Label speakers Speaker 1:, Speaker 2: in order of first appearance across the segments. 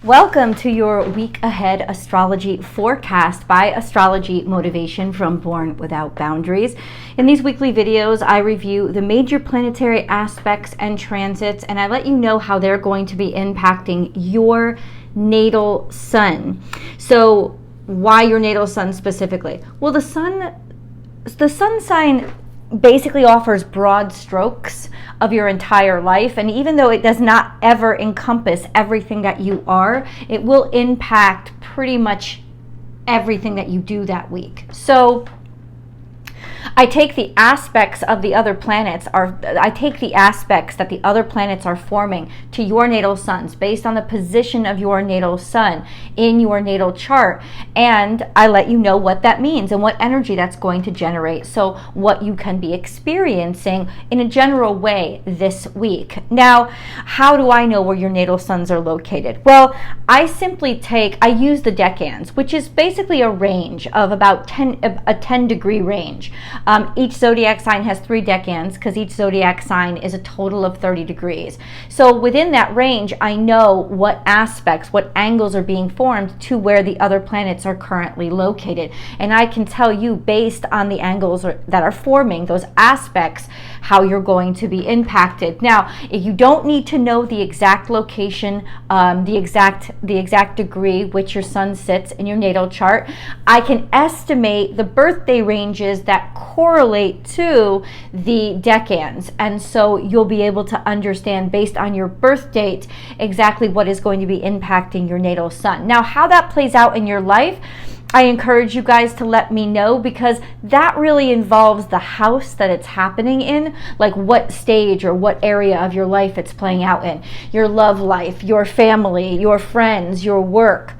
Speaker 1: Welcome to your week ahead astrology forecast by Astrology Motivation from Born Without Boundaries. In these weekly videos, I review the major planetary aspects and transits, and I let you know how they're going to be impacting your natal sun. So why your natal sun specifically? Well, the sun sign basically offers broad strokes of your entire life, and even though it does not ever encompass everything that you are, it will impact pretty much everything that you do that week. So I take the aspects of the other planets that the other planets are forming to your natal suns based on the position of your natal sun in your natal chart, and I let you know what that means and what energy that's going to generate, so what you can be experiencing in a general way this week. Now, how do I know where your natal suns are located? Well, I use the decans, which is basically a range of about a 10 degree range. Each zodiac sign has 3 decans because each zodiac sign is a total of 30 degrees. So within that range, I know what aspects, what angles are being formed to where the other planets are currently located. And I can tell you based on the angles that are forming those aspects, how you're going to be impacted. Now, if you don't need to know the exact location, the exact degree which your sun sits in your natal chart, I can estimate the birthday ranges that correlate to the decans, and so you'll be able to understand based on your birth date exactly what is going to be impacting your natal sun. Now, how that plays out in your life, I encourage you guys to let me know, because that really involves the house that it's happening in, like what stage or what area of your life it's playing out in. Your love life, your family, your friends, your work.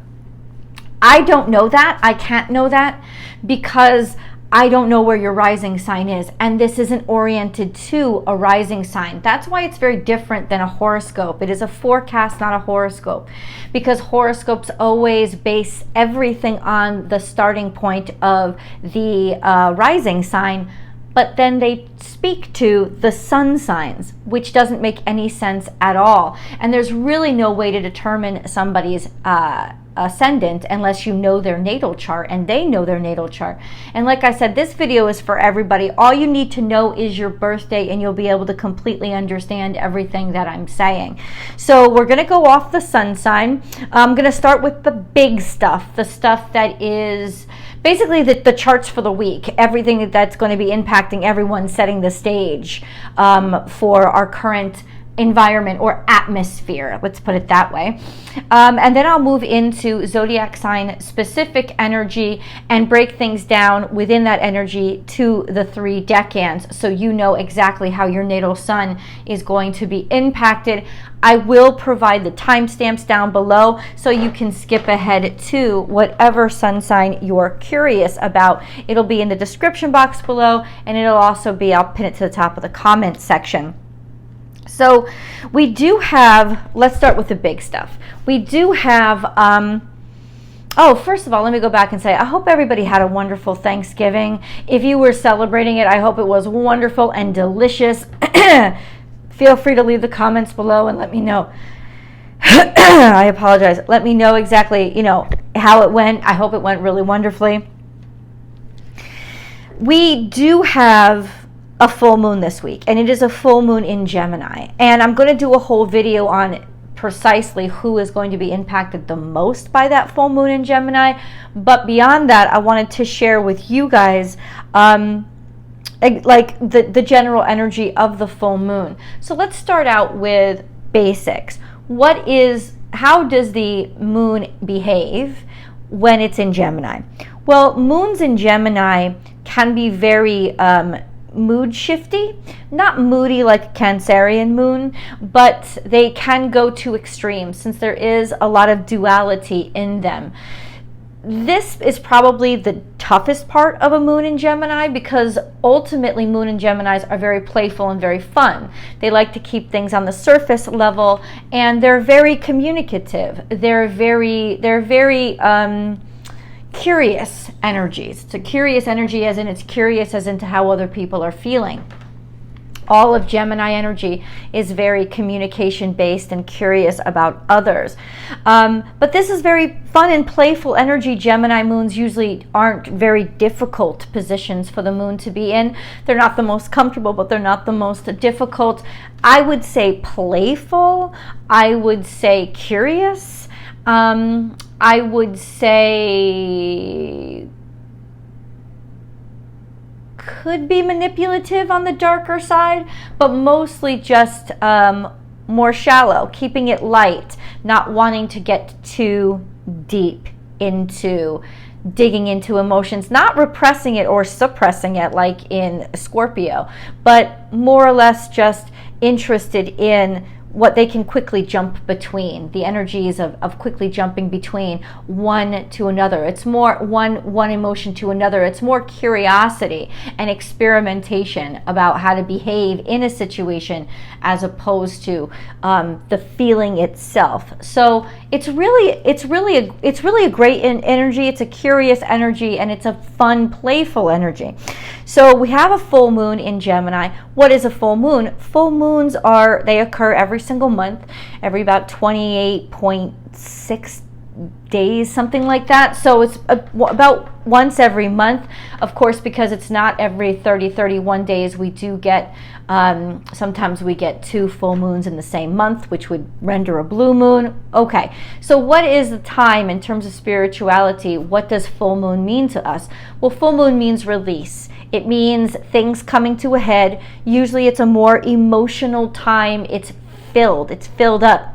Speaker 1: I don't know that. I can't know that because I don't know where your rising sign is, and this isn't oriented to a rising sign. That's why it's very different than a horoscope. It is a forecast, not a horoscope, because horoscopes always base everything on the starting point of the rising sign, but then they speak to the sun signs, which doesn't make any sense at all. And there's really no way to determine somebody's ascendant unless you know their natal chart and they know their natal chart. And like I said, this video is for everybody. All you need to know is your birthday and you'll be able to completely understand everything that I'm saying. So we're going to go off the sun sign. I'm going to start with the big stuff, the stuff that is basically the charts for the week, everything that's going to be impacting everyone, setting the stage for our current environment or atmosphere, let's put it that way. And then I'll move into zodiac sign specific energy and break things down within that energy to the 3 decans, so you know exactly how your natal sun is going to be impacted. I will provide the timestamps down below so you can skip ahead to whatever sun sign you're curious about. It'll be in the description box below, and it'll also be, I'll pin it to the top of the comments section. So we do have, let's start with the big stuff. We do have, first of all, let me go back and say, I hope everybody had a wonderful Thanksgiving. If you were celebrating it, I hope it was wonderful and delicious. Feel free to leave the comments below and let me know. I apologize. Let me know exactly, how it went. I hope it went really wonderfully. We do have a full moon this week, and it is a full moon in Gemini, and I'm going to do a whole video on precisely who is going to be impacted the most by that full moon in Gemini. But beyond that, I wanted to share with you guys like the general energy of the full moon. So let's start out with basics. How does the moon behave when it's in Gemini? Well, moons in Gemini can be very mood shifty, not moody like a Cancerian moon, but they can go to extremes since there is a lot of duality in them. This is probably the toughest part of a moon in Gemini, because ultimately moon and Geminis are very playful and very fun. They like to keep things on the surface level, and they're very communicative. They're very curious energies. It's a curious energy as in it's curious as into how other people are feeling. All of Gemini energy is very communication based and curious about others. But this is very fun and playful energy. Gemini moons usually aren't very difficult positions for the moon to be in. They're not the most comfortable, but they're not the most difficult. I would say playful. I would say curious. I would say could be manipulative on the darker side, but mostly just more shallow, keeping it light, not wanting to get too deep into digging into emotions, not repressing it or suppressing it like in Scorpio, but more or less just interested in what they can quickly jump between, the energies of quickly jumping between one to another. It's more one emotion to another. It's more curiosity and experimentation about how to behave in a situation as opposed to the feeling itself. So it's really a great energy. It's a curious energy, and it's a fun, playful energy. So we have a full moon in Gemini. What is a full moon? Full moons they occur every single month, every about 28.6 days, something like that. So it's about once every month. Of course, because it's not every 31 days, we do get, sometimes we get 2 full moons in the same month, which would render a blue moon. Okay, so what is the time in terms of spirituality? What does full moon mean to us? Well, full moon means release. It means things coming to a head. Usually it's a more emotional time. It's filled up.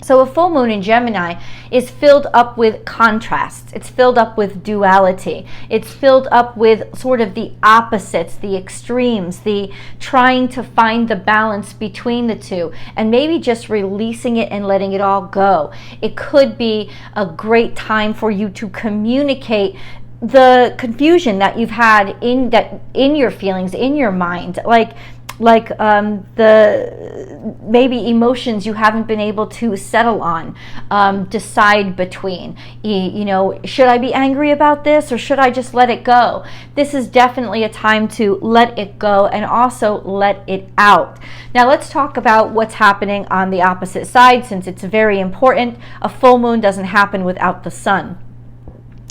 Speaker 1: So a full moon in Gemini is filled up with contrasts. It's filled up with duality. It's filled up with sort of the opposites, the extremes, the trying to find the balance between the two, and maybe just releasing it and letting it all go. It could be a great time for you to communicate the confusion that you've had in your feelings, in your mind, like the maybe emotions you haven't been able to settle on, decide between. You know, should I be angry about this or should I just let it go? This is definitely a time to let it go and also let it out. Now let's talk about what's happening on the opposite side, since it's very important. A full moon doesn't happen without the sun.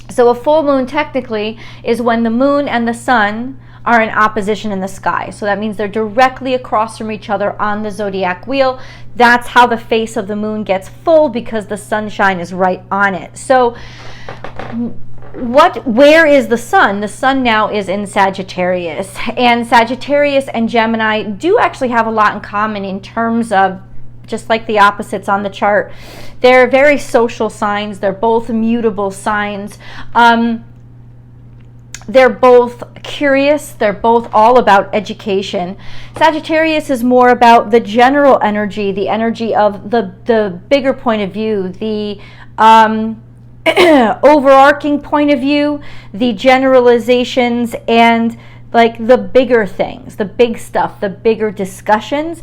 Speaker 1: So a full moon technically is when the moon and the sun are in opposition in the sky. So that means they're directly across from each other on the zodiac wheel. That's how the face of the moon gets full, because the sunshine is right on it. So where is the sun? The sun now is in Sagittarius, and Sagittarius and Gemini do actually have a lot in common in terms of, just like the opposites on the chart, they're very social signs. They're both mutable signs. They're both curious. They're both all about education. Sagittarius is more about the general energy, the energy of the bigger point of view, the overarching point of view, the generalizations, and like the bigger things, the big stuff, the bigger discussions.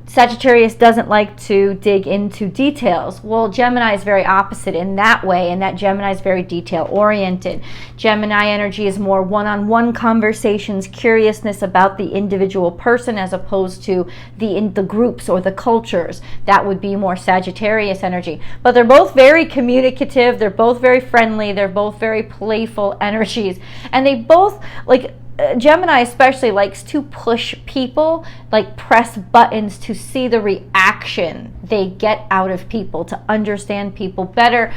Speaker 1: Sagittarius doesn't like to dig into details. Well, Gemini is very opposite in that way, and that Gemini is very detail-oriented. Gemini energy is more one-on-one conversations, curiousness about the individual person as opposed to the groups or the cultures. That would be more Sagittarius energy. But they're both very communicative. They're both very friendly. They're both very playful energies. And they both, like, Gemini especially likes to push people, like press buttons to see the reaction they get out of people, to understand people better.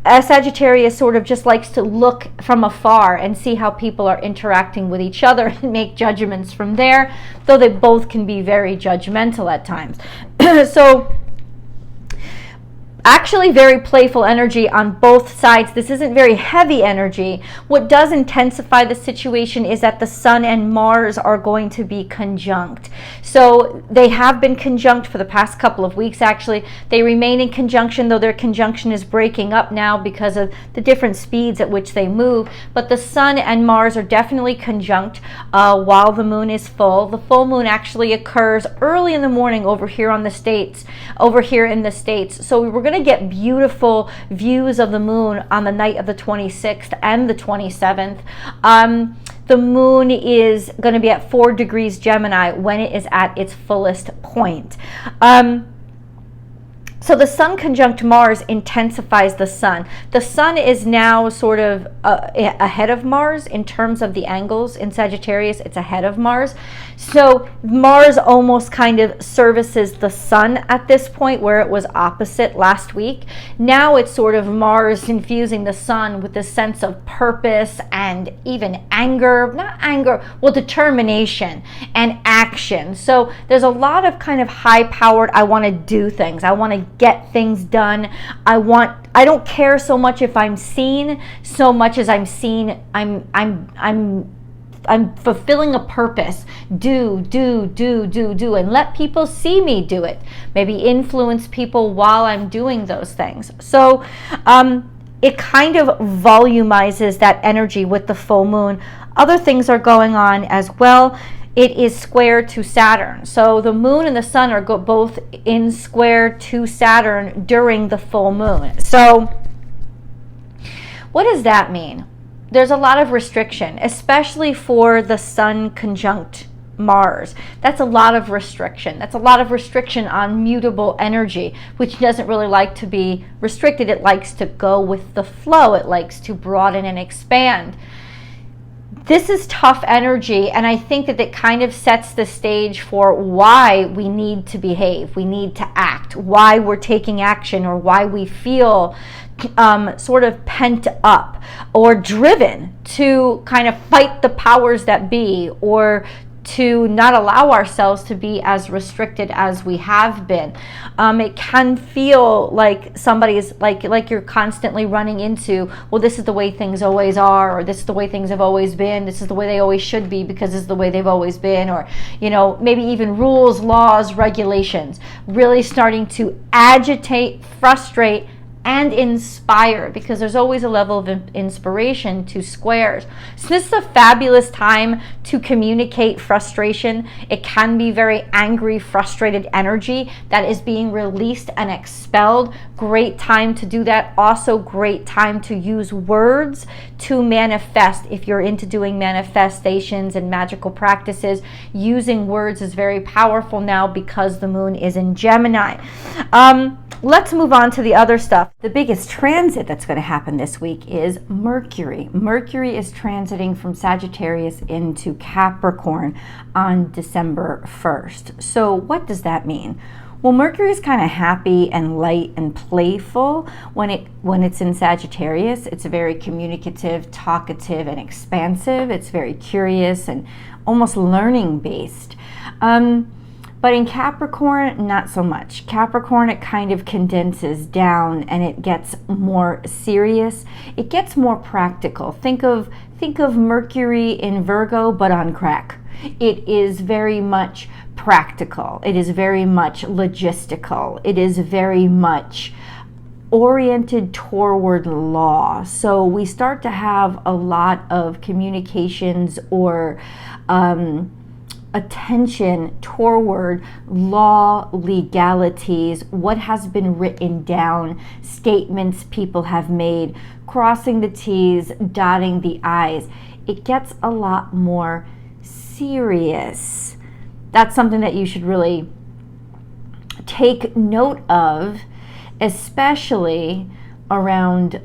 Speaker 1: Sagittarius sort of just likes to look from afar and see how people are interacting with each other and make judgments from there, though they both can be very judgmental at times. So actually very playful energy on both sides. This isn't very heavy energy. What does intensify the situation is that the Sun and Mars are going to be conjunct. So they have been conjunct for the past couple of weeks, actually. They remain in conjunction, though their conjunction is breaking up now because of the different speeds at which they move. But the Sun and Mars are definitely conjunct while the moon is full. The full moon actually occurs early in the morning over here in the States. So we're going going to get beautiful views of the moon on the night of the 26th and the 27th. The moon is going to be at 4 degrees Gemini when it is at its fullest point. So the sun conjunct Mars intensifies the sun. The sun is now sort of ahead of Mars in terms of the angles. In Sagittarius, it's ahead of Mars. So Mars almost kind of services the sun at this point, where it was opposite last week. Now it's sort of Mars infusing the sun with this sense of purpose and even anger, not anger, well, determination and action. So there's a lot of kind of high-powered, I want to do things. I want to get things done. I don't care so much if I'm seen, so much as I'm seen, I'm fulfilling a purpose. Do, and let people see me do it. Maybe influence people while I'm doing those things. So it kind of volumizes that energy with the full moon. Other things are going on as well. It is square to Saturn. So the moon and the sun are both in square to Saturn during the full moon. So what does that mean? There's a lot of restriction, especially for the sun conjunct Mars. That's a lot of restriction. That's a lot of restriction on mutable energy, which doesn't really like to be restricted. It likes to go with the flow. It likes to broaden and expand. This is tough energy, and I think that it kind of sets the stage for why we need to behave, we need to act, why we're taking action, or why we feel sort of pent up or driven to kind of fight the powers that be, or to not allow ourselves to be as restricted as we have been. It can feel like somebody's like you're constantly running into, well, this is the way things always are, or this is the way things have always been, this is the way they always should be because this is the way they've always been, or, you know, maybe even rules, laws, regulations, really starting to agitate, frustrate, and inspire, because there's always a level of inspiration to squares. So this is a fabulous time to communicate frustration. It can be very angry, frustrated energy that is being released and expelled. Great time to do that. Also great time to use words to manifest. If you're into doing manifestations and magical practices, using words is very powerful now because the moon is in Gemini. Let's move on to the other stuff. The biggest transit that's going to happen this week is Mercury. Mercury is transiting from Sagittarius into Capricorn on December 1st. So what does that mean? Well, Mercury is kind of happy and light and playful when it's in Sagittarius. It's very communicative, talkative, and expansive. It's very curious and almost learning based. But in Capricorn, not so much. Capricorn, it kind of condenses down and it gets more serious. It gets more practical. Think of Mercury in Virgo, but on crack. It is very much practical. It is very much logistical. It is very much oriented toward law. So we start to have a lot of communications or attention toward law, legalities, what has been written down, statements people have made, crossing the T's, dotting the I's. It gets a lot more serious. That's something that you should really take note of, especially around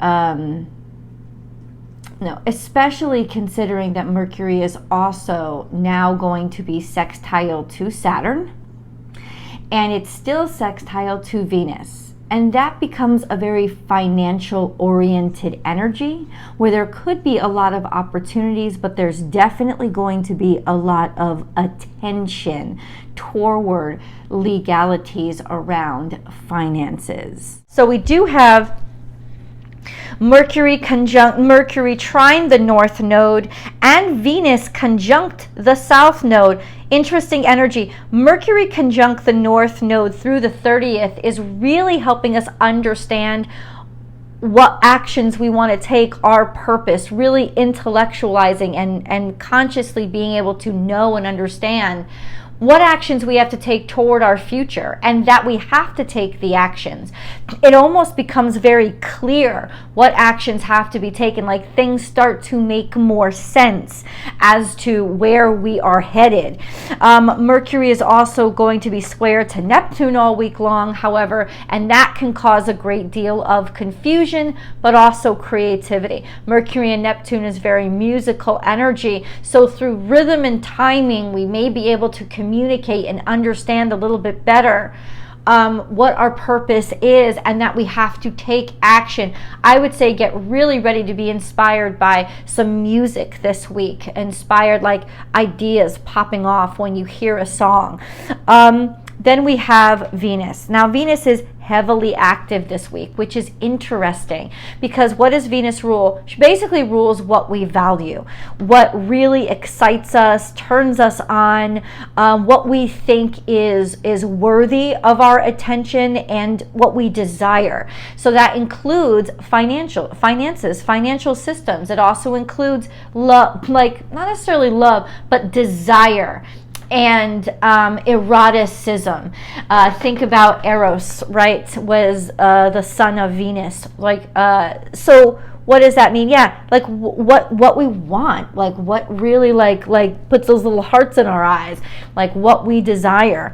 Speaker 1: especially considering that Mercury is also now going to be sextile to Saturn, and it's still sextile to Venus. And that becomes a very financial-oriented energy where there could be a lot of opportunities, but there's definitely going to be a lot of attention toward legalities around finances. So we do have Mercury trine the North Node, and Venus conjunct the South Node. Interesting energy. Mercury conjunct the North Node through the 30th is really helping us understand what actions we want to take, our purpose, really intellectualizing and consciously being able to know and understand what actions we have to take toward our future, and that we have to take the actions. It almost becomes very clear what actions have to be taken, like things start to make more sense as to where we are headed. Mercury is also going to be square to Neptune all week long, however, and that can cause a great deal of confusion, but also creativity. Mercury and Neptune is very musical energy, so through rhythm and timing, we may be able to communicate and understand a little bit better what our purpose is, and that we have to take action. I would say get really ready to be inspired by some music this week, inspired like ideas popping off when you hear a song. Then we have Venus. Now Venus is heavily active this week, which is interesting because what does Venus rule? She basically rules what we value, what really excites us, turns us on, what we think is worthy of our attention, and what we desire. So that includes finances, financial systems. It also includes love, like not necessarily love, but desire and eroticism. Think about Eros, right? Was the son of Venus. Like, so what does that mean? Yeah, like what we want, like what really like puts those little hearts in our eyes, like what we desire,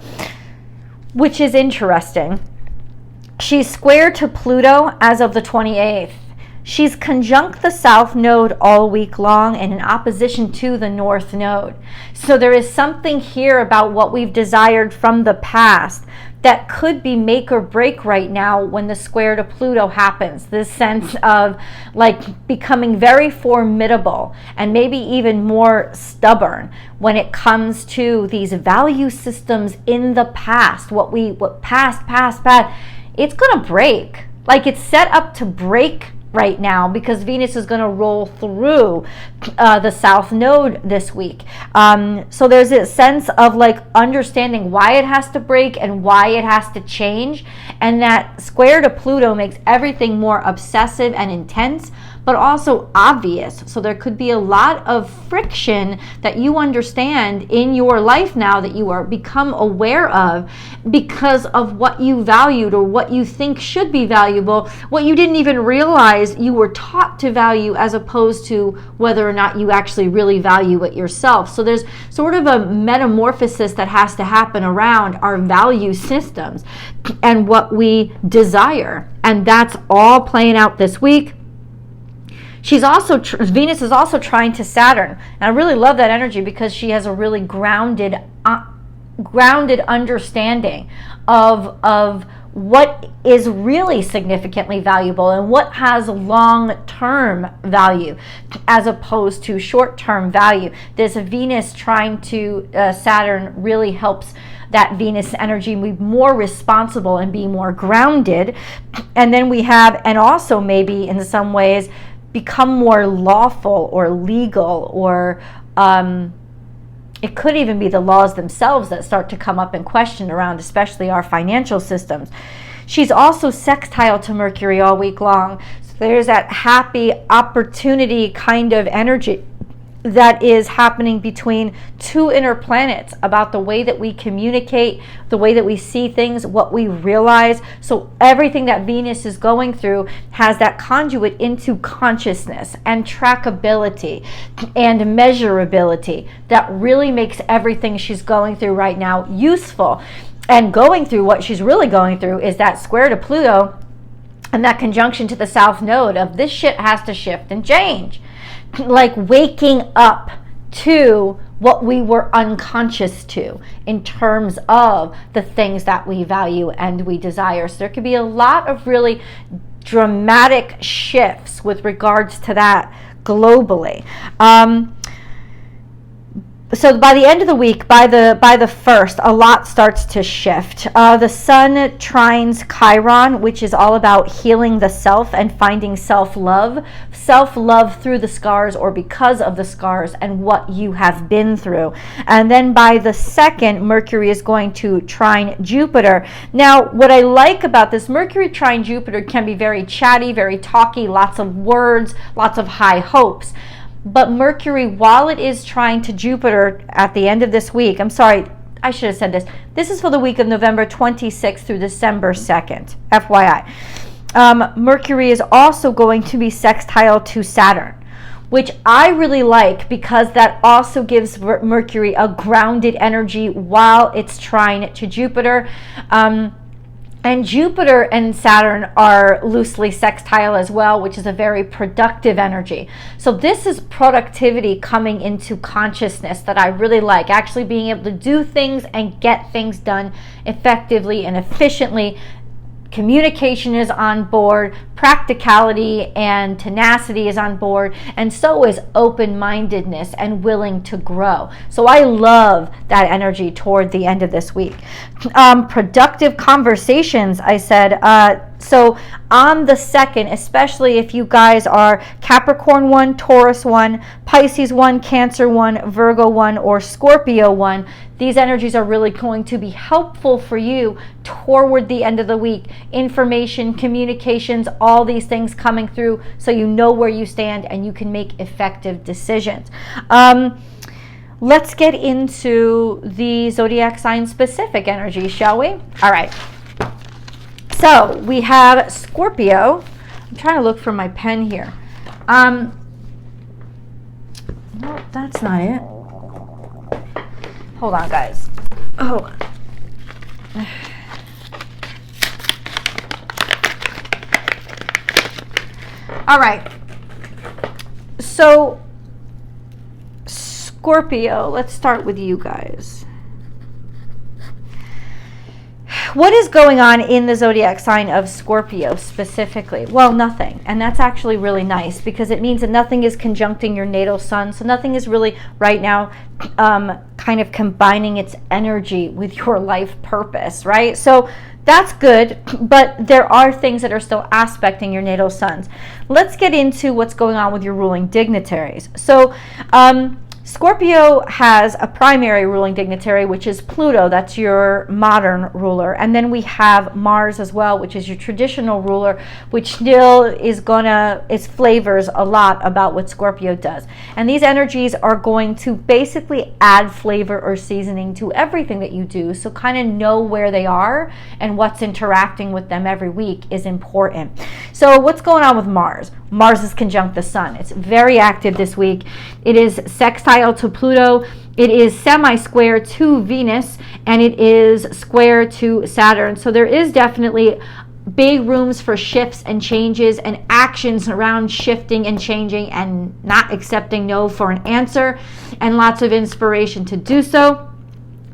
Speaker 1: which is interesting. She's square to Pluto as of the 28th. She's conjunct the South Node all week long and in opposition to the North Node. So there is something here about what we've desired from the past that could be make or break right now when the square to Pluto happens. This sense of like becoming very formidable and maybe even more stubborn when it comes to these value systems in the past. What past, it's gonna break. Like it's set up to break right now because Venus is going to roll through the South Node this week. So there's a sense of like understanding why it has to break and why it has to change, and that square to Pluto makes everything more obsessive and intense, but also obvious. So there could be a lot of friction that you understand in your life now that you are become aware of because of what you valued or what you think should be valuable, what you didn't even realize you were taught to value, as opposed to whether or not you actually really value it yourself. So there's sort of a metamorphosis that has to happen around our value systems and what we desire. And that's all playing out this week. She's also, Venus is also trying to Saturn. And I really love that energy because she has a really grounded understanding of what is really significantly valuable and what has long-term value as opposed to short-term value. This Venus trying to Saturn really helps that Venus energy be more responsible and be more grounded. And then we have, and also maybe in some ways, become more lawful or legal, or it could even be the laws themselves that start to come up in question around especially our financial systems. She's also sextile to Mercury all week long. So there's that happy opportunity kind of energy that is happening between two inner planets about the way that we communicate, the way that we see things, what we realize. So everything that Venus is going through has that conduit into consciousness and trackability and measurability that really makes everything she's going through right now useful. And going through what she's really going through is that square to Pluto and that conjunction to the South Node of this shit has to shift and change. Like waking up to what we were unconscious to in terms of the things that we value and we desire. So there could be a lot of really dramatic shifts with regards to that globally. So by the end of the week, by the 1st, a lot starts to shift. The sun trines Chiron, which is all about healing the self and finding self-love through the scars or because of the scars and what you have been through. And then by the 2nd, Mercury is going to trine Jupiter. Now, what I like about this, Mercury trine Jupiter can be very chatty, very talky, lots of words, lots of high hopes. But Mercury, while it is trying to Jupiter at the end of this week, I should have said this. This is for the week of November 26th through December 2nd, FYI. Mercury is also going to be sextile to Saturn, which I really like because that also gives Mercury a grounded energy while it's trine to Jupiter. And Jupiter and Saturn are loosely sextile as well, which is a very productive energy. So this is productivity coming into consciousness that I really like, actually being able to do things and get things done effectively and efficiently. Communication is on board, practicality and tenacity is on board, and so is open-mindedness and willing to grow. So I love that energy toward the end of this week. Productive conversations, I said. So on the 2nd, especially if you guys are Capricorn 1, Taurus 1, Pisces 1, Cancer 1, Virgo 1, or Scorpio 1, these energies are really going to be helpful for you toward the end of the week. Information, communications, all these things coming through so you know where you stand and you can make effective decisions. Let's get into the zodiac sign specific energy, shall we? All right. So we have Scorpio. I'm trying to look for my pen here. No, that's not it. Hold on, guys. Hold on. All right. So, Scorpio, let's start with you guys. What is going on in the zodiac sign of Scorpio specifically? Well, nothing. And that's actually really nice because it means that nothing is conjuncting your natal sun. So nothing is really right now kind of combining its energy with your life purpose, right? So that's good, but there are things that are still aspecting your natal suns. Let's get into what's going on with your ruling dignitaries. So, Scorpio has a primary ruling dignitary, which is Pluto. That's your modern ruler. And then we have Mars as well, which is your traditional ruler, which still is it flavors a lot about what Scorpio does. And these energies are going to basically add flavor or seasoning to everything that you do. So kind of know where they are and what's interacting with them every week is important. So what's going on with Mars? Mars is conjunct the sun. It's very active this week. It is sextile to Pluto. It is semi-square to Venus, and it is square to Saturn. So there is definitely big rooms for shifts and changes and actions around shifting and changing and not accepting no for an answer, and lots of inspiration to do so.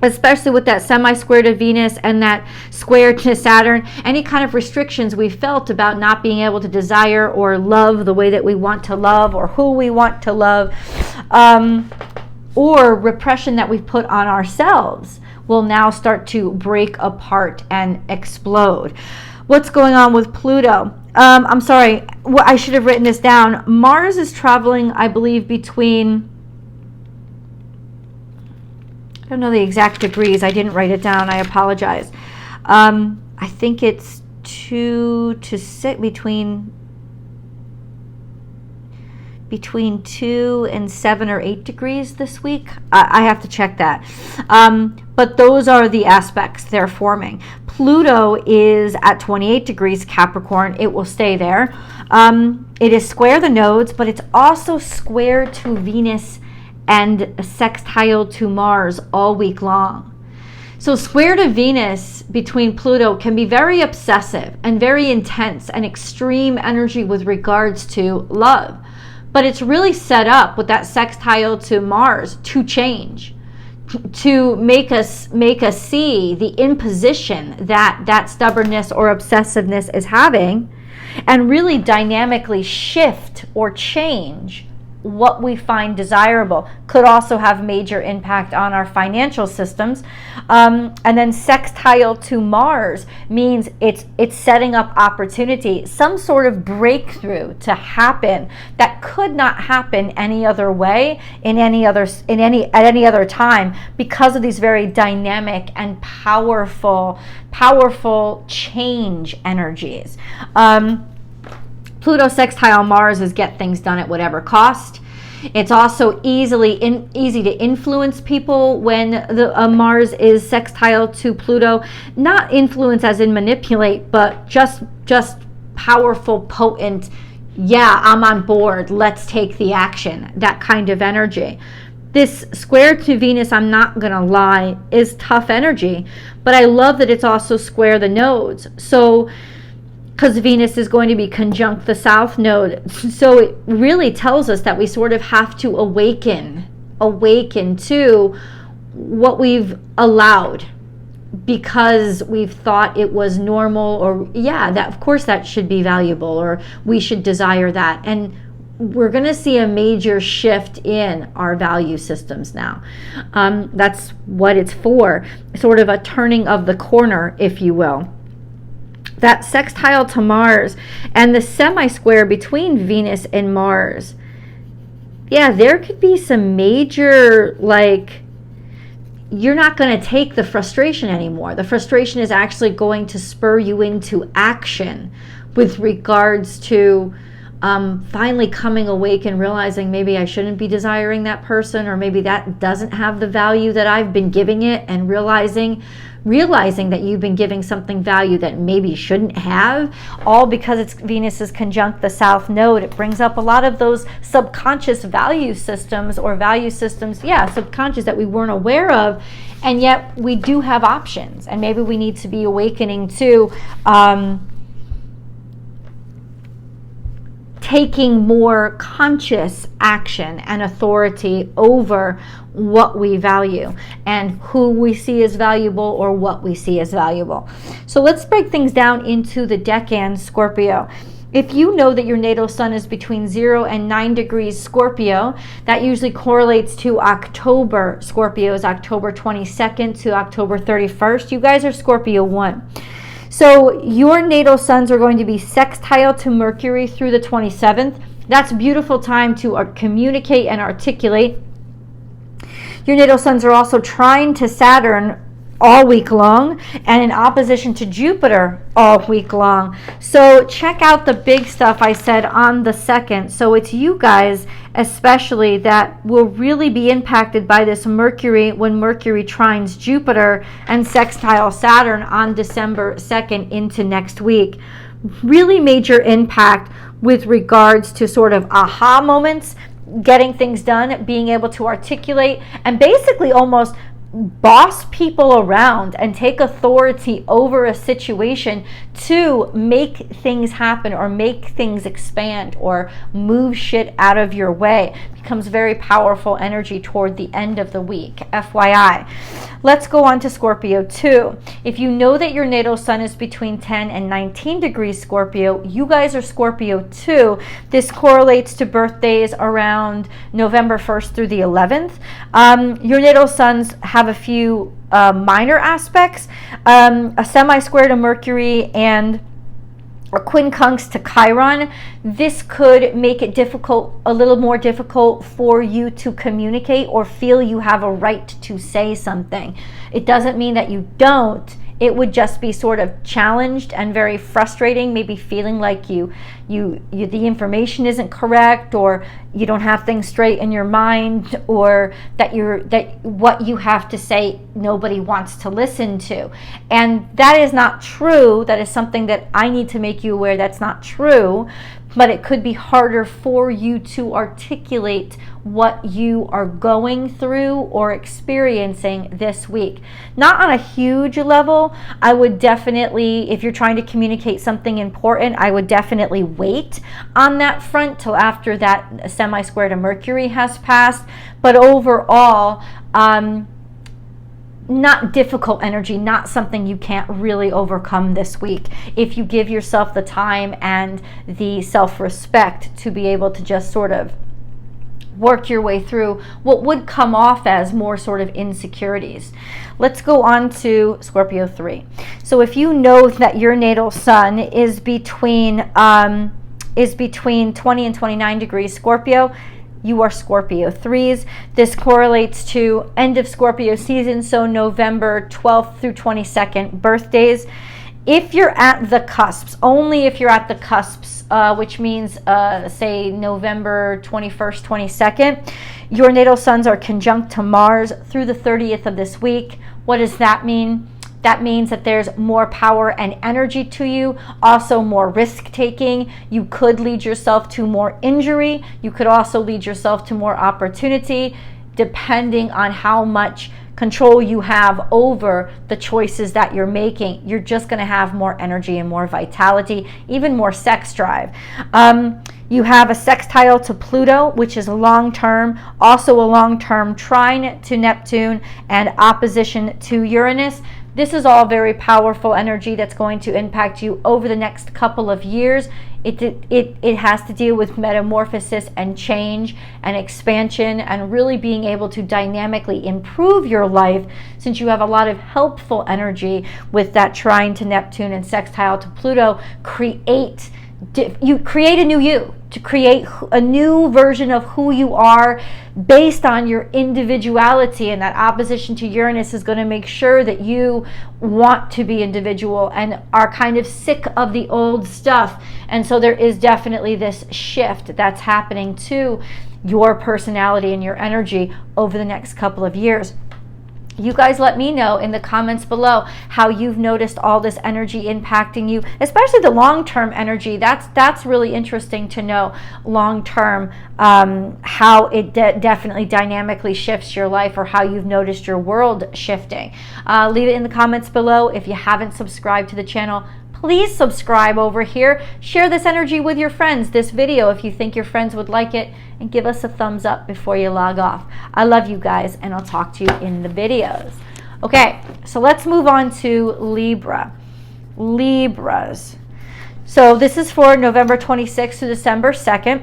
Speaker 1: Especially with that semi-square to Venus and that square to Saturn, any kind of restrictions we felt about not being able to desire or love the way that we want to love or who we want to love, or repression that we've put on ourselves will now start to break apart and explode. What's going on with Pluto? I'm sorry, I should have written this down. Mars is traveling, I believe, between... I don't know the exact degrees. I didn't write it down. I apologize. I think it's 2 to 6, between 2 and 7 or 8 degrees this week. I have to check that. But those are the aspects they're forming. Pluto is at 28 degrees Capricorn. It will stay there. It is square the nodes, but it's also square to Venus and sextile to Mars all week long. So square to Venus between Pluto can be very obsessive and very intense and extreme energy with regards to love. But it's really set up with that sextile to Mars to change, to make us see the imposition that stubbornness or obsessiveness is having, and really dynamically shift or change what we find desirable. Could also have major impact on our financial systems. And then sextile to Mars means it's setting up opportunity, some sort of breakthrough to happen that could not happen any other way at any other time because of these very dynamic and powerful change energies. Pluto sextile Mars is get things done at whatever cost. It's also easy to influence people when the Mars is sextile to Pluto. Not influence as in manipulate, but just powerful, potent, yeah, I'm on board, let's take the action, that kind of energy. This square to Venus, I'm not going to lie, is tough energy, but I love that it's also square the nodes. So, because Venus is going to be conjunct the South Node. So it really tells us that we sort of have to awaken to what we've allowed, because we've thought it was normal, or yeah, that of course that should be valuable, or we should desire that. And we're going to see a major shift in our value systems now. That's what it's for, sort of a turning of the corner, if you will. That sextile to Mars and the semi-square between Venus and Mars. Yeah, there could be some major, like, you're not going to take the frustration anymore. The frustration is actually going to spur you into action with regards to finally coming awake and realizing maybe I shouldn't be desiring that person, or maybe that doesn't have the value that I've been giving it, and realizing that you've been giving something value that maybe shouldn't have, all because it's Venus is conjunct the South Node. It brings up a lot of those subconscious value systems, subconscious, that we weren't aware of, and yet we do have options, and maybe we need to be awakening to taking more conscious action and authority over what we value and who we see as valuable, or what we see as valuable. So let's break things down into the decan, Scorpio. If you know that your natal sun is between 0 and 9 degrees Scorpio, that usually correlates to October. Scorpio is October 22nd to October 31st. You guys are Scorpio 1. So your natal suns are going to be sextile to Mercury through the 27th. That's a beautiful time to communicate and articulate. Your natal suns are also trine to Saturn all week long, and in opposition to Jupiter all week long. So check out the big stuff I said on the 2nd. So it's you guys especially that will really be impacted by this Mercury, when Mercury trines Jupiter and sextile Saturn on December 2nd into next week. Really major impact with regards to sort of aha moments, getting things done, being able to articulate, and basically almost boss people around and take authority over a situation to make things happen, or make things expand, or move shit out of your way. Becomes very powerful energy toward the end of the week, FYI. Let's go on to Scorpio 2. If you know that your natal sun is between 10 and 19 degrees Scorpio, you guys are Scorpio 2. This correlates to birthdays around November 1st through the 11th. Your natal suns have a few minor aspects, a semi-square to Mercury and a quincunx to Chiron. This could make it a little more difficult for you to communicate or feel you have a right to say something. It doesn't mean that you don't. It would just be sort of challenged and very frustrating, maybe feeling like the information isn't correct, or you don't have things straight in your mind, or that what you have to say nobody wants to listen to. And that is not true. That is something that I need to make you aware that's not true. But it could be harder for you to articulate what you are going through or experiencing this week. Not on a huge level. I would definitely, if you're trying to communicate something important, I would definitely wait on that front till after that semi-square to Mercury has passed. But overall, not difficult energy, not something you can't really overcome this week if you give yourself the time and the self-respect to be able to just sort of work your way through what would come off as more sort of insecurities. Let's go on to Scorpio 3. So if you know that your natal sun is between 20 and 29 degrees Scorpio, you are Scorpio 3s. This correlates to end of Scorpio season, so November 12th through 22nd birthdays. If you're at the cusps, only if you're at the cusps, which means, say, November 21st, 22nd, your natal suns are conjunct to Mars through the 30th of this week. What does that mean? That means that there's more power and energy to you, also more risk-taking. You could lead yourself to more injury. You could also lead yourself to more opportunity, depending on how much control you have over the choices that you're making. You're just going to have more energy and more vitality, even more sex drive. You have a sextile to Pluto, which is long-term, also a long-term trine to Neptune and opposition to Uranus. This is all very powerful energy that's going to impact you over the next couple of years. It has to deal with metamorphosis and change and expansion and really being able to dynamically improve your life, since you have a lot of helpful energy with that trine to Neptune and sextile to Pluto. You create a new you, to create a new version of who you are based on your individuality, and that opposition to Uranus is going to make sure that you want to be individual and are kind of sick of the old stuff. And so there is definitely this shift that's happening to your personality and your energy over the next couple of years. You guys let me know in the comments below how you've noticed all this energy impacting you, especially the long-term energy. That's really interesting to know long-term, how it definitely dynamically shifts your life, or how you've noticed your world shifting. Leave it in the comments below. If you haven't subscribed to the channel, please subscribe over here. Share this energy with your friends, this video, if you think your friends would like it, and give us a thumbs up before you log off. I love you guys, and I'll talk to you in the videos. Okay, so let's move on to Libra. Libras. So this is for November 26th to December 2nd.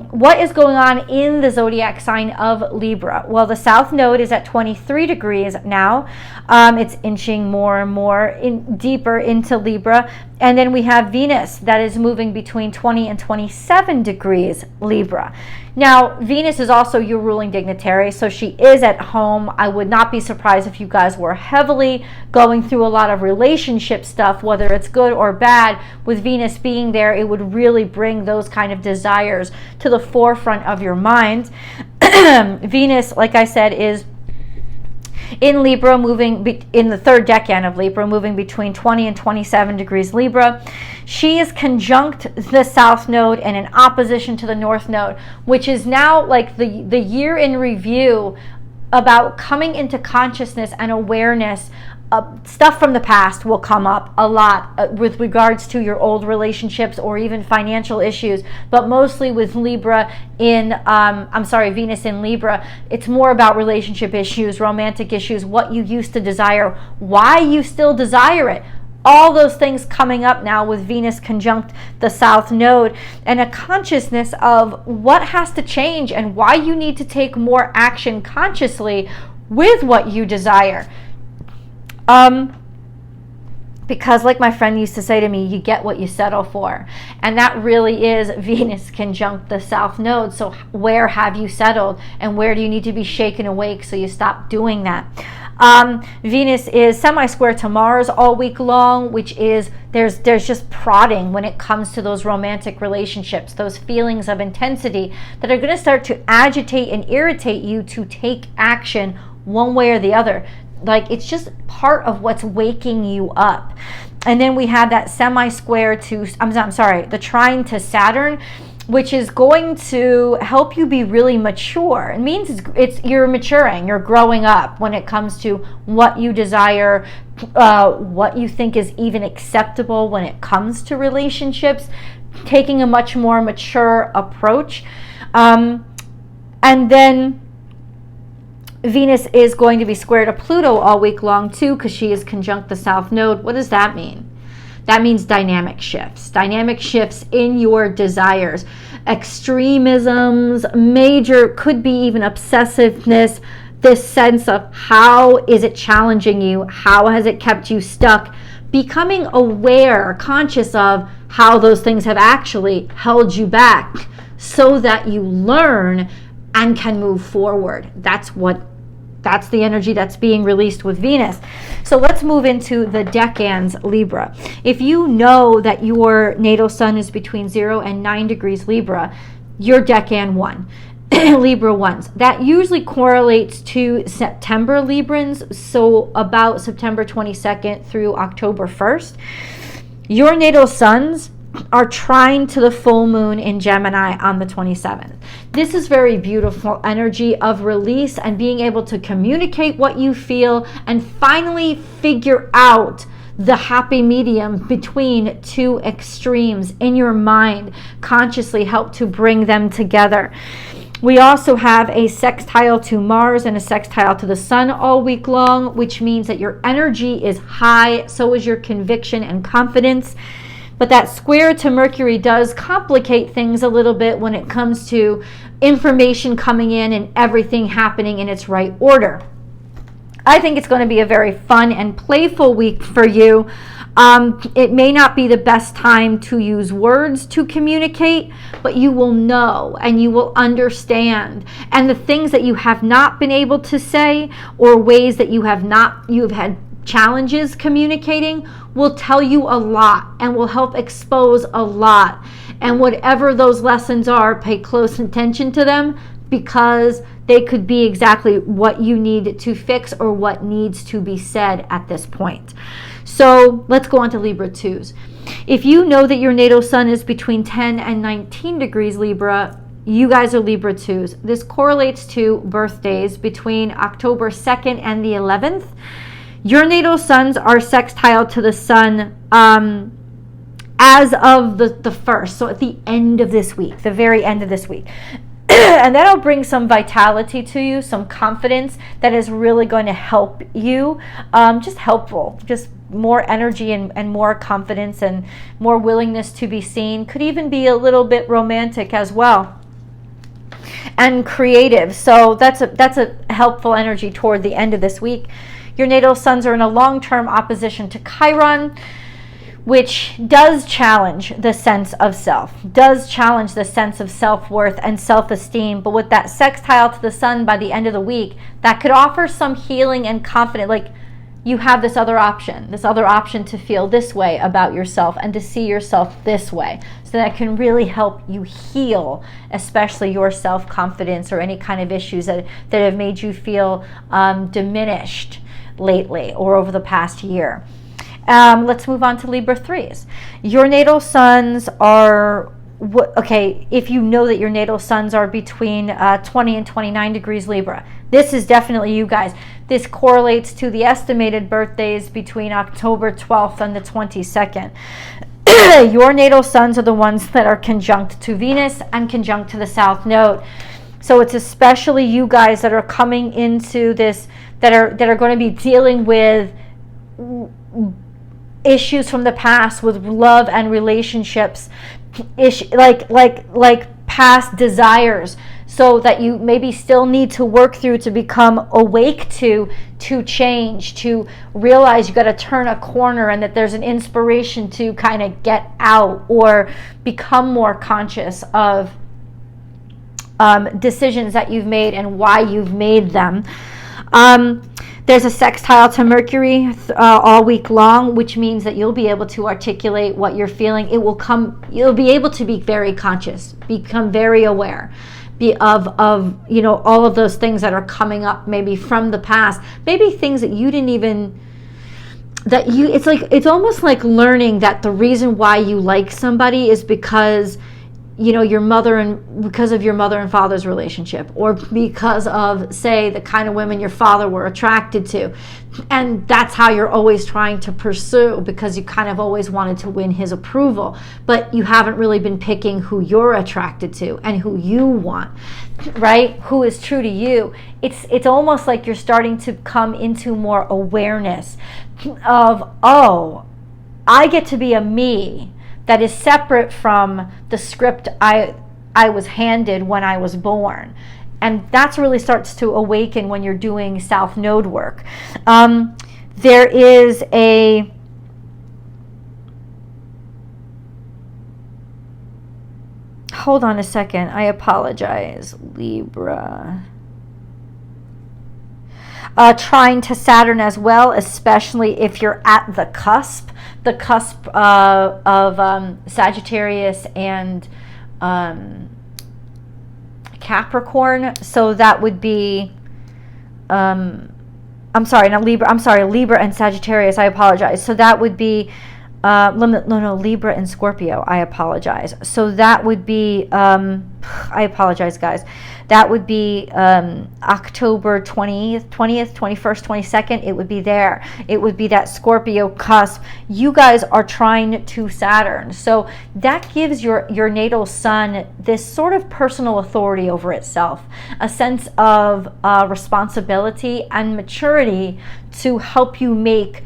Speaker 1: What is going on in the zodiac sign of Libra? Well, the south node is at 23 degrees now. It's inching more and more deeper into Libra. And then we have Venus that is moving between 20 and 27 degrees Libra. Now, Venus is also your ruling dignitary, so she is at home. I would not be surprised if you guys were heavily going through a lot of relationship stuff, whether it's good or bad. With Venus being there, it would really bring those kind of desires to the forefront of your mind. Venus, like I said, is in Libra, moving in the third decan of Libra, moving between 20 and 27 degrees Libra. She is conjunct the south node and in opposition to the north node, which is now like the year in review about coming into consciousness and awareness. Stuff from the past will come up a lot with regards to your old relationships or even financial issues, but mostly with Libra in, Venus in Libra, it's more about relationship issues, romantic issues, what you used to desire, why you still desire it. All those things coming up now with Venus conjunct the south node, and a consciousness of what has to change and why you need to take more action consciously with what you desire. Because like my friend used to say to me, you get what you settle for. And that really is Venus conjunct the south node. So where have you settled, and where do you need to be shaken awake so you stop doing that? Venus is semi-square to Mars all week long, which is there's just prodding when it comes to those romantic relationships, those feelings of intensity that are going to start to agitate and irritate you to take action one way or the other. Like, it's just part of what's waking you up. And then we have that semi-square to, the trine to Saturn, which is going to help you be really mature. It means you're maturing, you're growing up when it comes to what you desire, what you think is even acceptable when it comes to relationships, taking a much more mature approach. And then Venus is going to be square to Pluto all week long too, because she is conjunct the south node. What does that mean? That means dynamic shifts in your desires, extremisms, major, could be even obsessiveness, this sense of how is it challenging you? How has it kept you stuck? Becoming aware, conscious of how those things have actually held you back so that you learn and can move forward. That's what that's the energy that's being released with Venus. So let's move into the decans Libra. If you know that your natal sun is between 0 and 9 degrees Libra, you're decan 1. Libra ones. That usually correlates to September Librans, so about September 22nd through October 1st. Your natal suns are trine to the full moon in Gemini on the 27th. This is very beautiful energy of release and being able to communicate what you feel and finally figure out the happy medium between two extremes in your mind, consciously help to bring them together. We also have a sextile to Mars and a sextile to the Sun all week long, which means that your energy is high, so is your conviction and confidence. But that square to Mercury does complicate things a little bit when it comes to information coming in and everything happening in its right order. I think it's going to be a very fun and playful week for you. It may not be the best time to use words to communicate, but you will know and you will understand. And the things that you have not been able to say, or ways that you've had challenges communicating, will tell you a lot and will help expose a lot. And whatever those lessons are, pay close attention to them, because they could be exactly what you need to fix or what needs to be said at this point. So let's go on to Libra 2s. If you know that your natal sun is between 10 and 19 degrees Libra, you guys are Libra 2s. This correlates to birthdays between October 2nd and the 11th. Your natal suns are sextile to the sun as of the 1st, so at the end of this week, the very end of this week. And that'll bring some vitality to you, some confidence that is really going to help you. Just helpful, just more energy and more confidence and more willingness to be seen. Could even be a little bit romantic as well, and creative. So that's a helpful energy toward the end of this week. Your natal suns are in a long-term opposition to Chiron, which does challenge the sense of self, does challenge the sense of self-worth and self-esteem. But with that sextile to the sun by the end of the week, that could offer some healing and confidence. Like, you have this other option to feel this way about yourself and to see yourself this way. So that can really help you heal, especially your self-confidence or any kind of issues that have made you feel diminished lately or over the past year. Let's move on to Libra 3s. Your natal suns are, if you know that your natal suns are between 20 and 29 degrees Libra, this is definitely you guys. This correlates to the estimated birthdays between October 12th and the 22nd. Your natal suns are the ones that are conjunct to Venus and conjunct to the South Node. So it's especially you guys that are coming into this, that are going to be dealing with issues from the past with love and relationships, like past desires, so that you maybe still need to work through to become awake to change, to realize you got to turn a corner, and that there's an inspiration to kind of get out or become more conscious of decisions that you've made and why you've made them. There's a sextile to Mercury all week long, which means that you'll be able to articulate what you're feeling. You'll be able to be very conscious, become very aware of all of those things that are coming up, maybe from the past, maybe things that you didn't even, it's almost like learning that the reason why you like somebody is because because of your mother and father's relationship, or because of, say, the kind of women your father were attracted to. And that's how you're always trying to pursue, because you kind of always wanted to win his approval, but you haven't really been picking who you're attracted to and who you want, right? Who is true to you. It's almost like you're starting to come into more awareness of, oh, I get to be a me that is separate from the script I was handed when I was born. And that's really starts to awaken when you're doing South Node work. There is a hold on a second, I apologize, Libra. trine to Saturn as well, especially if you're at the cusp of Sagittarius and Capricorn. So that would be, I'm sorry, not Libra. I'm sorry, Libra and Sagittarius. I apologize. So that would be, Libra and Scorpio. I apologize. So that would be, I apologize, guys. That would be October 20th, 21st, 22nd. It would be there. It would be that Scorpio cusp. You guys are trine to Saturn. So that gives your natal sun this sort of personal authority over itself, a sense of responsibility and maturity to help you make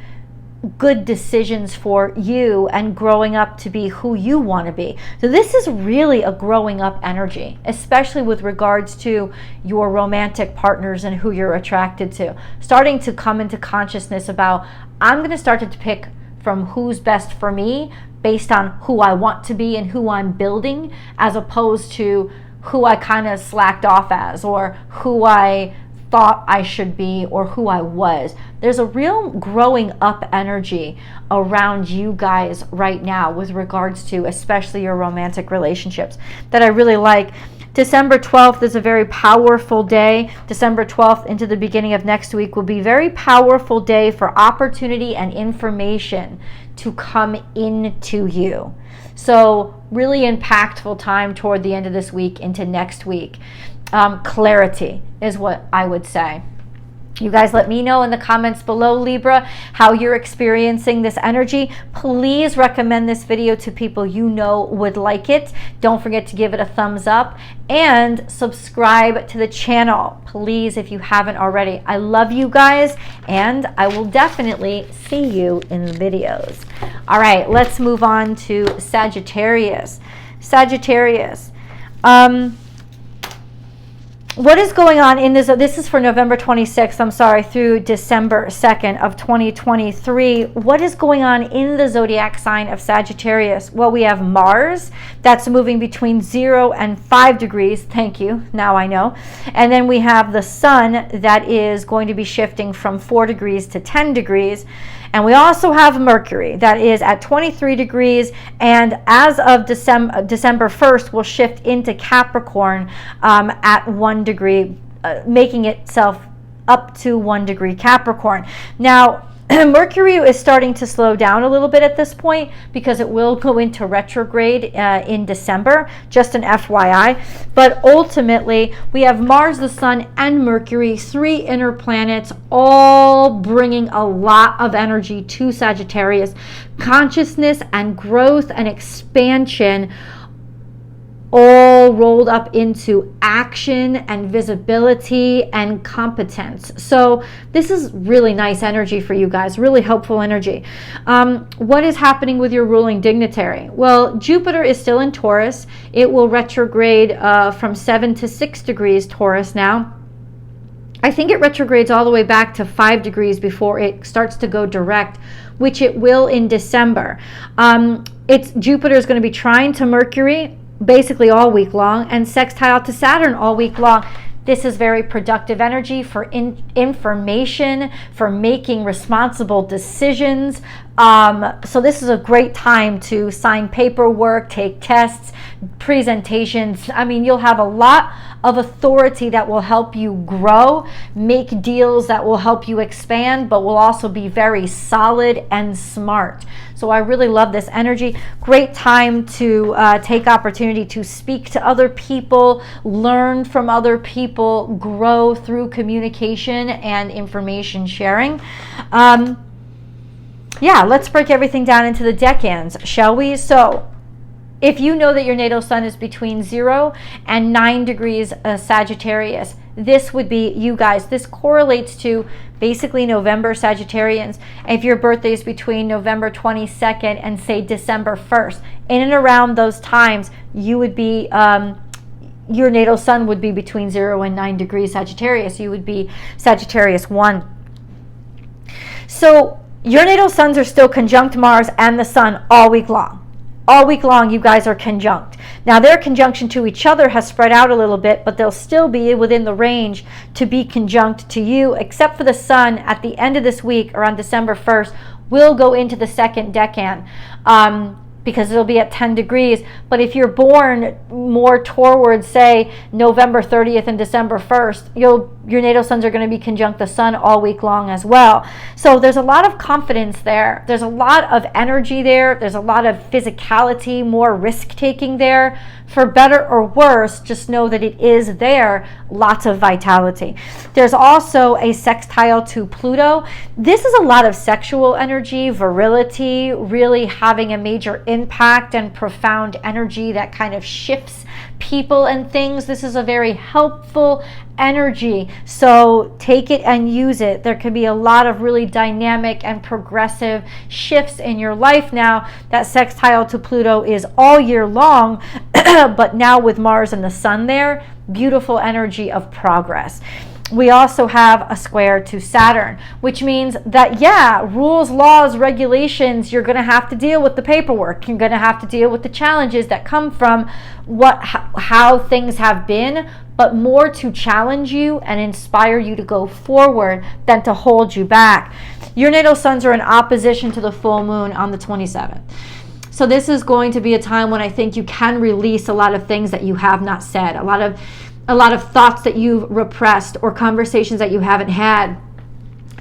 Speaker 1: good decisions for you and growing up to be who you want to be. So this is really a growing up energy, especially with regards to your romantic partners and who you're attracted to. Starting to come into consciousness about, I'm going to start to pick from who's best for me based on who I want to be and who I'm building, as opposed to who I kind of slacked off as, or who I thought I should be, or who I was. There's a real growing up energy around you guys right now with regards to especially your romantic relationships that I really like. December 12th is a very powerful day. December 12th into the beginning of next week will be a very powerful day for opportunity and information to come into you. So really impactful time toward the end of this week into next week. Clarity is what I would say. You guys let me know in the comments below, Libra, how you're experiencing this energy. Please recommend this video to people you know would like it. Don't forget to give it a thumbs up and subscribe to the channel, please, if you haven't already. I love you guys, and I will definitely see you in the videos. All right, let's move on to Sagittarius. Sagittarius. What is going on in this? This is for November 26th, I'm sorry, through December 2nd of 2023. What is going on in the zodiac sign of Sagittarius? Well, we have Mars that's moving between 0 and 5 degrees. Thank you. Now I know. And then we have the sun that is going to be shifting from 4 degrees to 10 degrees. And we also have Mercury that is at 23 degrees, and as of December 1st will shift into Capricorn at 1 degree, making itself up to 1 degree Capricorn. Now, Mercury is starting to slow down a little bit at this point because it will go into retrograde in December, just an FYI. But ultimately, we have Mars, the Sun, and Mercury, 3 inner planets, all bringing a lot of energy to Sagittarius. Consciousness and growth and expansion, all rolled up into action and visibility and competence. So this is really nice energy for you guys, really helpful energy. What is happening with your ruling dignitary? Well, Jupiter is still in Taurus. It will retrograde from 7 to 6 degrees Taurus now. I think it retrogrades all the way back to 5 degrees before it starts to go direct, which it will in December. Jupiter is going to be trine to Mercury basically all week long, and sextile to Saturn all week long. This is very productive energy for information, for making responsible decisions. So this is a great time to sign paperwork, take tests, presentations. I mean, you'll have a lot of authority that will help you grow, make deals that will help you expand, but will also be very solid and smart. So I really love this energy. Great time to take opportunity to speak to other people, learn from other people, grow through communication and information sharing. Yeah, let's break everything down into the decans, shall we? So if you know that your natal sun is between 0 and 9 degrees Sagittarius, this would be you guys. This correlates to basically November Sagittarians. If your birthday is between November 22nd and say December 1st, in and around those times, you would be, your natal sun would be between 0 and 9 degrees Sagittarius. You would be Sagittarius 1. So your natal suns are still conjunct Mars and the sun all week long. All week long, you guys are conjunct. Now their conjunction to each other has spread out a little bit, but they'll still be within the range to be conjunct to you, except for the Sun at the end of this week, or on December 1st, will go into the second decan. Because it'll be at 10 degrees. But if you're born more towards, say, November 30th and December 1st, your natal suns are going to be conjunct the Sun all week long as well. So there's a lot of confidence there. There's a lot of energy there. There's a lot of physicality, more risk-taking there. For better or worse, just know that it is there. Lots of vitality. There's also a sextile to Pluto. This is a lot of sexual energy, virility, really having a major impact and profound energy that kind of shifts people and things. This is a very helpful energy, so take it and use it. There could be a lot of really dynamic and progressive shifts in your life now. That sextile to Pluto is all year long, but now with Mars and the Sun there, beautiful energy of progress. We also have a square to Saturn, which means that, yeah, rules, laws, regulations, you're going to have to deal with the paperwork. You're going to have to deal with the challenges that come from how things have been, but more to challenge you and inspire you to go forward than to hold you back. Your natal suns are in opposition to the full moon on the 27th. So this is going to be a time when I think you can release a lot of things that you have not said, a lot of thoughts that you've repressed or conversations that you haven't had.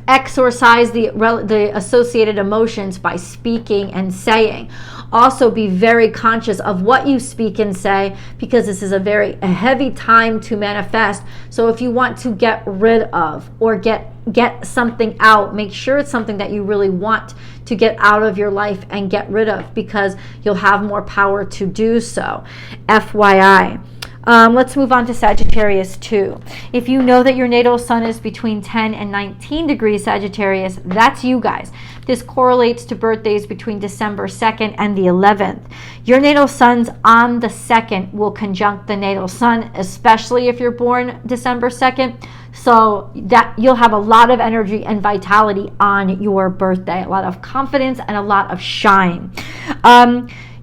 Speaker 1: Exorcise the associated emotions by speaking and saying. Also be very conscious of what you speak and say, because this is a heavy time to manifest. So if you want to get rid of or get something out, make sure it's something that you really want to get out of your life and get rid of, because you'll have more power to do so. FYI. Let's move on to Sagittarius 2. If you know that your natal sun is between 10 and 19 degrees Sagittarius, that's you guys. This correlates to birthdays between December 2nd and the 11th. Your natal suns on the 2nd will conjunct the natal sun, especially if you're born December 2nd. So that you'll have a lot of energy and vitality on your birthday, a lot of confidence and a lot of shine.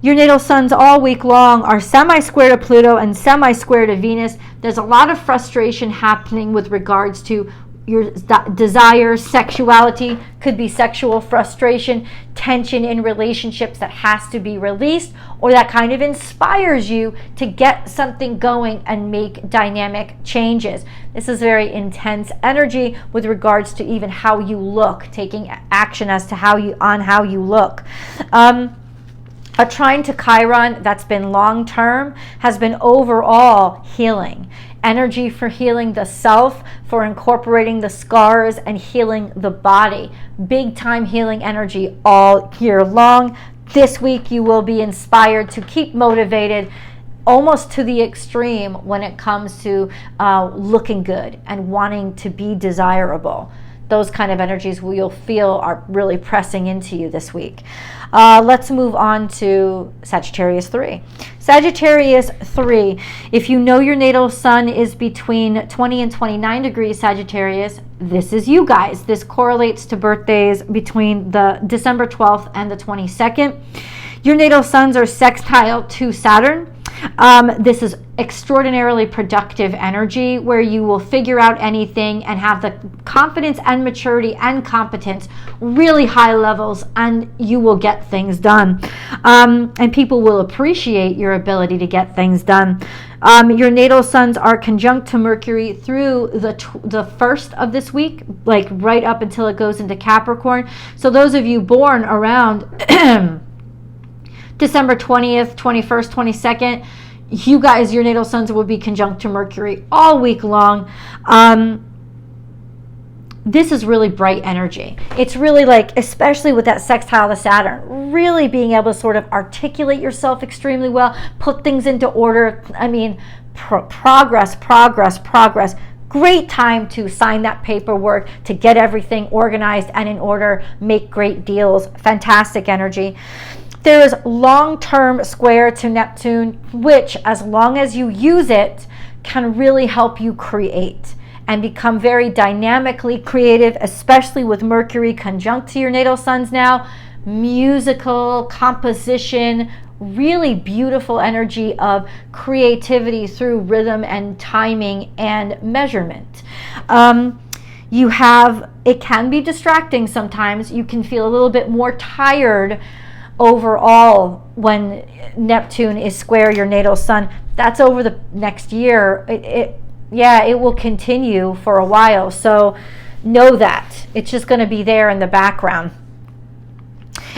Speaker 1: Your natal suns all week long are semi-square to Pluto and semi-square to Venus. There's a lot of frustration happening with regards to your desires, sexuality, could be sexual frustration, tension in relationships that has to be released, or that kind of inspires you to get something going and make dynamic changes. This is very intense energy with regards to even how you look, taking action as to how you look. A trine to Chiron that's been long-term has been overall healing. Energy for healing the self, for incorporating the scars and healing the body. Big time healing energy all year long. This week you will be inspired to keep motivated, almost to the extreme when it comes to looking good and wanting to be desirable. Those kind of energies you'll feel are really pressing into you this week. Let's move on to Sagittarius 3. Sagittarius 3, if you know your natal sun is between 20 and 29 degrees Sagittarius, this is you guys. This correlates to birthdays between the December 12th and the 22nd. Your natal suns are sextile to Saturn. This is extraordinarily productive energy where you will figure out anything and have the confidence and maturity and competence, really high levels, and you will get things done. And people will appreciate your ability to get things done. Your natal suns are conjunct to Mercury through the first of this week, like right up until it goes into Capricorn. So those of you born around December 20th, 21st, 22nd, you guys, your natal suns will be conjunct to Mercury all week long. This is really bright energy. It's really like, especially with that sextile to Saturn, really being able to sort of articulate yourself extremely well, put things into order. I mean, progress. Great time to sign that paperwork, to get everything organized and in order, make great deals. Fantastic energy. There is long-term square to Neptune, which, as long as you use it, can really help you create and become very dynamically creative, especially with Mercury conjunct to your natal suns now. Musical, composition, really beautiful energy of creativity through rhythm and timing and measurement. You have, it can be distracting sometimes. You can feel a little bit more tired overall when Neptune is square your natal sun. That's over the next year. It will continue for a while. So know that. It's just going to be there in the background.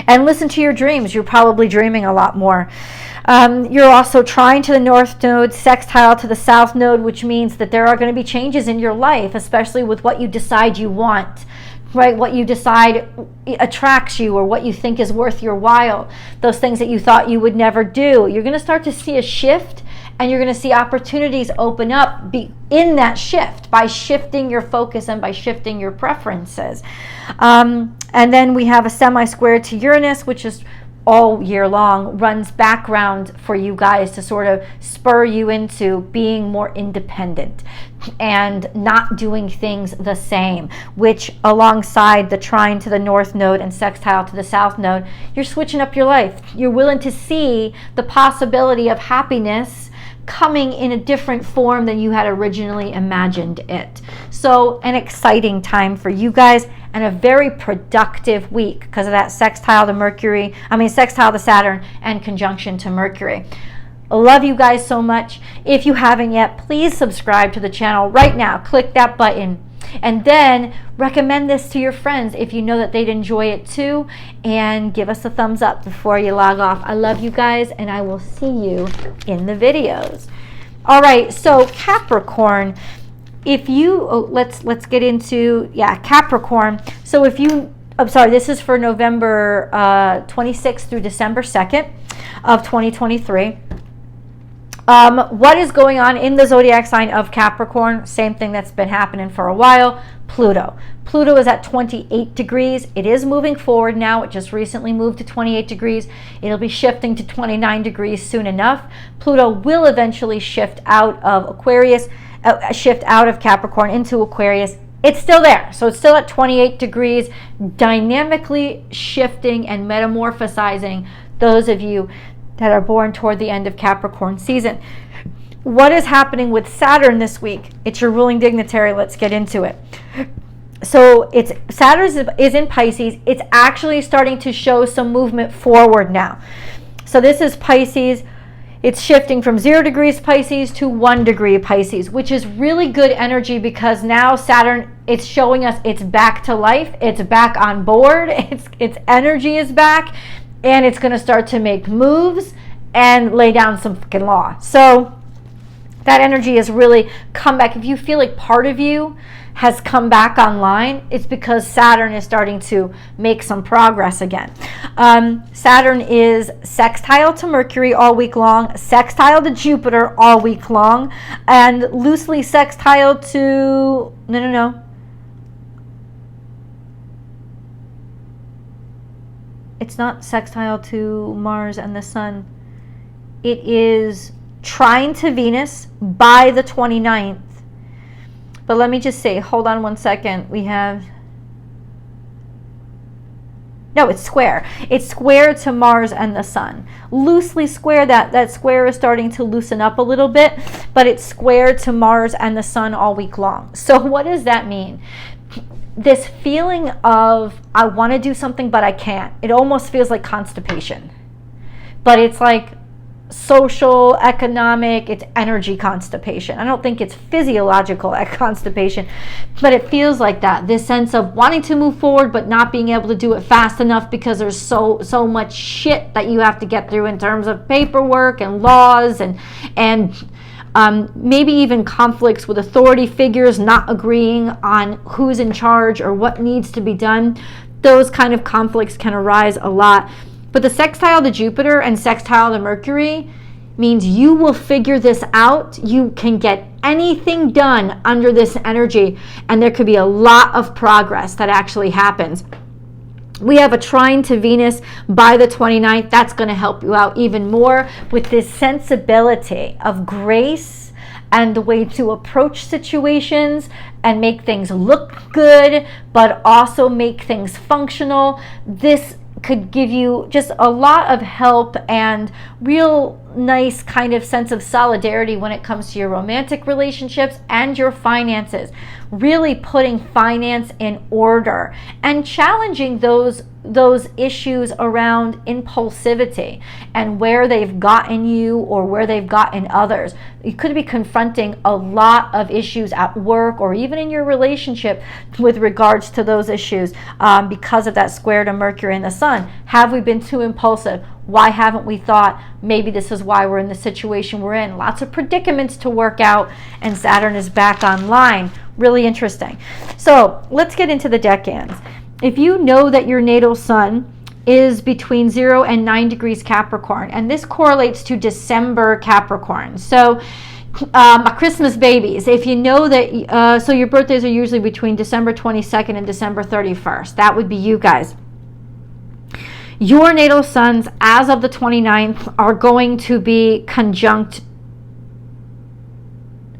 Speaker 1: And listen to your dreams. You're probably dreaming a lot more. You're also trine to the north node, sextile to the south node, which means that there are going to be changes in your life, especially with what you decide you want, right? What you decide attracts you, or what you think is worth your while. Those things that you thought you would never do. You're going to start to see a shift, and you're going to see opportunities open up in that shift by shifting your focus and by shifting your preferences. And then we have a semi-square to Uranus, which is all year long, runs background for you guys to sort of spur you into being more independent and not doing things the same, which alongside the trine to the north node and sextile to the south node, you're switching up your life. You're willing to see the possibility of happiness coming in a different form than you had originally imagined it. So an exciting time for you guys, and a very productive week because of that sextile to Saturn and conjunction to Mercury. I love you guys so much. If you haven't yet, please subscribe to the channel right now. Click that button. And then recommend this to your friends if you know that they'd enjoy it too. And give us a thumbs up before you log off. I love you guys, and I will see you in the videos. All right, so Capricorn, if you, let's get into, Capricorn. So if you, this is for November 26th through December 2nd of 2023. What is going on in the zodiac sign of Capricorn? Same thing that's been happening for a while. Pluto. Pluto is at 28 degrees. It is moving forward now. It just recently moved to 28 degrees. It'll be shifting to 29 degrees soon enough. Pluto will eventually shift out of Aquarius, shift out of Capricorn into Aquarius. It's still there. So it's still at 28 degrees, dynamically shifting and metamorphosizing those of you that are born toward the end of Capricorn season. What is happening with Saturn this week? It's your ruling dignitary. Let's get into it. So Saturn is in Pisces. It's actually starting to show some movement forward now. So this is Pisces. It's shifting from 0 degrees Pisces to 1 degree Pisces, which is really good energy because now Saturn, it's showing us it's back to life. It's back on board. Its energy is back, and it's going to start to make moves and lay down some fucking law. So that energy has really come back. If you feel like part of you has come back online, it's because Saturn is starting to make some progress again. Saturn is sextile to Mercury all week long, sextile to Jupiter all week long, and loosely sextile to, it's not sextile to Mars and the Sun. It is trine to Venus by the 29th. But let me just say, hold on one second. We have, no, it's square. It's square to Mars and the Sun. Loosely square, that square is starting to loosen up a little bit, but it's square to Mars and the Sun all week long. So what does that mean? This feeling of, I want to do something, but I can't. It almost feels like constipation. But it's like social, economic, it's energy constipation. I don't think it's physiological constipation, but it feels like that. This sense of wanting to move forward, but not being able to do it fast enough because there's so much shit that you have to get through in terms of paperwork and laws and maybe even conflicts with authority figures not agreeing on who's in charge or what needs to be done. Those kind of conflicts can arise a lot. But the sextile to Jupiter and sextile to Mercury means you will figure this out. You can get anything done under this energy, and there could be a lot of progress that actually happens. We have a trine to Venus by the 29th. That's going to help you out even more with this sensibility of grace and the way to approach situations and make things look good, but also make things functional. This could give you just a lot of help and real nice kind of sense of solidarity when it comes to your romantic relationships and your finances. Really putting finance in order and challenging those issues around impulsivity and where they've gotten you or where they've gotten others. You could be confronting a lot of issues at work or even in your relationship with regards to those issues because of that square to Mercury and the Sun. Have we been too impulsive? Why haven't we thought maybe this is why we're in the situation we're in? Lots of predicaments to work out, and Saturn is back online. Really interesting. So let's get into the decans. If you know that your natal sun is between 0 and 9 degrees Capricorn, and this correlates to December Capricorn. So Christmas babies, if you know that, so your birthdays are usually between December 22nd and December 31st. That would be you guys. Your natal suns, as of the 29th, are going to be conjunct.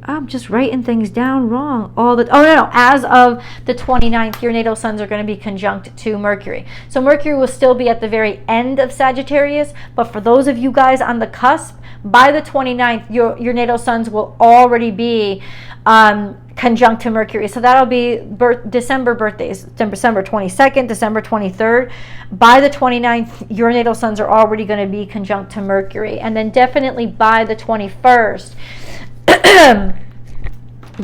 Speaker 1: I'm just writing things down wrong. As of the 29th, your natal suns are going to be conjunct to Mercury. So Mercury will still be at the very end of Sagittarius, but for those of you guys on the cusp, by the 29th, your natal suns will already be conjunct to Mercury. So that'll be December birthdays, December 22nd, December 23rd. By the 29th, your natal suns are already going to be conjunct to Mercury. And then definitely by the 21st,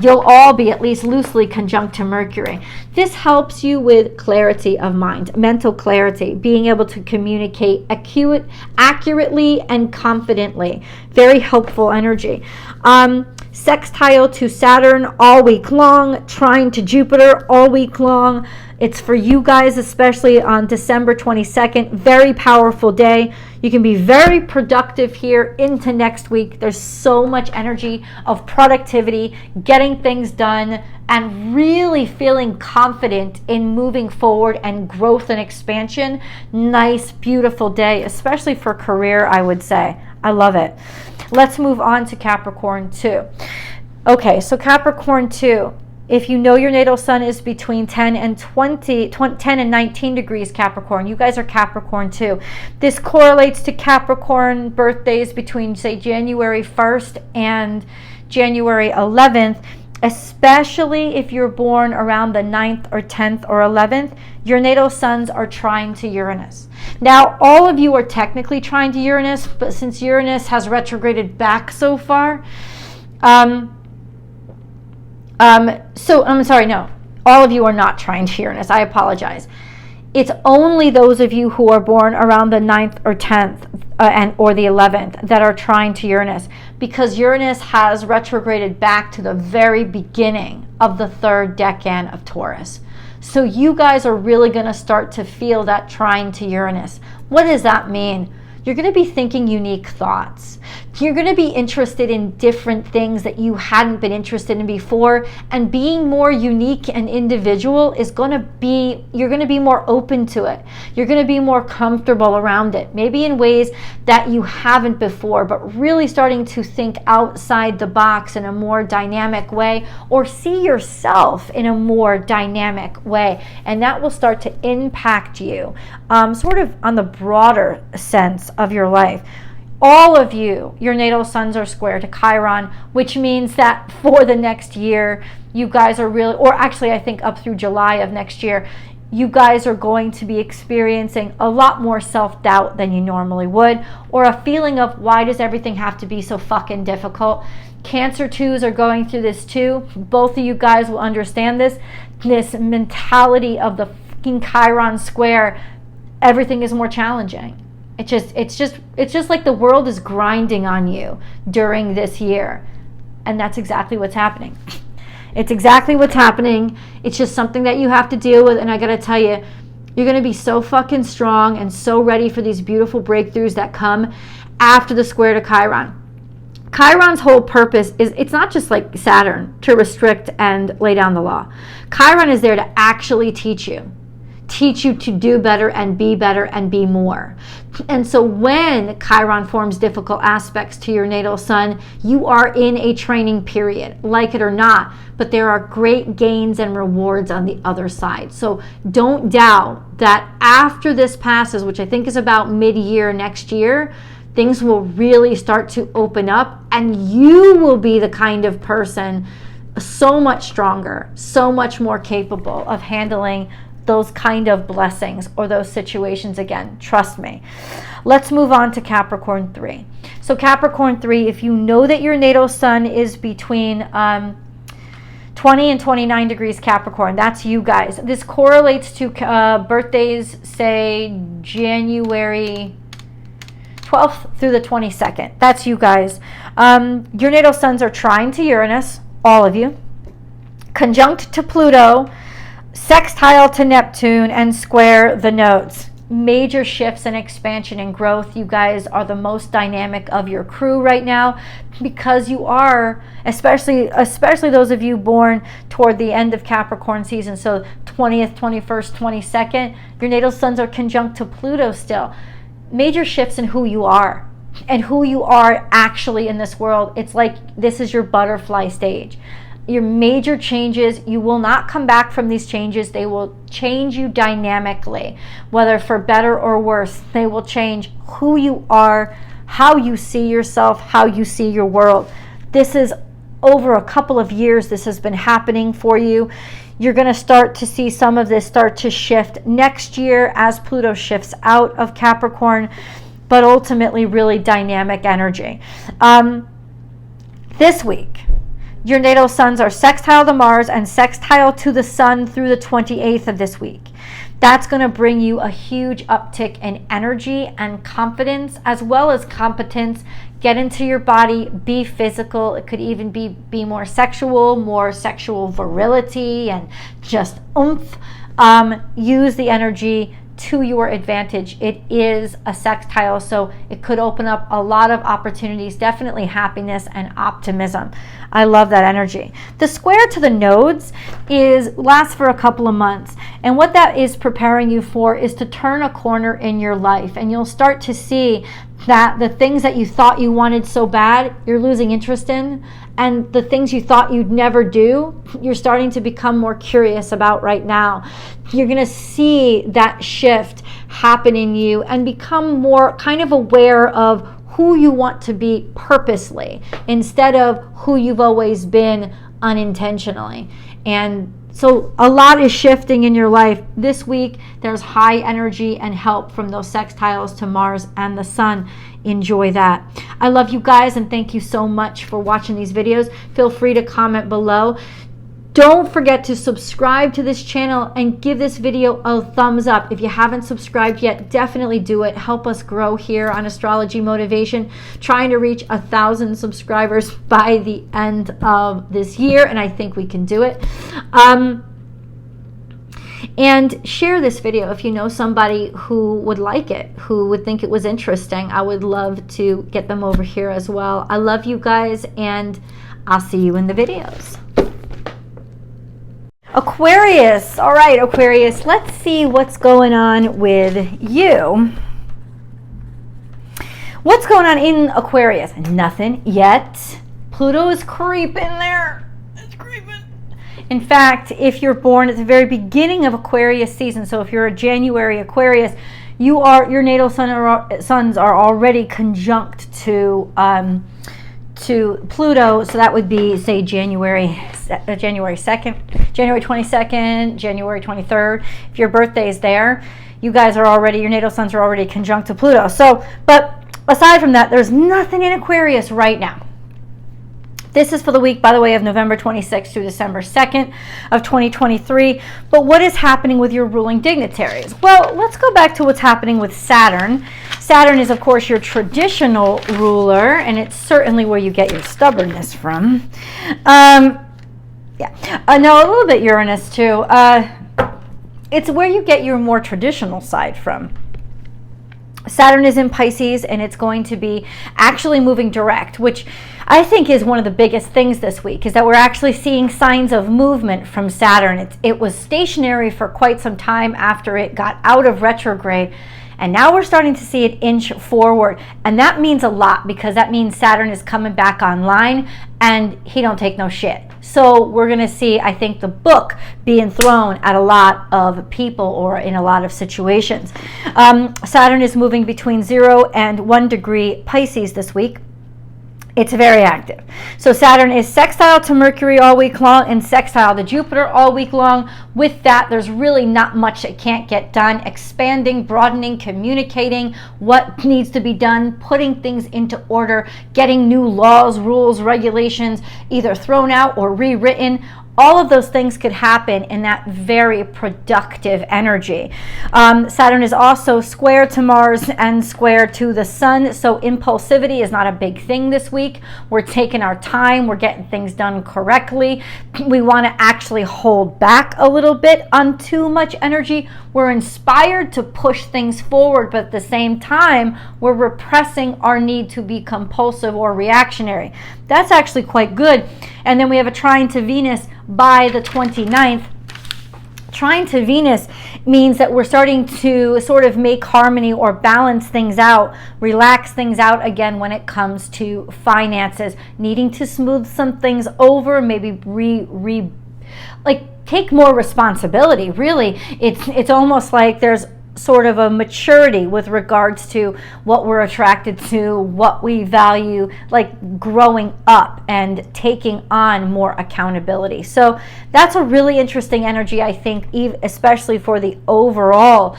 Speaker 1: you'll all be at least loosely conjunct to Mercury. This helps you with clarity of mind, mental clarity, being able to communicate accurately and confidently. Very helpful energy. Sextile to Saturn all week long, trine to Jupiter all week long. It's for you guys, especially on December 22nd. Very powerful day. You can be very productive here into next week. There's so much energy of productivity, getting things done, and really feeling confident in moving forward and growth and expansion. Nice, beautiful day, especially for career, I would say. I love it. Let's move on to Capricorn 2. Okay, so Capricorn 2. If you know your natal sun is between 10 and 19 degrees Capricorn, you guys are Capricorn too. This correlates to Capricorn birthdays between, say, January 1st and January 11th, especially if you're born around the 9th or 10th or 11th. Your natal suns are trine to Uranus. Now, all of you are technically trine to Uranus, but since Uranus has retrograded back so far, all of you are not trine to Uranus. I apologize. It's only those of you who are born around the 9th or 10th or the 11th that are trine to Uranus, because Uranus has retrograded back to the very beginning of the third decan of Taurus. So you guys are really going to start to feel that trine to Uranus. What does that mean? You're going to be thinking unique thoughts. You're going to be interested in different things that you hadn't been interested in before, and being more unique and individual is going to be, you're going to be more open to it. You're going to be more comfortable around it, maybe in ways that you haven't before, but really starting to think outside the box in a more dynamic way, or see yourself in a more dynamic way, and that will start to impact you sort of on the broader sense of your life. All of you, your natal suns are square to Chiron, which means that for the next year, you guys are really, or actually I think up through July of next year, you guys are going to be experiencing a lot more self-doubt than you normally would, or a feeling of, why does everything have to be so fucking difficult? Cancer 2s are going through this too. Both of you guys will understand this mentality of the fucking Chiron square. Everything is more challenging. It's just like the world is grinding on you during this year. And that's exactly what's happening. It's exactly what's happening. It's just something that you have to deal with. And I got to tell you, you're going to be so fucking strong and so ready for these beautiful breakthroughs that come after the square to Chiron. Chiron's whole purpose is, it's not just like Saturn to restrict and lay down the law. Chiron is there to actually teach you, teach you to do better and be more. And so when Chiron forms difficult aspects to your natal sun, you are in a training period, like it or not, but there are great gains and rewards on the other side. So don't doubt that after this passes, which I think is about mid-year next year, things will really start to open up, and you will be the kind of person so much stronger, so much more capable of handling those kind of blessings or those situations again. Trust me. Let's move on to Capricorn 3. So Capricorn 3, if you know that your natal sun is between 20 and 29 degrees Capricorn, that's you guys. This correlates to birthdays, say January 12th through the 22nd. That's you guys. Your natal suns are trine to Uranus, all of you, conjunct to Pluto, sextile to Neptune, and square the nodes. Major shifts and expansion and growth. You guys are the most dynamic of your crew right now, because you are, especially those of you born toward the end of Capricorn season, so 20th, 21st, 22nd, your natal suns are conjunct to Pluto still. Major shifts in who you are and who you are actually in this world. It's like this is your butterfly stage. Your major changes, you will not come back from these changes. They will change you dynamically, whether for better or worse. They will change who you are, how you see yourself, how you see your world. This is over a couple of years. This has been happening for you. You're going to start to see some of this start to shift next year as Pluto shifts out of Capricorn, but ultimately really dynamic energy. This week, your natal suns are sextile to Mars and sextile to the sun through the 28th of this week. That's going to bring you a huge uptick in energy and confidence, as well as competence. Get into your body, be physical. It could even be more sexual virility and just oomph. Use the energy to your advantage. It is a sextile, so it could open up a lot of opportunities, definitely happiness and optimism. I love that energy. The square to the nodes lasts for a couple of months, and what that is preparing you for is to turn a corner in your life, and you'll start to see that the things that you thought you wanted so bad, you're losing interest in, and the things you thought you'd never do, you're starting to become more curious about right now. You're going to see that shift happen in you and become more kind of aware of who you want to be purposely instead of who you've always been unintentionally. And so a lot is shifting in your life. This week, there's high energy and help from those sextiles to Mars and the sun. Enjoy that. I love you guys, and thank you so much for watching these videos. Feel free to comment below. Don't forget to subscribe to this channel and give this video a thumbs up. If you haven't subscribed yet, definitely do it. Help us grow here on Astrology Motivation, trying to reach 1,000 subscribers by the end of this year, and I think we can do it. And share this video if you know somebody who would like it, who would think it was interesting. I would love to get them over here as well. I love you guys, and I'll see you in the videos. Aquarius. All right, Aquarius, let's see what's going on with you. What's going on in Aquarius? Nothing yet. Pluto is creeping there. It's creeping. In fact, if you're born at the very beginning of Aquarius season, so if you're a January Aquarius, your natal suns are already conjunct to Pluto, so that would be, say, January 2nd, January 22nd, January 23rd. If your birthday is there, your natal suns are already conjunct to Pluto. So, but aside from that, there's nothing in Aquarius right now. This is for the week, by the way, of November 26th through December 2nd of 2023. But what is happening with your ruling dignitaries? Well, let's go back to what's happening with Saturn. Saturn is, of course, your traditional ruler, and it's certainly where you get your stubbornness from. No, a little bit Uranus, too. It's where you get your more traditional side from. Saturn is in Pisces, and it's going to be actually moving direct, which I think is one of the biggest things this week, is that we're actually seeing signs of movement from Saturn. It was stationary for quite some time after it got out of retrograde, and now we're starting to see it inch forward. And that means a lot, because that means Saturn is coming back online, and he don't take no shit. So we're going to see, I think, the book being thrown at a lot of people, or in a lot of situations. Saturn is moving between 0 and 1 degree Pisces this week. It's very active. So Saturn is sextile to Mercury all week long and sextile to Jupiter all week long. With that, there's really not much it can't get done. Expanding, broadening, communicating what needs to be done, putting things into order, getting new laws, rules, regulations either thrown out or rewritten. All of those things could happen in that very productive energy. Saturn is also square to Mars and square to the Sun, so impulsivity is not a big thing this week. We're taking our time, we're getting things done correctly. We want to actually hold back a little bit on too much energy. We're inspired to push things forward, but at the same time, we're repressing our need to be compulsive or reactionary. That's actually quite good. And then we have a trine to Venus by the 29th. Trine to Venus means that we're starting to sort of make harmony or balance things out, relax things out again when it comes to finances, needing to smooth some things over, maybe take more responsibility. Really, it's almost like there's sort of a maturity with regards to what we're attracted to, what we value, like growing up and taking on more accountability. So that's a really interesting energy, I think, especially for the overall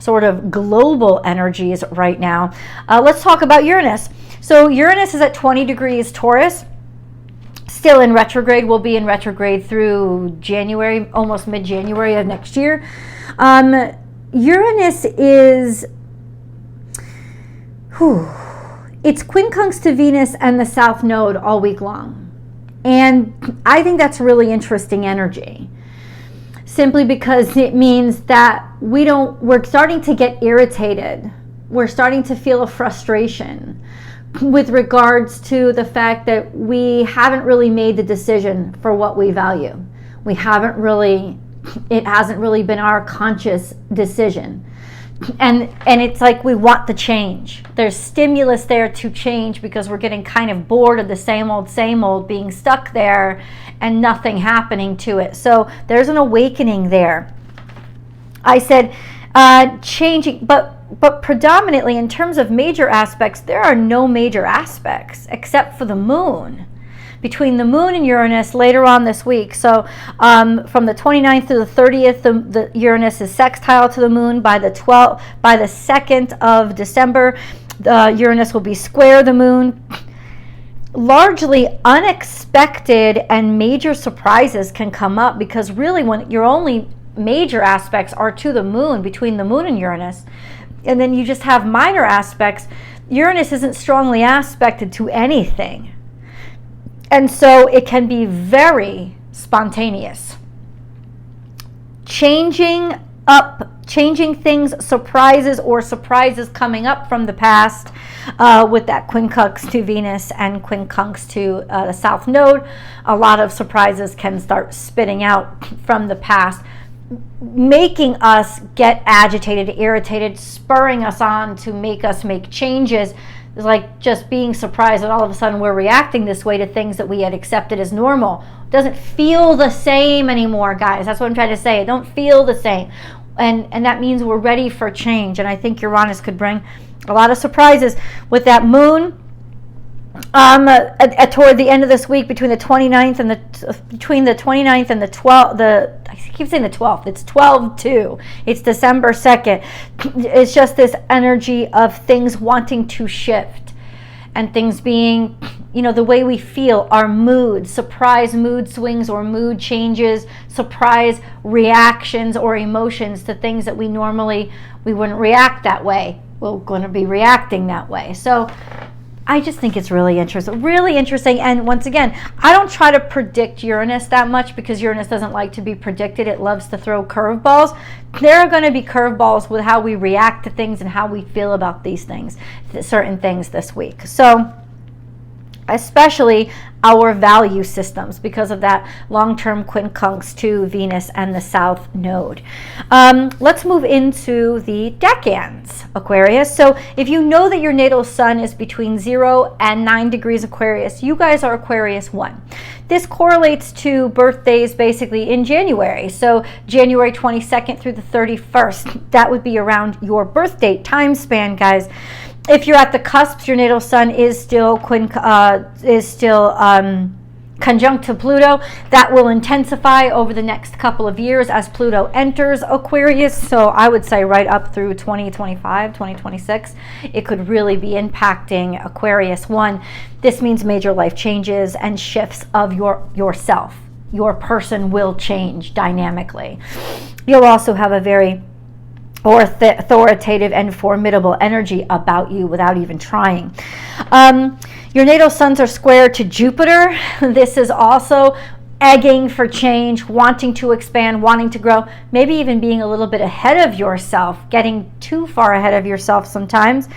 Speaker 1: sort of global energies right now. Let's talk about Uranus. So Uranus is at 20 degrees Taurus. Still in retrograde, will be in retrograde through January, almost mid-January of next year. Uranus is, it's quincunx to Venus and the South Node all week long. And I think that's really interesting energy, simply because it means that we're starting to get irritated. We're starting to feel a frustration with regards to the fact that we haven't really made the decision for what we value. It hasn't really been our conscious decision. And it's like we want the change. There's stimulus there to change, because we're getting kind of bored of the same old, being stuck there and nothing happening to it. So there's an awakening there. I said changing, but predominantly in terms of major aspects, there are no major aspects except for the moon. Between the moon and Uranus later on this week. So from the 29th to the 30th, the Uranus is sextile to the moon. By the 2nd of December, the Uranus will be square the moon. Largely unexpected and major surprises can come up, because really when your only major aspects are to the moon, between the moon and Uranus, and then you just have minor aspects, Uranus isn't strongly aspected to anything. And so it can be very spontaneous. Changing things, surprises coming up from the past with that quincunx to Venus and quincunx to the South Node. A lot of surprises can start spitting out from the past, making us get agitated, irritated, spurring us on to make us make changes. It's like just being surprised that all of a sudden we're reacting this way to things that we had accepted as normal. It doesn't feel the same anymore, guys. That's what I'm trying to say. It don't feel the same. And that means we're ready for change. And I think Uranus could bring a lot of surprises with that moon. Toward the end of this week, between the 29th and the 12th, I keep saying the 12th. It's 12/2. It's December 2nd. It's just this energy of things wanting to shift, and things being, the way we feel, our mood, surprise mood swings or mood changes, surprise reactions or emotions to things that we wouldn't react that way. We're going to be reacting that way. So I just think it's really interesting. And once again, I don't try to predict Uranus that much, because Uranus doesn't like to be predicted. It loves to throw curveballs. There are going to be curveballs with how we react to things and how we feel about these things, certain things this week. So especially our value systems, because of that long-term quincunx to Venus and the South Node. Let's move into the decans, Aquarius. So if you know that your natal sun is between 0 and 9 degrees Aquarius, you guys are Aquarius 1. This correlates to birthdays basically in January. So January 22nd through the 31st, that would be around your birth date time span, guys. If you're at the cusps, your natal sun is still conjunct to Pluto. That will intensify over the next couple of years as Pluto enters Aquarius. So I would say right up through 2025, 2026, it could really be impacting Aquarius 1. This means major life changes and shifts of yourself. Your person will change dynamically. You'll also have a very authoritative and formidable energy about you without even trying. Your natal suns are square to Jupiter. This is also egging for change, wanting to expand, wanting to grow, maybe even being a little bit ahead of yourself, getting too far ahead of yourself sometimes.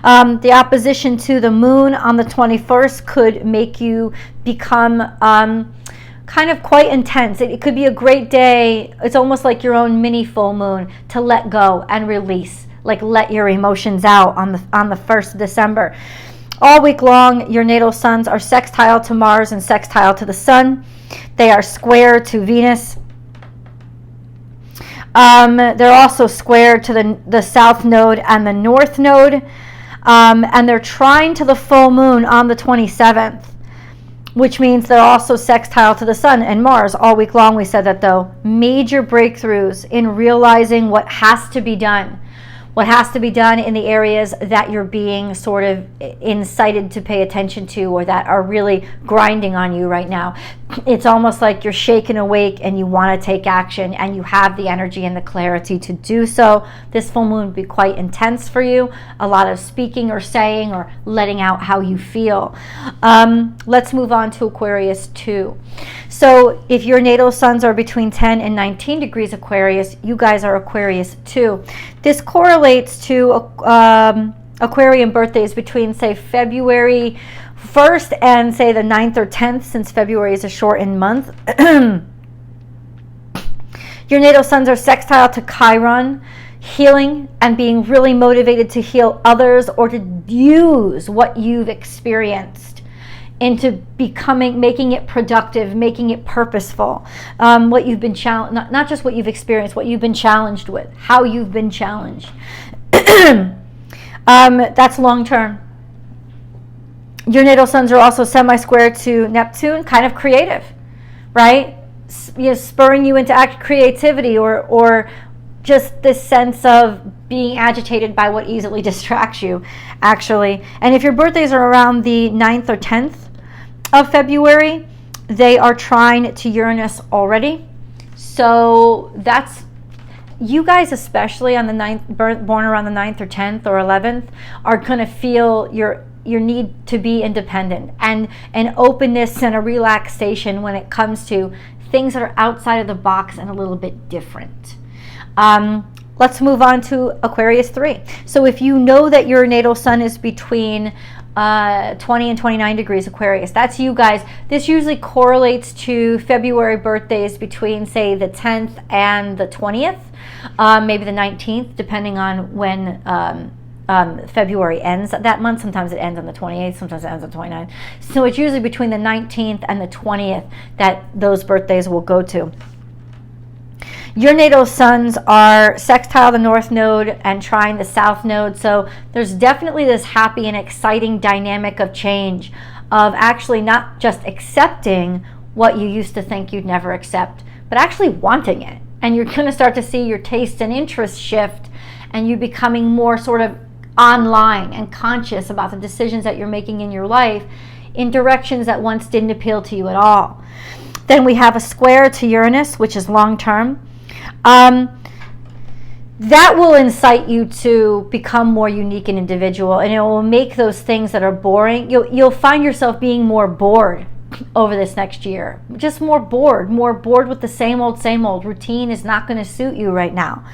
Speaker 1: The opposition to the moon on the 21st could make you become kind of quite intense. It could be a great day. It's almost like your own mini full moon to let go and release, like let your emotions out on the 1st of December. All week long, your natal suns are sextile to Mars and sextile to the Sun. They are square to Venus. They're also square to the South Node and the North Node. And they're trine to the full moon on the 27th. Which means they're also sextile to the Sun and Mars all week long. We said that, though. Major breakthroughs in realizing what has to be done. What has to be done in the areas that you're being sort of incited to pay attention to, or that are really grinding on you right now. It's almost like you're shaken awake and you want to take action, and you have the energy and the clarity to do so. This full moon would be quite intense for you. A lot of speaking or saying or letting out how you feel. Let's move on to Aquarius 2. So if your natal suns are between 10 and 19 degrees Aquarius, you guys are Aquarius 2. This correlates to Aquarian birthdays between, say, February 1st and, say, the 9th or 10th, since February is a shortened month. Your natal suns are sextile to Chiron, healing and being really motivated to heal others or to use what you've experienced into making it productive, making it purposeful. What you've been challenged, not just what you've experienced, what you've been challenged with, how you've been challenged. That's long term. Your natal suns are also semi-square to Neptune, kind of creative, right? Spurring you into creativity or just this sense of being agitated by what easily distracts you, actually. And if your birthdays are around the 9th or 10th of February, they are trine to Uranus already. So that's, you guys especially on the 9th, born around the 9th or 10th or 11th, are going to feel your need to be independent and an openness and a relaxation when it comes to things that are outside of the box and a little bit different. Let's move on to Aquarius 3. So if you know that your natal sun is between 20 and 29 degrees Aquarius, that's you guys. This usually correlates to February birthdays between, say, the 10th and the 20th, maybe the 19th, depending on when February ends that month. Sometimes it ends on the 28th, sometimes it ends on the 29th. So it's usually between the 19th and the 20th that those birthdays will go to. Your natal suns are sextile the North Node and trine the South Node. So there's definitely this happy and exciting dynamic of change, of actually not just accepting what you used to think you'd never accept, but actually wanting it. And you're going to start to see your taste and interest shift, and you becoming more sort of online and conscious about the decisions that you're making in your life in directions that once didn't appeal to you at all. Then we have a square to Uranus, which is long term. That will incite you to become more unique and individual, and it will make those things that are boring, you'll find yourself being more bored over this next year. Just more bored with the same old. Routine is not going to suit you right now.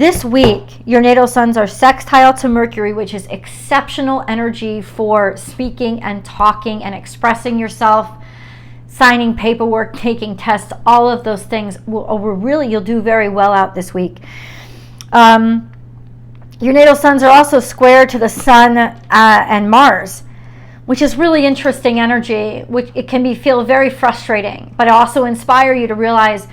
Speaker 1: This week, your natal suns are sextile to Mercury, which is exceptional energy for speaking and talking and expressing yourself, signing paperwork, taking tests, all of those things. You'll do very well out this week. Your natal suns are also square to the sun and Mars, which is really interesting energy, which it can feel very frustrating, but also inspire you to realize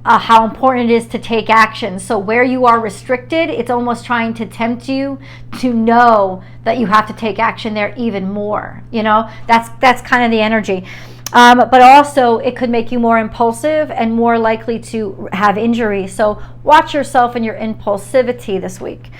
Speaker 1: how important it is to take action. So where you are restricted, it's almost trying to tempt you to know that you have to take action there even more. You know, that's kind of the energy. But also it could make you more impulsive and more likely to have injury. So watch yourself and your impulsivity this week.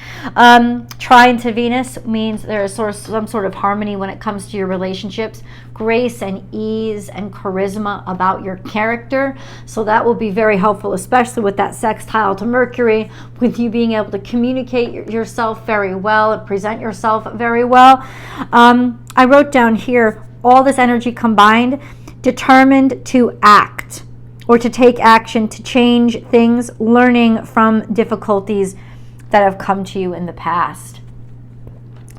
Speaker 1: Trine to Venus means there is some sort of harmony when it comes to your relationships, grace and ease and charisma about your character. So that will be very helpful, especially with that sextile to Mercury, with you being able to communicate yourself very well and present yourself very well. I wrote down here all this energy combined, determined to act or to take action, to change things, learning from difficulties that have come to you in the past.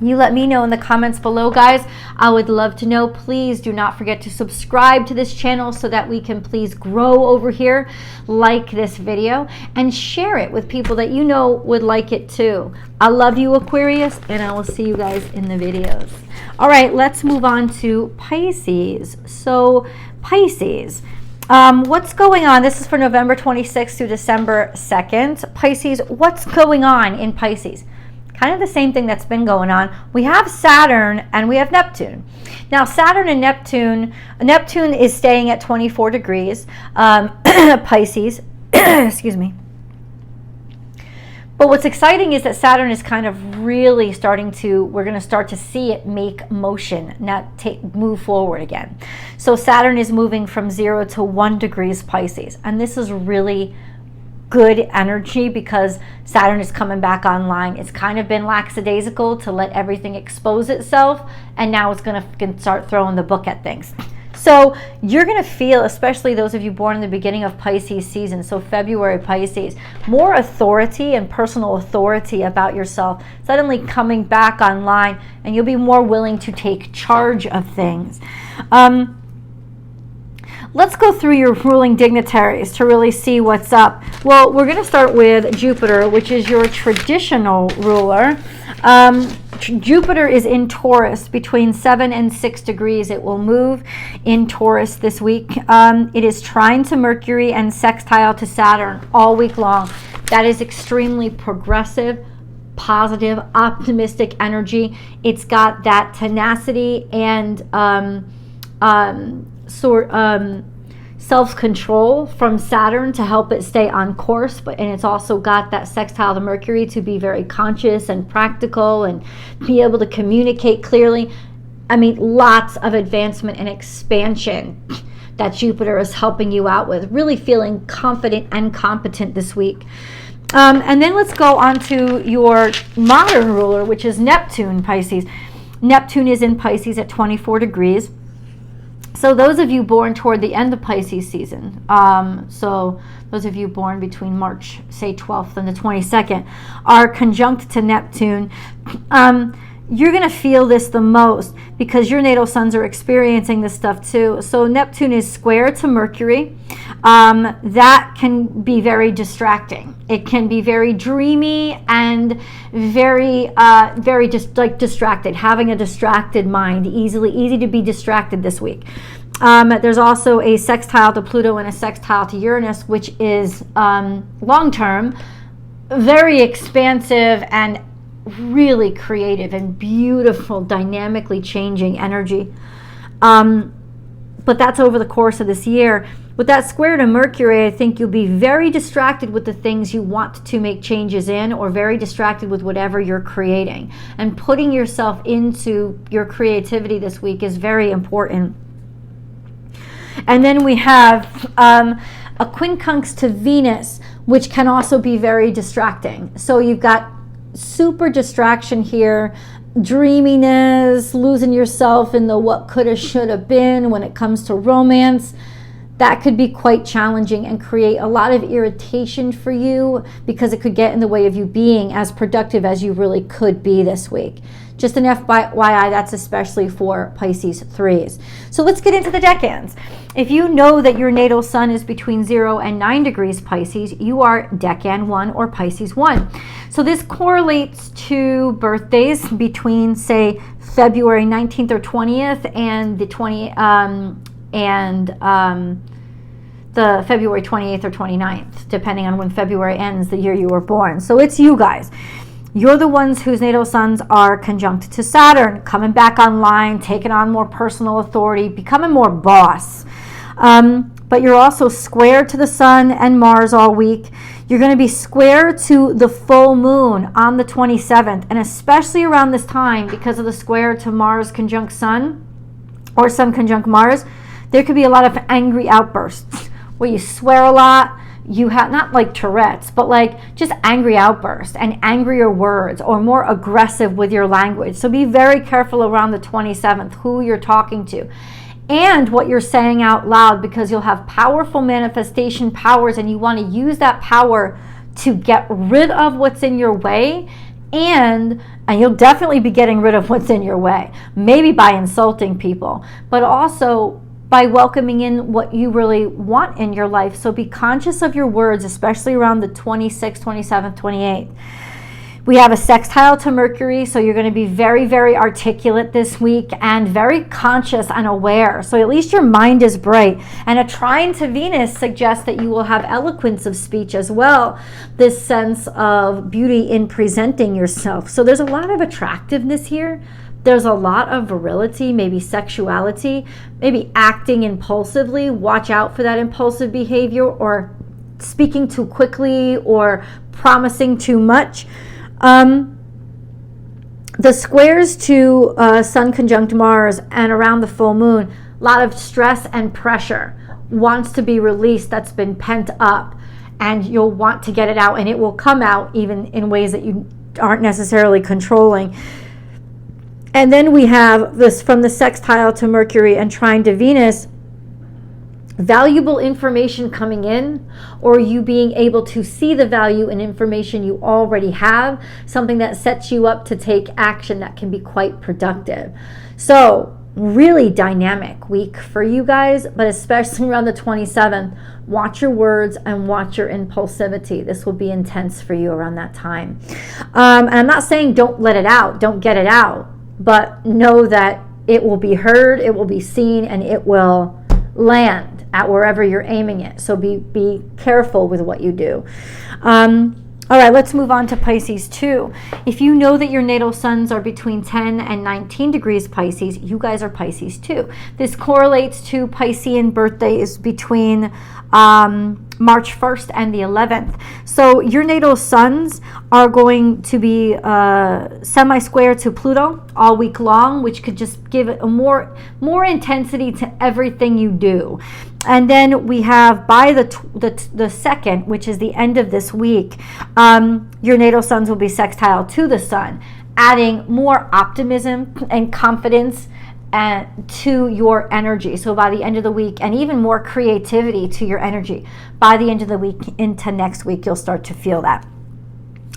Speaker 1: You let me know in the comments below, guys. I would love to know. Please do not forget to subscribe to this channel so that we can please grow over here. Like this video and share it with people that you know would like it too. I love you, Aquarius, and I will see you guys in the videos. All right, let's move on to Pisces. So Pisces, what's going on? This is for November 26th through December 2nd. Pisces, what's going on in Pisces? Kind of the same thing that's been going on. We have Saturn and we have Neptune. Now, Saturn and Neptune is staying at 24 degrees, Pisces, excuse me. But what's exciting is that Saturn is kind of really we're going to start to see it make motion, move forward again. So Saturn is moving from 0 to 1 degrees Pisces. And this is really good energy because Saturn is coming back online. It's kind of been lackadaisical to let everything expose itself. And now it's going to start throwing the book at things. So you're going to feel, especially those of you born in the beginning of Pisces season, so February Pisces, more authority and personal authority about yourself suddenly coming back online, and you'll be more willing to take charge of things. Let's go through your ruling dignitaries to really see what's up. Well, we're going to start with Jupiter, which is your traditional ruler. Jupiter is in Taurus between 7 and 6 degrees. It will move in Taurus this week. It is trine to Mercury and sextile to Saturn all week long. That is extremely progressive, positive, optimistic energy. It's got that tenacity and self-control from Saturn to help it stay on course, and it's also got that sextile to Mercury to be very conscious and practical and be able to communicate clearly. I mean, lots of advancement and expansion that Jupiter is helping you out with, really feeling confident and competent this week. And then let's go on to your modern ruler, which is Neptune, Pisces. Neptune is in Pisces at 24 degrees. So those of you born toward the end of Pisces season, so those of you born between March, say 12th and the 22nd, are conjunct to Neptune. You're going to feel this the most because your natal suns are experiencing this stuff too. So Neptune is square to Mercury. That can be very distracting. It can be very dreamy and very just like distracted, having a distracted mind, easy to be distracted this week. There's also a sextile to Pluto and a sextile to Uranus, which is long-term, very expansive and really creative and beautiful, dynamically changing energy. But that's over the course of this year. With that square to Mercury, I think you'll be very distracted with the things you want to make changes in, or very distracted with whatever you're creating. And putting yourself into your creativity this week is very important. And then we have a quincunx to Venus, which can also be very distracting. So you've got super distraction here, dreaminess, losing yourself in the what coulda, shoulda been when it comes to romance. that could be quite challenging and create a lot of irritation for you, because it could get in the way of you being as productive as you really could be this week. Just an FYI, that's especially for Pisces 3s. So let's get into the decans. If you know that your natal sun is between 0 and 9 degrees Pisces, you are Decan 1 or Pisces 1. So this correlates to birthdays between, say, February 19th or 20th and the the February 28th or 29th, depending on when February ends, the year you were born. So it's you guys. You're the ones whose natal suns are conjunct to Saturn, coming back online, taking on more personal authority, becoming more boss. But you're also square to the sun and Mars all week. You're going to be square to the full moon on the 27th, and especially around this time, because of the square to Mars conjunct sun, or sun conjunct Mars, there could be a lot of angry outbursts where you swear a lot. You have, not like Tourette's, but like just angry outbursts and angrier words, or more aggressive with your language. So be very careful around the 27th who you're talking to and what you're saying out loud, because you'll have powerful manifestation powers, and you want to use that power to get rid of what's in your way, and you'll definitely be getting rid of what's in your way, maybe by insulting people, but also by welcoming in what you really want in your life. So be conscious of your words, especially around the 26th, 27th, 28th. We have a sextile to Mercury, so you're going to be very, very articulate this week and very conscious and aware. So at least your mind is bright. And a trine to Venus suggests that you will have eloquence of speech as well, this sense of beauty in presenting yourself. So there's a lot of attractiveness here. There's a lot of virility, maybe sexuality, maybe acting impulsively. Watch out for that impulsive behavior, or speaking too quickly, or promising too much. The squares to Sun conjunct Mars and around the full moon, a lot of stress and pressure wants to be released that's been pent up, and you'll want to get it out, and it will come out even in ways that you aren't necessarily controlling. And then we have this from the sextile to Mercury and trine to Venus, valuable information coming in, or you being able to see the value in information you already have, something that sets you up to take action that can be quite productive. So really dynamic week for you guys, but especially around the 27th, watch your words and watch your impulsivity. This will be intense for you around that time. And I'm not saying don't let it out, don't get it out, but know that it will be heard, it will be seen, and it will land at wherever you're aiming it. So be careful with what you do. All right, let's move on to Pisces 2. If you know that your natal suns are between 10 and 19 degrees Pisces, you guys are Pisces 2. This correlates to Piscean birthdays between March 1st and the 11th. So your natal suns are going to be semi-square to Pluto all week long, which could just give it a more intensity to everything you do. And then we have by the second, which is the end of this week, your natal suns will be sextile to the sun, adding more optimism and confidence to your energy. So by the end of the week, and even more creativity to your energy. By the end of the week into next week, you'll start to feel that.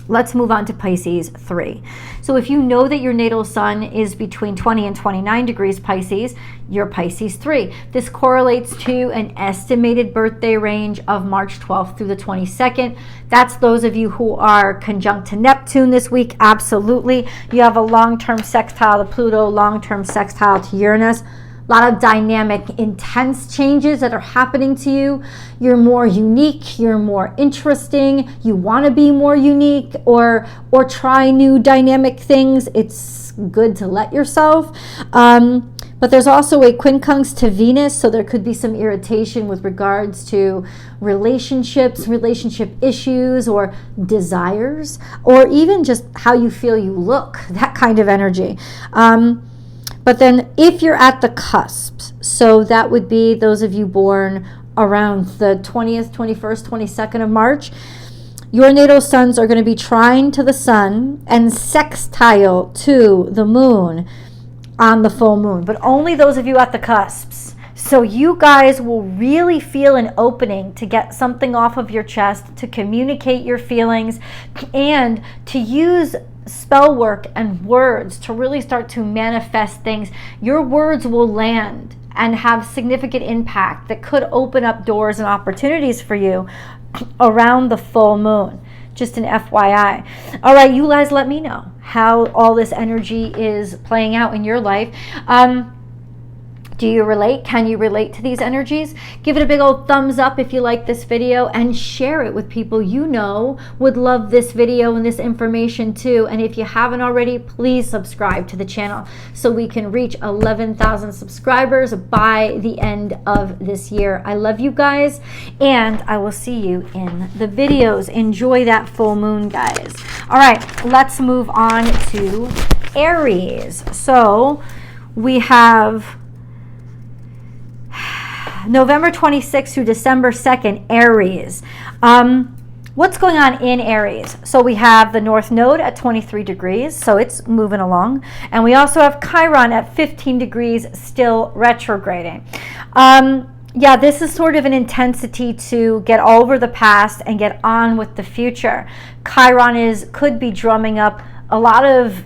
Speaker 1: Let's move on to Pisces 3. So if you know that your natal sun is between 20 and 29 degrees Pisces, you're Pisces 3. This correlates to an estimated birthday range of March 12th through the 22nd. That's those of you who are conjunct to Neptune this week, absolutely. You have a long-term sextile to Pluto, long-term sextile to Uranus. A lot of dynamic, intense changes that are happening to you. You're more unique, you're more interesting, you want to be more unique, or try new dynamic things. It's good to let yourself. But there's also a quincunx to Venus, so there could be some irritation with regards to relationships, relationship issues, or desires, or even just how you feel you look, that kind of energy. But then if you're at the cusps, so that would be those of you born around the 20th, 21st, 22nd of March, your natal suns are going to be trine to the sun and sextile to the moon on the full moon. But only those of you at the cusps. So you guys will really feel an opening to get something off of your chest, to communicate your feelings, and to use spell work and words to really start to manifest things. Your words will land and have significant impact that could open up doors and opportunities for you around the full moon. Just an FYI. All right, you guys let me know how all this energy is playing out in your life. Do you relate? Can you relate to these energies? Give it a big old thumbs up if you like this video, and share it with people you know would love this video and this information too. And if you haven't already, please subscribe to the channel so we can reach 11,000 subscribers by the end of this year. I love you guys, and I will see you in the videos. Enjoy that full moon, guys. All right, let's move on to Aries. So we have November 26th through December 2nd, Aries. What's going on in Aries? So we have the North Node at 23 degrees, so it's moving along. And we also have Chiron at 15 degrees, still retrograding. Yeah, this is sort of an intensity to get over the past and get on with the future. Chiron could be drumming up a lot of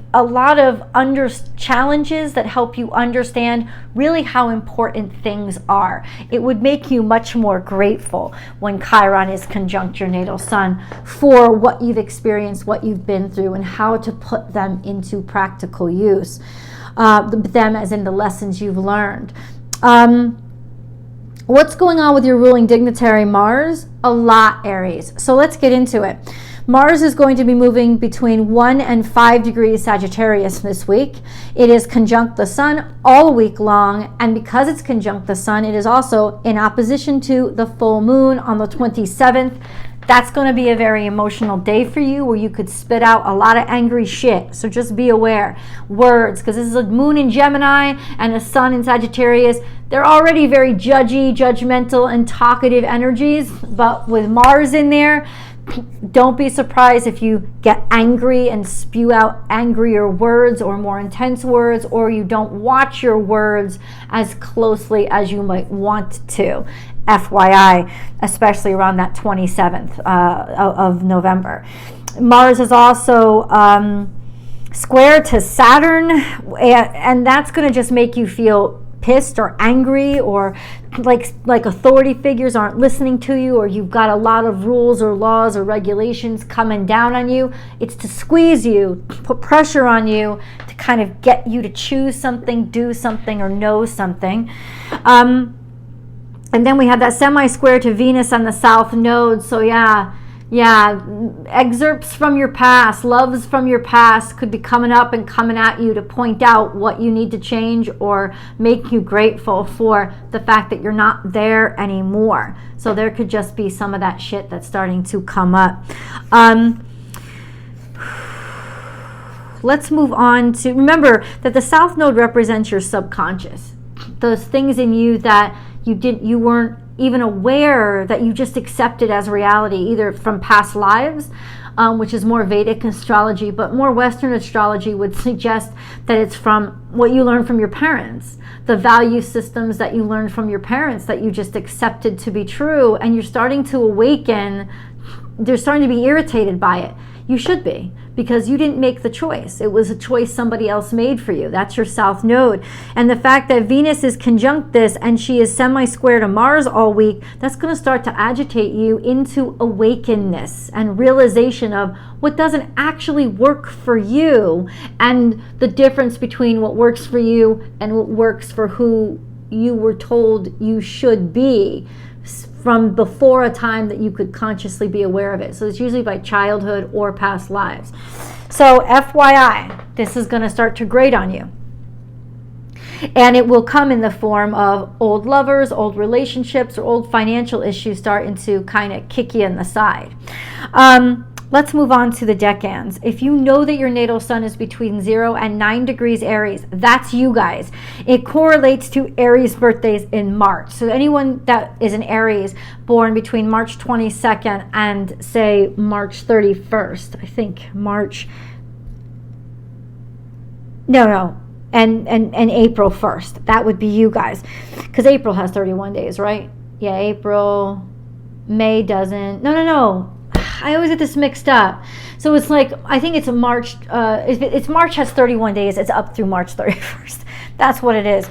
Speaker 1: challenges that help you understand really how important things are. It would make you much more grateful when Chiron is conjunct your natal sun for what you've experienced, what you've been through, and how to put them into practical use. Them as in the lessons you've learned. What's going on with your ruling dignitary Mars? A lot, Aries. So let's get into it. Mars is going to be moving between 1 and 5 degrees Sagittarius this week. It is conjunct the sun all week long, and because it's conjunct the sun, it is also in opposition to the full moon on the 27th. That's going to be a very emotional day for you, where you could spit out a lot of angry shit. So just be aware. Words, because this is a moon in Gemini and a sun in Sagittarius. They're already very judgy, judgmental, and talkative energies. But with Mars in there, don't be surprised if you get angry and spew out angrier words or more intense words, or you don't watch your words as closely as you might want to. FYI, especially around that 27th of November. Mars is also square to Saturn, and that's going to just make you feel pissed or angry, or like authority figures aren't listening to you, or you've got a lot of rules or laws or regulations coming down on you. It's to squeeze you, put pressure on you, to kind of get you to choose something, do something, or know something. And then we have that semi-square to Venus on the South Node. So yeah, excerpts from your past, loves from your past could be coming up and coming at you to point out what you need to change, or make you grateful for the fact that you're not there anymore. So there could just be some of that shit that's starting to come up. Let's move on to, remember that the South Node represents your subconscious. Those things in you that you weren't even aware, that you just accepted as reality, either from past lives, which is more Vedic astrology, but more Western astrology would suggest that it's from what you learned from your parents, the value systems that you learned from your parents that you just accepted to be true, and you're starting to awaken. They're starting to be irritated by it. You should be, because you didn't make the choice. It was a choice somebody else made for you. That's your South Node. And the fact that Venus is conjunct this, and she is semi-square to Mars all week, that's going to start to agitate you into awakenness and realization of what doesn't actually work for you, and the difference between what works for you and what works for who you were told you should be from before a time that you could consciously be aware of it. So it's usually by childhood or past lives. So FYI, this is going to start to grate on you. And it will come in the form of old lovers, old relationships, or old financial issues starting to kind of kick you in the side. Let's move on to the decans. If you know that your natal sun is between 0 and 9 degrees Aries, that's you guys. It correlates to Aries birthdays in March. So anyone that is an Aries born between March 22nd and say March 31st, I think and April 1st. That would be you guys, because April has 31 days, right? Yeah, April. May doesn't. No. I always get this mixed up. So it's like, I think it's March. It's March has 31 days. It's up through March 31st. That's what it is.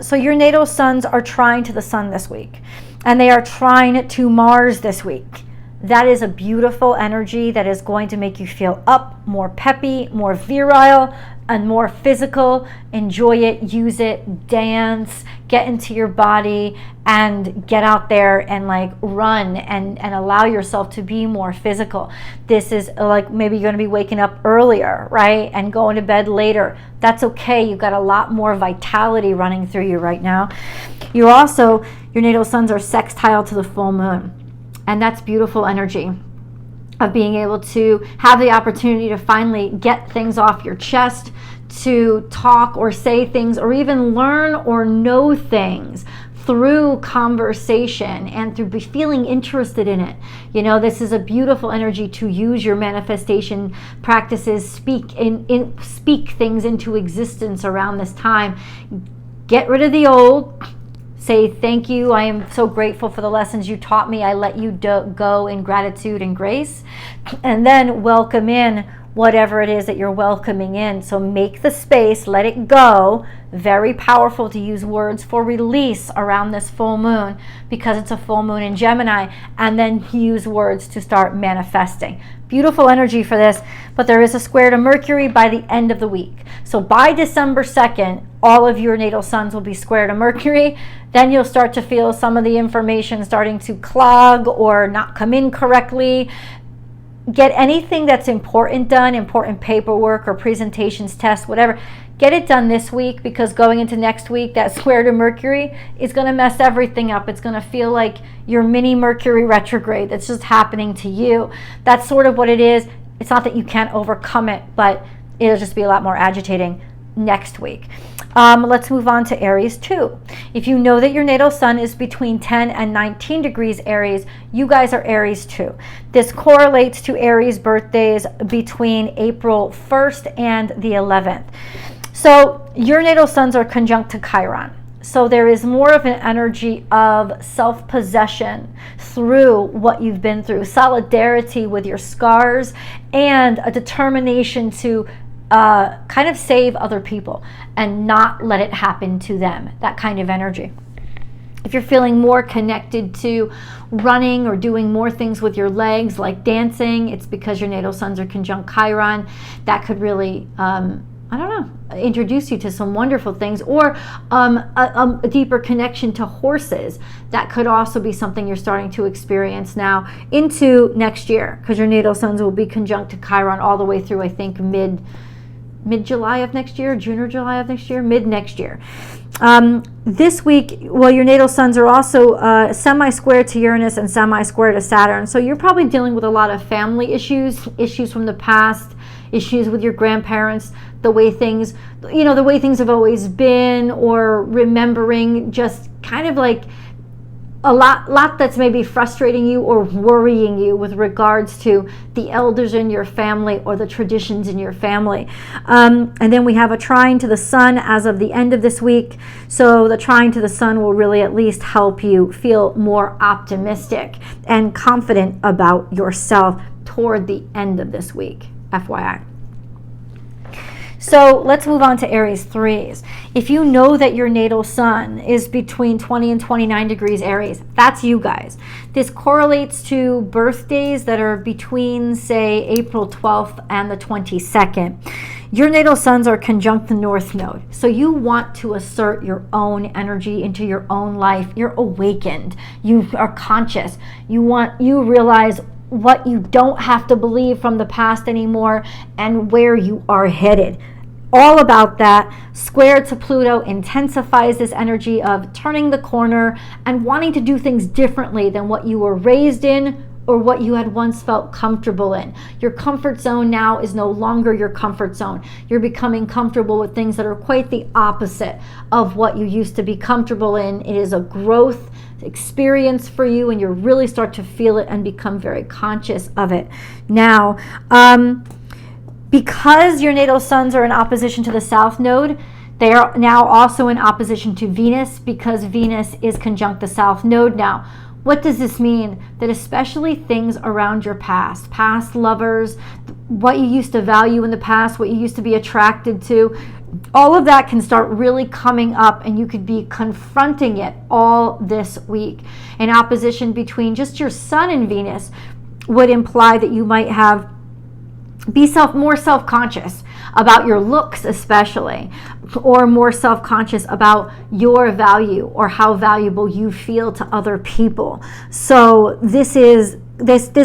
Speaker 1: So your natal suns are trine to the sun this week, and they are trine to Mars this week. That is a beautiful energy that is going to make you feel up, more peppy, more virile, and more physical. Enjoy it, use it, dance, get into your body, and get out there and like run and allow yourself to be more physical. This is like, maybe you're going to be waking up earlier, right? And going to bed later. That's okay. You've got a lot more vitality running through you right now. Your natal suns are sextile to the full moon. And that's beautiful energy of being able to have the opportunity to finally get things off your chest, to talk or say things, or even learn or know things through conversation and through feeling interested in it. You know, this is a beautiful energy to use your manifestation practices, speak things into existence around this time. Get rid of the old. Say, thank you, I am so grateful for the lessons you taught me. I let you go in gratitude and grace. And then welcome in whatever it is that you're welcoming in. So make the space, let it go. Very powerful to use words for release around this full moon, because it's a full moon in Gemini, and then use words to start manifesting. Beautiful energy for this, but there is a square to Mercury by the end of the week. So by December 2nd, all of your natal suns will be square to Mercury. Then you'll start to feel some of the information starting to clog or not come in correctly. Get anything that's important done, important paperwork or presentations, tests, whatever. Get it done this week, because going into next week, that square to Mercury is going to mess everything up. It's going to feel like your mini Mercury retrograde that's just happening to you. That's sort of what it is. It's not that you can't overcome it, but it'll just be a lot more agitating next week. Let's move on to Aries 2. If you know that your natal sun is between 10 and 19 degrees Aries, you guys are Aries 2. This correlates to Aries birthdays between April 1st and the 11th. So your natal suns are conjunct to Chiron. So there is more of an energy of self-possession through what you've been through, solidarity with your scars, and a determination to kind of save other people and not let it happen to them. That kind of energy. If you're feeling more connected to running or doing more things with your legs, like dancing, it's because your natal suns are conjunct Chiron. That could really, introduce you to some wonderful things, or a deeper connection to horses. That could also be something you're starting to experience now into next year, because your natal suns will be conjunct to Chiron all the way through, I think, mid-July of next year, June or July of next year, mid-next year. This week, well, your natal suns are also semi-square to Uranus and semi-square to Saturn. So you're probably dealing with a lot of family issues from the past, issues with your grandparents, the way things have always been, or remembering just kind of like a lot that's maybe frustrating you or worrying you with regards to the elders in your family or the traditions in your family. And then we have a trine to the sun as of the end of this week. So the trine to the sun will really at least help you feel more optimistic and confident about yourself toward the end of this week, FYI. So let's move on to Aries 3s. If you know that your natal sun is between 20 and 29 degrees Aries, that's you guys. This correlates to birthdays that are between, say, April 12th and the 22nd. Your natal suns are conjunct the North Node. So you want to assert your own energy into your own life. You're awakened. You are conscious. You realize what you don't have to believe from the past anymore and where you are headed. All about that. Square to Pluto intensifies this energy of turning the corner and wanting to do things differently than what you were raised in or what you had once felt comfortable in. Your comfort zone now is no longer your comfort zone. You're becoming comfortable with things that are quite the opposite of what you used to be comfortable in. It is a growth experience for you, and you really start to feel it and become very conscious of it. Now, Because your natal suns are in opposition to the South Node, they are now also in opposition to Venus, because Venus is conjunct the South Node now. What does this mean? That especially things around your past lovers, what you used to value in the past, what you used to be attracted to, all of that can start really coming up, and you could be confronting it all this week. An opposition between just your Sun and Venus would imply that you might be more self-conscious about your looks, especially, or more self-conscious about your value or how valuable you feel to other people. So this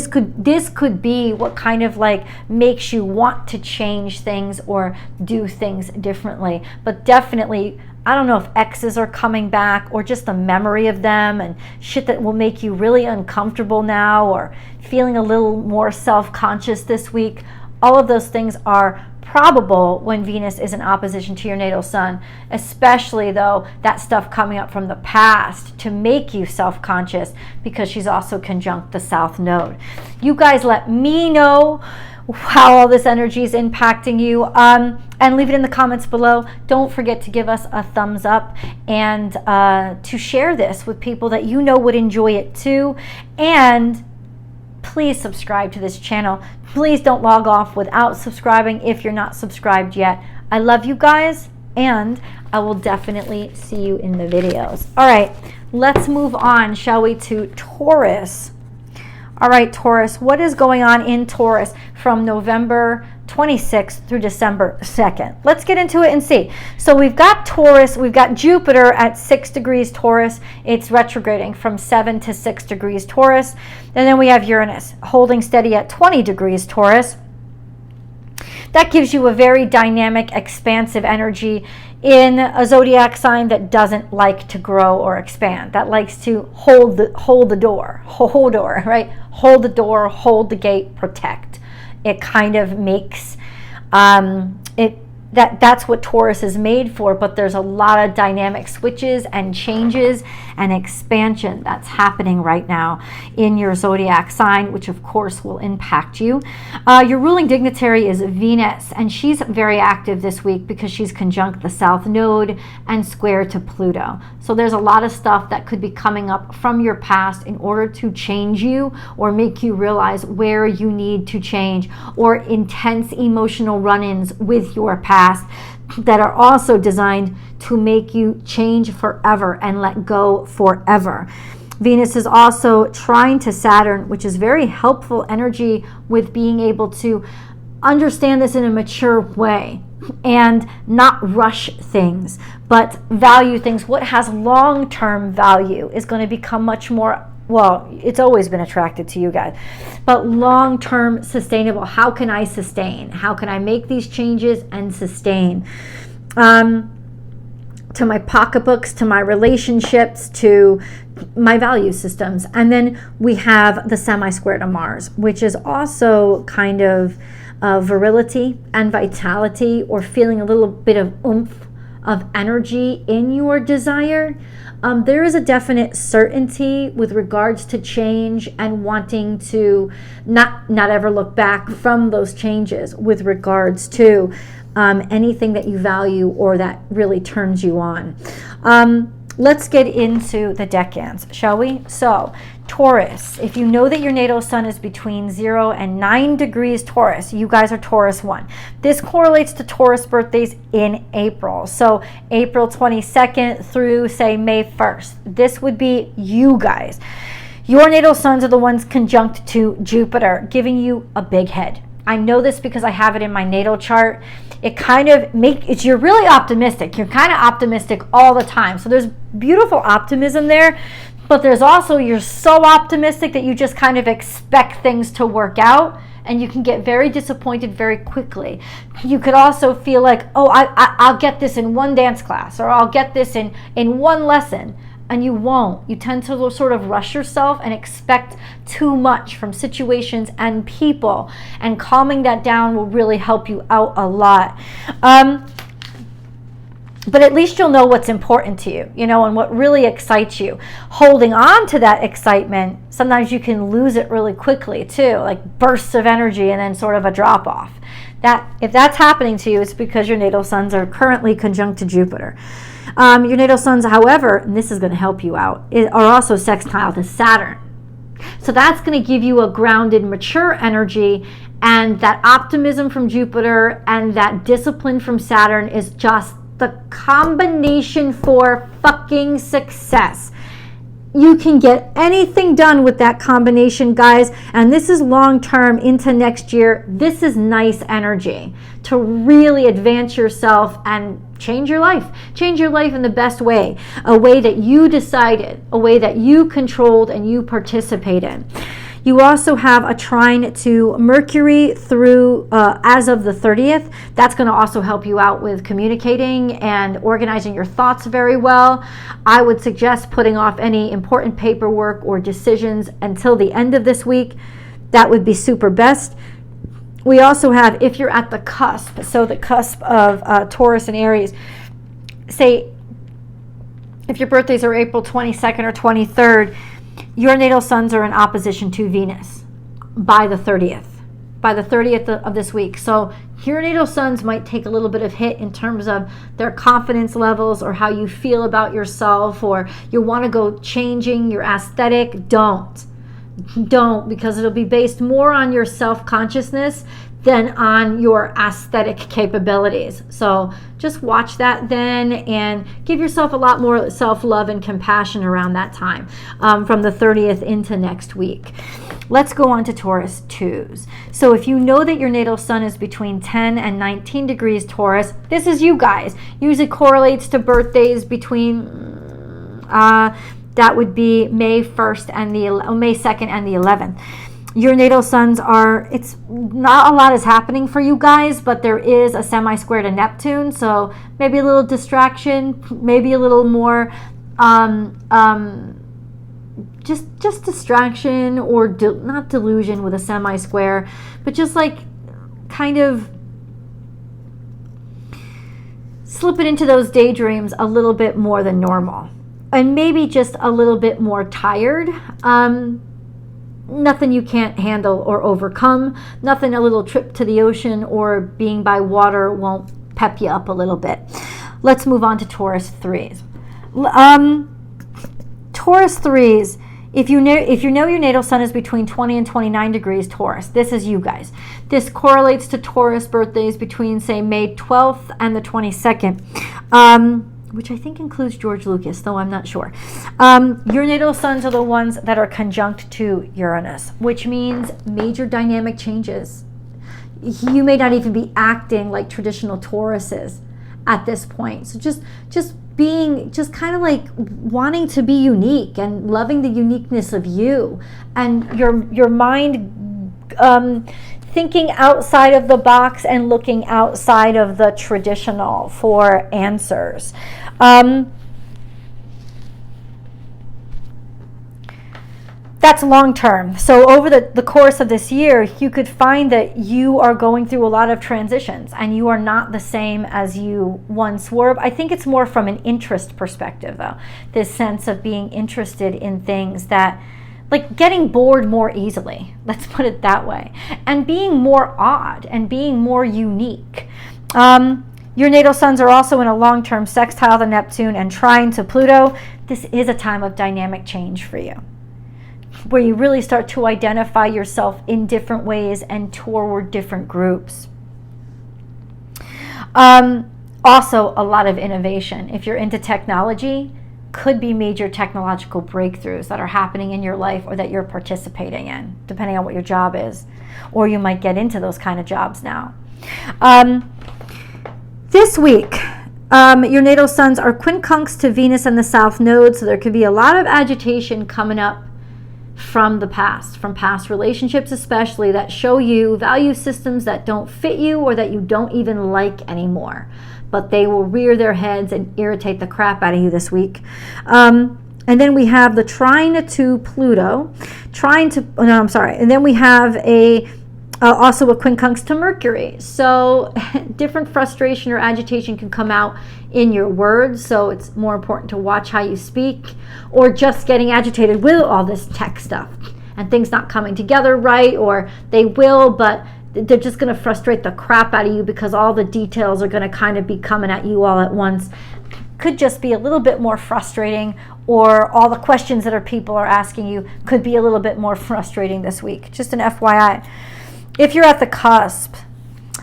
Speaker 1: could be what kind of like makes you want to change things or do things differently. But definitely, I don't know if exes are coming back or just the memory of them and shit that will make you really uncomfortable now, or feeling a little more self-conscious this week. All of those things are probable when Venus is in opposition to your natal sun, especially though that stuff coming up from the past to make you self-conscious, because she's also conjunct the South Node. You guys let me know how all this energy is impacting you, and leave it in the comments below. Don't forget to give us a thumbs up and to share this with people that you know would enjoy it too. And please subscribe to this channel. Please don't log off without subscribing if you're not subscribed yet. I love you guys, and I will definitely see you in the videos. All right, let's move on, shall we, to Taurus. All right, Taurus, what is going on in Taurus from November 26th through December 2nd? Let's get into it and see. So we've got Taurus, we've got Jupiter at 6 degrees Taurus. It's retrograding from 7 to 6 degrees Taurus. And then we have Uranus holding steady at 20 degrees Taurus. That gives you a very dynamic, expansive energy in a zodiac sign that doesn't like to grow or expand, that likes to hold the door, right? Hold the door, hold the gate, protect. It kind of makes that's what Taurus is made for, but there's a lot of dynamic switches and changes and expansion that's happening right now in your zodiac sign, which of course will impact you. Your ruling dignitary is Venus, and she's very active this week because she's conjunct the South Node and square to Pluto. So there's a lot of stuff that could be coming up from your past in order to change you or make you realize where you need to change, or intense emotional run-ins with your past that are also designed to make you change forever and let go forever. Venus is also trine to Saturn, which is very helpful energy with being able to understand this in a mature way and not rush things, but value things. What has long-term value is going to become much more, well, it's always been attracted to you guys, but long-term sustainable. How can I sustain? How can I make these changes and sustain? To my pocketbooks, to my relationships, to my value systems. And then we have the semi-square to Mars, which is also kind of virility and vitality, or feeling a little bit of oomph of energy in your desire. There is a definite certainty with regards to change and wanting to not ever look back from those changes with regards to anything that you value or that really turns you on. Let's get into the decans, shall we? So Taurus, if you know that your natal sun is between 0 and 9 degrees Taurus, you guys are Taurus 1. This correlates to Taurus birthdays in April. So April 22nd through, say, May 1st. This would be you guys. Your natal suns are the ones conjunct to Jupiter, giving you a big head. I know this because I have it in my natal chart. It kind of you're really optimistic. You're kind of optimistic all the time. So there's beautiful optimism there, but there's also, you're so optimistic that you just kind of expect things to work out, and you can get very disappointed very quickly. You could also feel like, oh, I'll get this in one dance class, or I'll get this in one lesson. And you won't. You tend to sort of rush yourself and expect too much from situations and people. And calming that down will really help you out a lot. But at least you'll know what's important to you, and what really excites you. Holding on to that excitement, sometimes you can lose it really quickly too, like bursts of energy and then sort of a drop off.
Speaker 2: If that's happening to you, it's because your natal suns are currently conjunct to Jupiter. Your natal suns, however, and this is going to help you out, are also sextile to Saturn. So that's going to give you a grounded, mature energy, and that optimism from Jupiter and that discipline from Saturn is just the combination for fucking success. You can get anything done with that combination, guys, and this is long-term into next year. This is nice energy to really advance yourself and change your life. Change your life in the best way, a way that you decided, a way that you controlled and you participate in. You also have a trine to Mercury through as of the 30th. That's going to also help you out with communicating and organizing your thoughts very well. I would suggest putting off any important paperwork or decisions until the end of this week. That would be super best. We also have, if you're at the cusp, so the cusp of Taurus and Aries, say if your birthdays are April 22nd or 23rd, your natal suns are in opposition to Venus by the 30th of this week. So your natal suns might take a little bit of hit in terms of their confidence levels or how you feel about yourself, or you want to go changing your aesthetic. Don't, because it'll be based more on your self-consciousness than on your aesthetic capabilities. So just watch that then and give yourself a lot more self-love and compassion around that time, from the 30th into next week. Let's go on to Taurus 2s. So if you know that your natal sun is between 10 and 19 degrees Taurus, this is you guys. Usually correlates to birthdays between that would be May 2nd and the 11th. Your natal suns are, it's not a lot is happening for you guys, but there is a semi-square to Neptune, so maybe a little distraction, maybe a little more just distraction, or not delusion with a semi-square, but just like kind of slip it into those daydreams a little bit more than normal, and maybe just a little bit more tired. Nothing you can't handle or overcome. Nothing a little trip to the ocean or being by water won't pep you up a little bit. Let's move on to Taurus 3s. Taurus 3s, if you know your natal sun is between 20 and 29 degrees Taurus, this is you guys. This correlates to Taurus birthdays between, say, May 12th and the 22nd. Which I think includes George Lucas, though I'm not sure. Your natal suns are the ones that are conjunct to Uranus, which means major dynamic changes. You may not even be acting like traditional Tauruses at this point. So just kind of like wanting to be unique and loving the uniqueness of you, and your mind thinking outside of the box and looking outside of the traditional for answers. That's long term. So over the course of this year, you could find that you are going through a lot of transitions and you are not the same as you once were. I think it's more from an interest perspective, though. This sense of being interested in things that, like getting bored more easily, let's put it that way, and being more odd and being more unique. Your natal suns are also in a long-term sextile to Neptune and trine to Pluto. This is a time of dynamic change for you, where you really start to identify yourself in different ways and toward different groups. Also, a lot of innovation. If you're into technology, could be major technological breakthroughs that are happening in your life or that you're participating in, depending on what your job is. Or you might get into those kind of jobs now. This week, your natal suns are quincunx to Venus and the South Node, so there could be a lot of agitation coming up from the past, from past relationships especially, that show you value systems that don't fit you or that you don't even like anymore. But they will rear their heads and irritate the crap out of you this week. And then we have the trine to Pluto, and then we have also a quincunx to Mercury. So different frustration or agitation can come out in your words, so it's more important to watch how you speak, or just getting agitated with all this tech stuff and things not coming together right, or they will, but they're just going to frustrate the crap out of you because all the details are going to kind of be coming at you all at once. Could just be a little bit more frustrating, or all the questions that people are asking you could be a little bit more frustrating this week. Just an FYI. If you're at the cusp,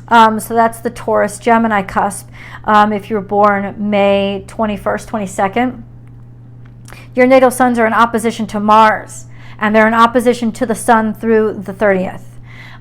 Speaker 2: so that's the Taurus Gemini cusp. If you're born May 21st, 22nd, your natal suns are in opposition to Mars, and they're in opposition to the sun through the 30th.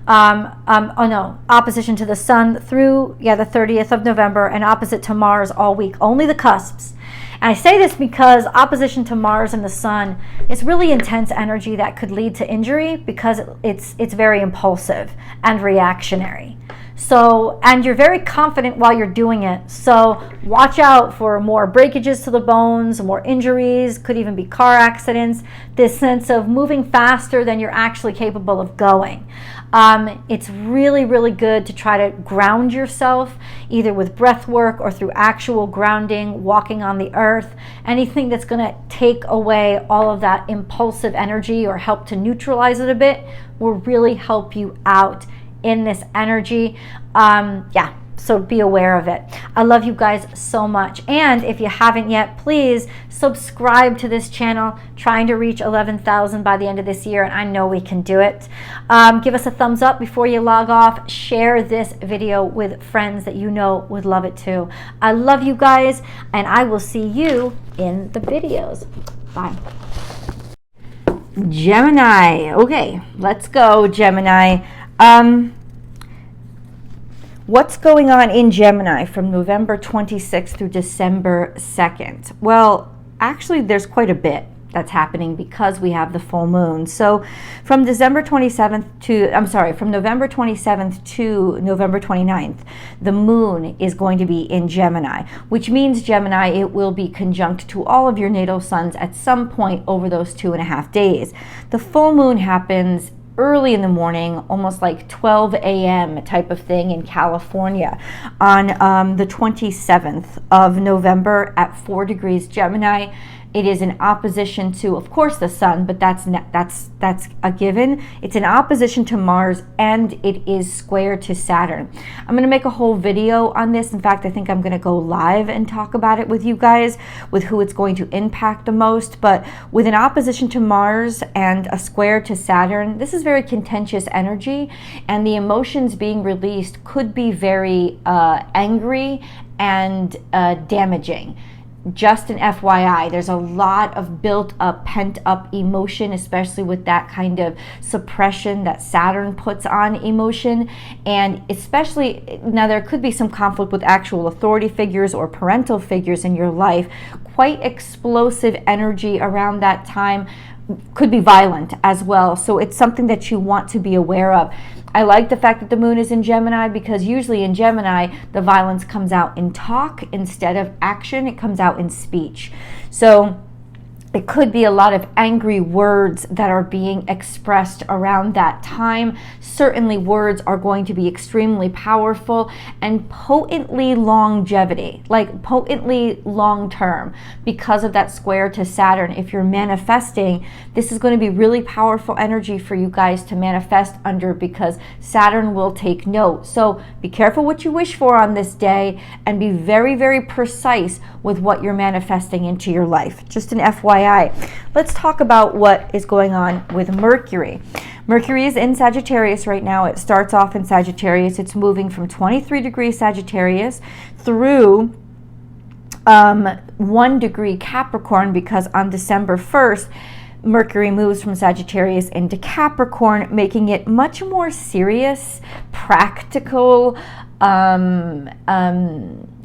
Speaker 2: Opposition to the sun through, the 30th of November, and opposite to Mars all week. Only the cusps. And I say this because opposition to Mars and the sun is really intense energy that could lead to injury, because it's very impulsive and reactionary. So, and you're very confident while you're doing it. So watch out for more breakages to the bones, more injuries, could even be car accidents, this sense of moving faster than you're actually capable of going. It's really, really good to try to ground yourself, either with breath work or through actual grounding, walking on the earth, anything that's going to take away all of that impulsive energy or help to neutralize it a bit will really help you out in this energy. So be aware of it. I love you guys so much. And if you haven't yet, please subscribe to this channel. Trying to reach 11,000 by the end of this year, and I know we can do it. Give us a thumbs up before you log off. Share this video with friends that you know would love it too. I love you guys, and I will see you in the videos. Bye.
Speaker 1: Gemini. Okay, let's go, Gemini. What's going on in Gemini from November 26th through December 2nd? Well, actually, there's quite a bit that's happening because we have the full moon. So from November 27th to November 29th, the moon is going to be in Gemini, which means, Gemini, it will be conjunct to all of your natal suns at some point over those 2.5 days. The full moon happens early in the morning, almost like 12 a.m. type of thing in California on the 27th of November at 4 degrees Gemini. It is in opposition to, of course, the sun, but that's a given. It's in opposition to Mars, and it is square to Saturn. I'm going to make a whole video on this. In fact, I think I'm going to go live and talk about it with you guys, with who it's going to impact the most. But with an opposition to Mars and a square to Saturn, this is very contentious energy, and the emotions being released could be very angry and damaging. Just an FYI, there's a lot of built up, pent up emotion, especially with that kind of suppression that Saturn puts on emotion. And especially, now there could be some conflict with actual authority figures or parental figures in your life. Quite explosive energy around that time. Could be violent as well. So it's something that you want to be aware of. I like the fact that the moon is in Gemini, because usually in Gemini, the violence comes out in talk instead of action. It comes out in speech. So it could be a lot of angry words that are being expressed around that time. Certainly words are going to be extremely powerful and potently longevity, like potently long term, because of that square to Saturn. If you're manifesting, this is going to be really powerful energy for you guys to manifest under, because Saturn will take note. So be careful what you wish for on this day, and be very, very precise with what you're manifesting into your life. Just an FYI. Let's talk about what is going on with Mercury. Mercury is in Sagittarius right now. It starts off in Sagittarius. It's moving from 23 degrees Sagittarius through 1 degree Capricorn, because on December 1st, Mercury moves from Sagittarius into Capricorn, making it much more serious, practical,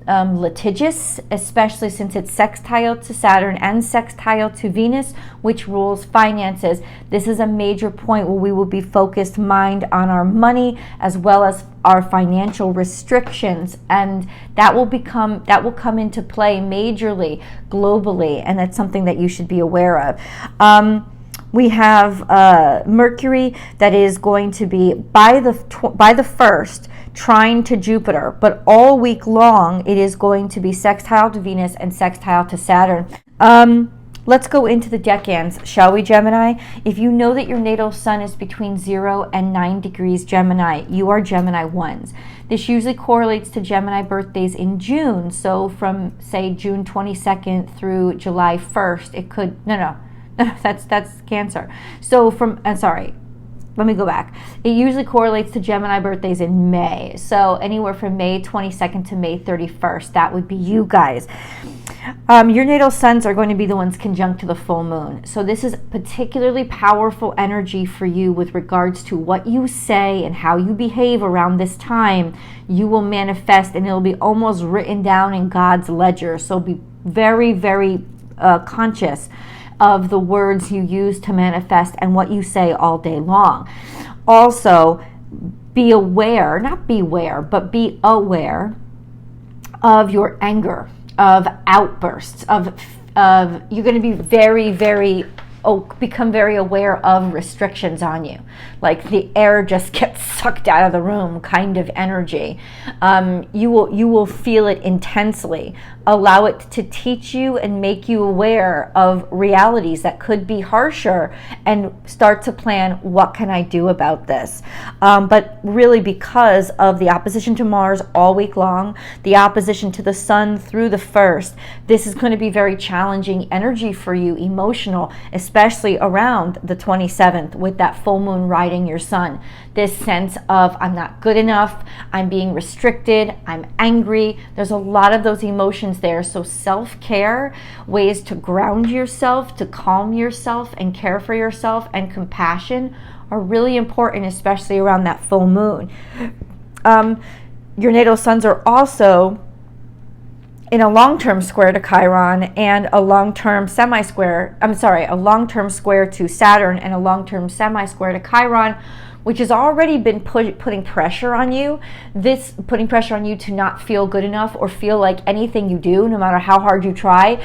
Speaker 1: litigious, especially since it's sextile to Saturn and sextile to Venus, which rules finances. This is a major point where we will be focused mind on our money as well as our financial restrictions, and that will come into play majorly globally, and that's something that you should be aware of. We have Mercury that is going to be by the 1st trine to Jupiter, but all week long it is going to be sextile to Venus and sextile to Saturn. Let's go into the decans, shall we, Gemini? If you know that your natal sun is between 0 and 9 degrees Gemini, you are Gemini 1s. This usually correlates to Gemini birthdays in June. So from, say, June 22nd through July 1st, it could, no, that's Cancer. So from, sorry, let me go back. It usually correlates to Gemini birthdays in May. So anywhere from May 22nd to May 31st, that would be you guys. Your natal suns are going to be the ones conjunct to the full moon. So this is particularly powerful energy for you with regards to what you say and how you behave around this time. You will manifest, and it'll be almost written down in God's ledger. So be very, very conscious of the words you use to manifest and what you say all day long. Also, be aware, not beware, but be aware of your anger, of outbursts, of you're going to be very, very, become very aware of restrictions on you. Like the air just gets sucked out of the room kind of energy. You will feel it intensely. Allow it to teach you and make you aware of realities that could be harsher, and start to plan, what can I do about this? But really, because of the opposition to Mars all week long, the opposition to the sun through the 1st, this is going to be very challenging energy for you, emotional, especially around the 27th with that full moon riding your sun. This sense of, I'm not good enough, I'm being restricted, I'm angry. There's a lot of those emotions there. So self-care, ways to ground yourself, to calm yourself and care for yourself, and compassion are really important, especially around that full moon. Your natal suns are also in a long-term square to Chiron and a long-term semi-square, a long-term square to Saturn and a long-term semi-square to Chiron, which has already been putting pressure on you. This putting pressure on you to not feel good enough, or feel like anything you do, no matter how hard you try,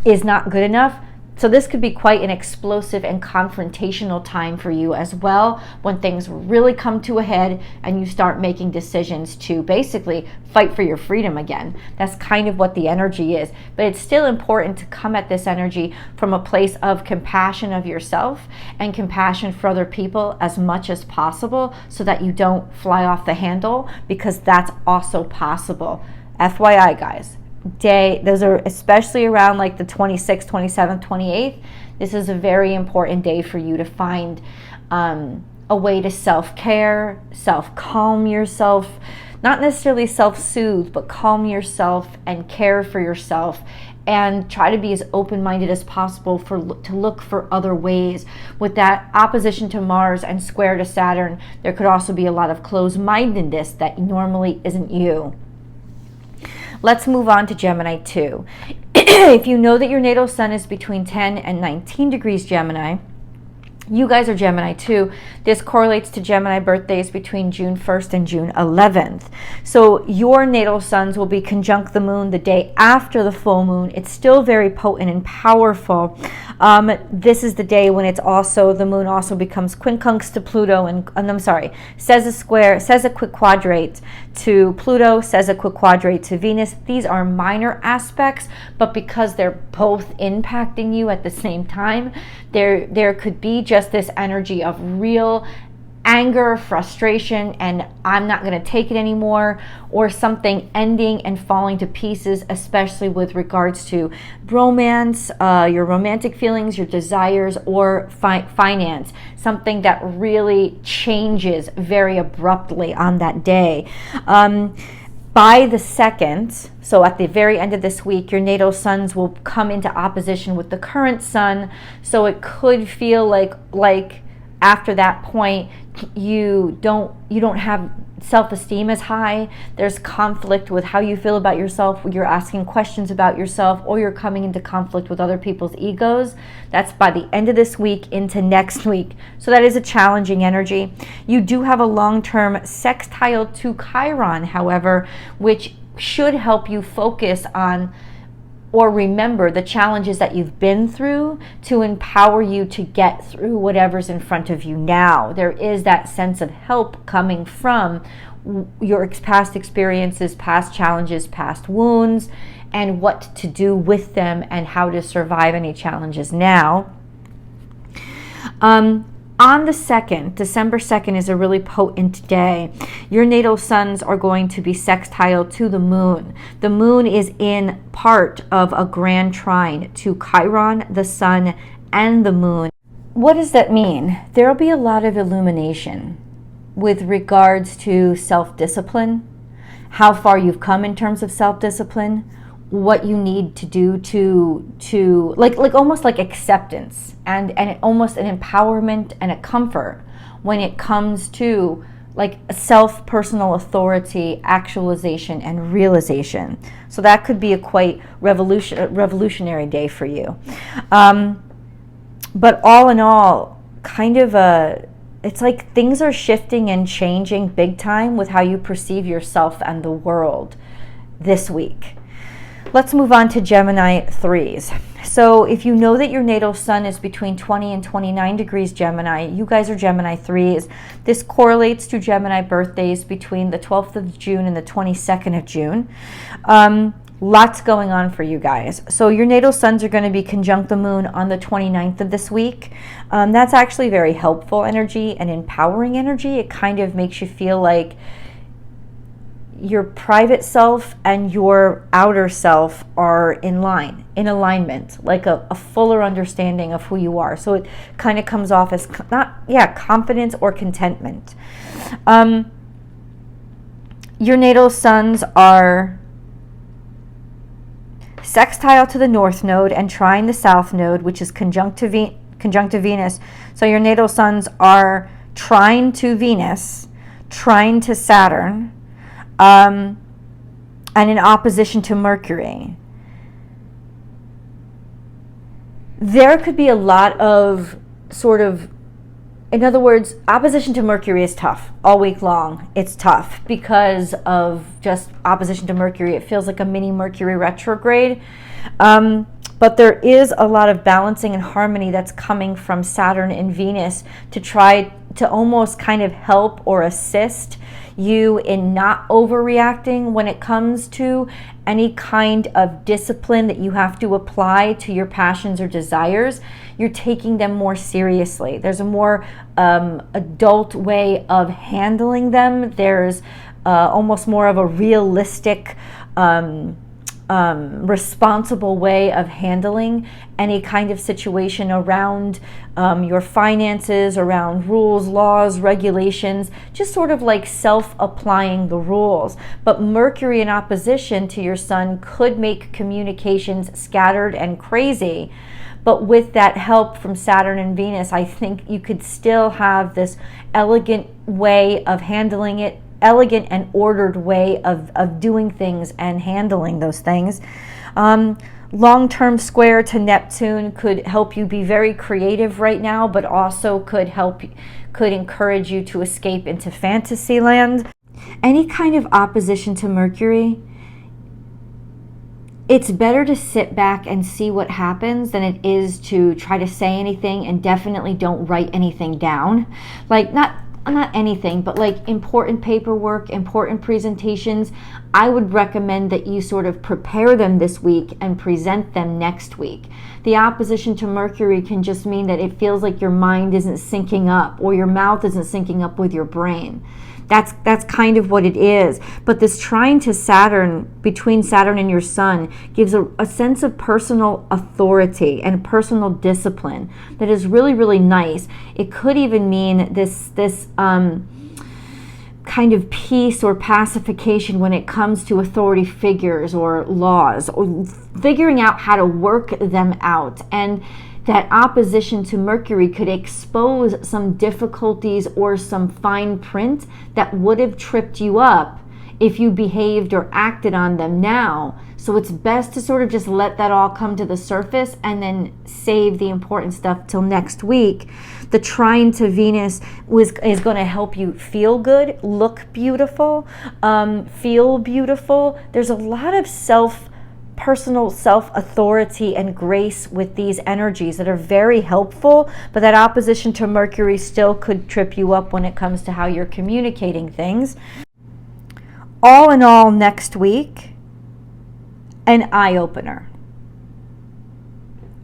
Speaker 1: is not good enough. So this could be quite an explosive and confrontational time for you as well, when things really come to a head and you start making decisions to basically fight for your freedom again. That's kind of what the energy is. But it's still important to come at this energy from a place of compassion of yourself and compassion for other people as much as possible, so that you don't fly off the handle, because that's also possible. FYI, guys. Those are especially around like the 26th, 27th, 28th. This is a very important day for you to find a way to self-care, self-calm yourself, not necessarily self-soothe, but calm yourself and care for yourself, and try to be as open-minded as possible to look for other ways. With that opposition to Mars and square to Saturn, there could also be a lot of closed-mindedness that normally isn't you. Let's move on to Gemini 2. If you know that your natal sun is between 10 and 19 degrees Gemini, you guys are Gemini 2. This correlates to Gemini birthdays between June 1st and June 11th. So your natal suns will be conjunct the moon the day after the full moon. It's still very potent and powerful. This is the day when it's also, the moon also becomes quincunx to Pluto, says a quick quadrate to Pluto, says a quick quadrate to Venus. These are minor aspects, but because they're both impacting you at the same time, there could be just this energy of real anger, frustration, and I'm not going to take it anymore, or something ending and falling to pieces, especially with regards to romance, your romantic feelings, your desires, or finance. Something that really changes very abruptly on that day. By the 2nd, so at the very end of this week, your natal suns will come into opposition with the current sun. So it could feel like after that point, you don't have self-esteem as high. There's conflict with how you feel about yourself. You're asking questions about yourself, or you're coming into conflict with other people's egos. That's by the end of this week into next week. So that is a challenging energy. You do have a long-term sextile to Chiron, however, which should help you focus on or remember the challenges that you've been through, to empower you to get through whatever's in front of you now. There is that sense of help coming from your past experiences, past challenges, past wounds,
Speaker 2: and what to do with them and how to survive any challenges now. On the 2nd, December 2nd is a really potent day. Your natal suns are going to be sextile to the moon. The moon is in part of a grand trine to Chiron, the sun, and the moon. What does that mean? There will be a lot of illumination with regards to self-discipline, how far you've come in terms of self-discipline, what you need to do to like almost like acceptance and almost an empowerment and a comfort when it comes to like self-personal authority, actualization, and realization. So that could be a quite revolutionary day for you. But all in all, kind of it's like things are shifting and changing big time with how you perceive yourself and the world this week. Let's move on to Gemini 3s. So if you know that your natal sun is between 20 and 29 degrees Gemini, you guys are Gemini 3s. This correlates to Gemini birthdays between the 12th of June and the 22nd of June. Lots going on for you guys. So your natal suns are going to be conjunct the moon on the 29th of this week. That's actually very helpful energy and empowering energy. It kind of makes you feel like your private self and your outer self are in alignment, like a fuller understanding of who you are. So it kind of comes off as confidence or contentment. Your natal suns are sextile to the north node and trine the south node, which is conjunct to Venus. So your natal suns are trine to Venus, trine to Saturn, and in opposition to Mercury. There could be a lot of in other words, opposition to Mercury is tough all week long. It's tough because of just opposition to Mercury. It feels like a mini Mercury retrograde. But there is a lot of balancing and harmony that's coming from Saturn and Venus to try to almost kind of help or assist you in not overreacting when it comes to any kind of discipline that you have to apply to your passions or desires. You're taking them more seriously. There's a more adult way of handling them. There's almost more of a realistic responsible way of handling any kind of situation around your finances, around rules, laws, regulations, just sort of like self-applying the rules. But Mercury in opposition to your sun could make communications scattered and crazy. But with that help from Saturn and Venus, I think you could still have this elegant way of handling it, elegant and ordered way of doing things and handling those things. Long-term square to Neptune could help you be very creative right now, but also could encourage you to escape into fantasy land. Any kind of opposition to Mercury, it's better to sit back and see what happens than it is to try to say anything, and definitely don't write anything down. Like, not anything, but like important paperwork, important presentations, I would recommend that you sort of prepare them this week and present them next week. The opposition to Mercury can just mean that it feels like your mind isn't syncing up, or your mouth isn't syncing up with your brain. That's kind of what it is. But this trine to Saturn, between Saturn and your sun, gives a sense of personal authority and personal discipline that is really, really nice. It could even mean this kind of peace or pacification when it comes to authority figures or laws, or figuring out how to work them out. And that opposition to Mercury could expose some difficulties or some fine print that would have tripped you up if you behaved or acted on them now. So it's best to sort of just let that all come to the surface and then save the important stuff till next week. The trine to Venus is going to help you feel good, look beautiful, feel beautiful. There's a lot of personal self-authority and grace with these energies that are very helpful, but that opposition to Mercury still could trip you up when it comes to how you're communicating things. All in all, next week,
Speaker 1: an eye-opener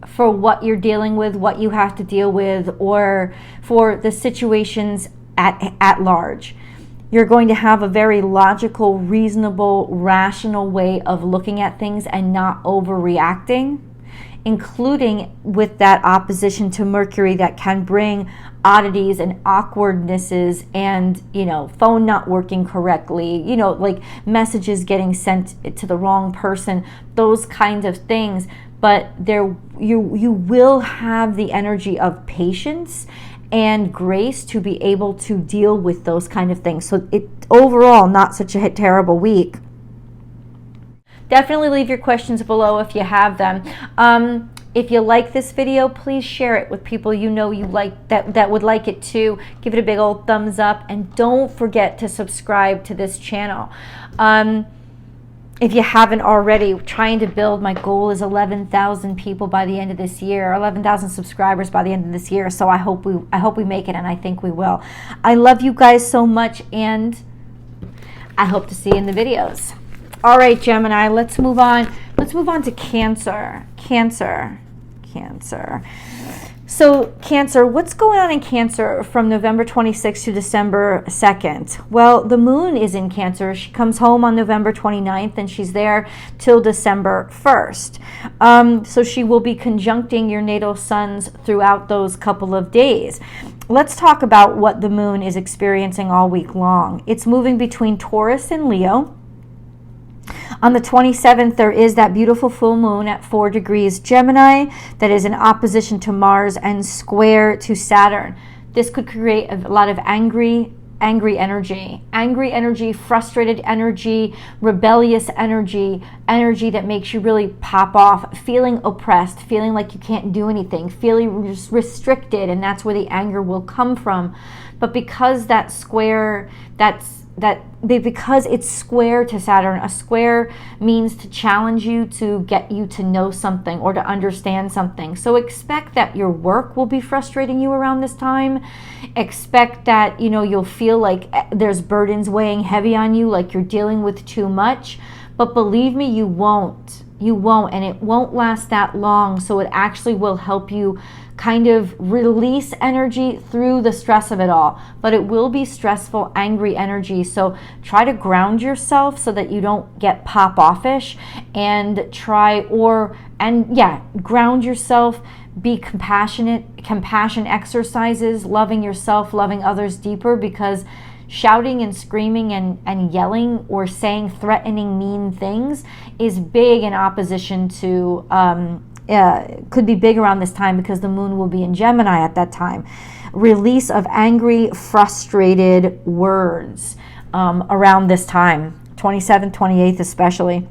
Speaker 1: for what you're dealing with, what you have to deal with, or for the situations at large. You're going to have a very logical, reasonable, rational way of looking at things and not overreacting, including with that opposition to Mercury that can bring oddities and awkwardnesses and, you know, phone not working correctly, you know, like messages getting sent to the wrong person, those kinds of things. But you will have the energy of patience and grace to be able to deal with those kind of things. So it overall not such a terrible week. Definitely leave your questions below if you have them. If you like this video, please share it with people you know you like that would like it too. Give it a big old thumbs up, and don't forget to subscribe to this channel. If you haven't already, trying to build, my goal is 11,000 people by the end of this year, 11,000 subscribers by the end of this year. So I hope we make it, and I think we will. I love you guys so much, and I hope to see you in the videos. All right, Gemini, let's move on. Let's move on to Cancer. Cancer. So Cancer, what's going on in Cancer from November 26th to December 2nd? Well, the moon is in Cancer. She comes home on November 29th, and she's there till December 1st. So she will be conjuncting your natal suns throughout those couple of days. Let's talk about what the moon is experiencing all week long. It's moving between Taurus and Leo. On the 27th, there is that beautiful full moon at 4 degrees Gemini that is in opposition to Mars and square to Saturn. This could create a lot of angry energy, frustrated energy, rebellious energy that makes you really pop off, feeling oppressed, feeling like you can't do anything, feeling restricted, and that's where the anger will come from. But because that square, because it's square to Saturn, a square means to challenge you, to get you to know something or to understand something. So expect that your work will be frustrating you around this time. Expect that, you know, you'll feel like there's burdens weighing heavy on you, like you're dealing with too much. But believe me, you won't, and it won't last that long. So it actually will help you kind of release energy through the stress of it all. But it will be stressful, angry energy. So try to ground yourself so that you don't get pop-offish, and ground yourself, be compassionate, compassion exercises, loving yourself, loving others deeper, because shouting and screaming and yelling or saying threatening, mean things is big in opposition to could be big around this time, because the moon will be in Gemini at that time. Release of angry, frustrated words around this time, 27th, 28th especially.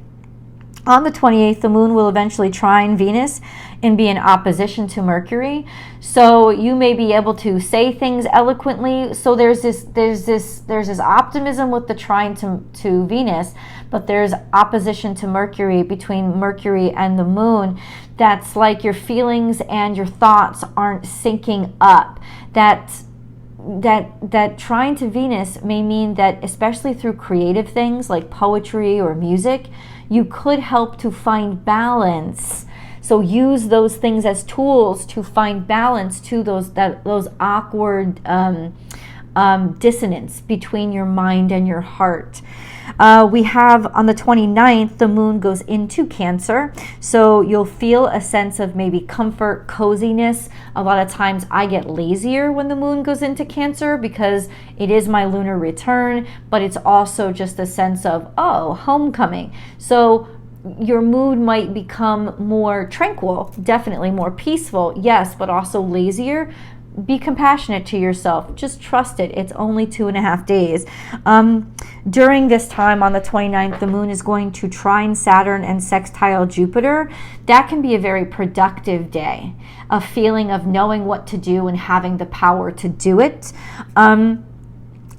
Speaker 1: On the 28th, the moon will eventually trine Venus and be in opposition to Mercury. So you may be able to say things eloquently. So there's this optimism with the trine to Venus, but there's opposition to Mercury between Mercury and the moon. That's like your feelings and your thoughts aren't syncing up. That trine to Venus may mean that, especially through creative things like poetry or music, you could help to find balance. So use those things as tools to find balance to those awkward dissonance between your mind and your heart. We have on the 29th, the moon goes into Cancer. So you'll feel a sense of maybe comfort, coziness. A lot of times I get lazier when the moon goes into Cancer, because it is my lunar return, but it's also just a sense of, oh, homecoming. So your mood might become more tranquil, definitely more peaceful, yes, but also lazier. Be compassionate to yourself. Just trust it. It's only 2.5 days. During this time on the 29th, the moon is going to trine Saturn and sextile Jupiter. That can be a very productive day, a feeling of knowing what to do and having the power to do it. And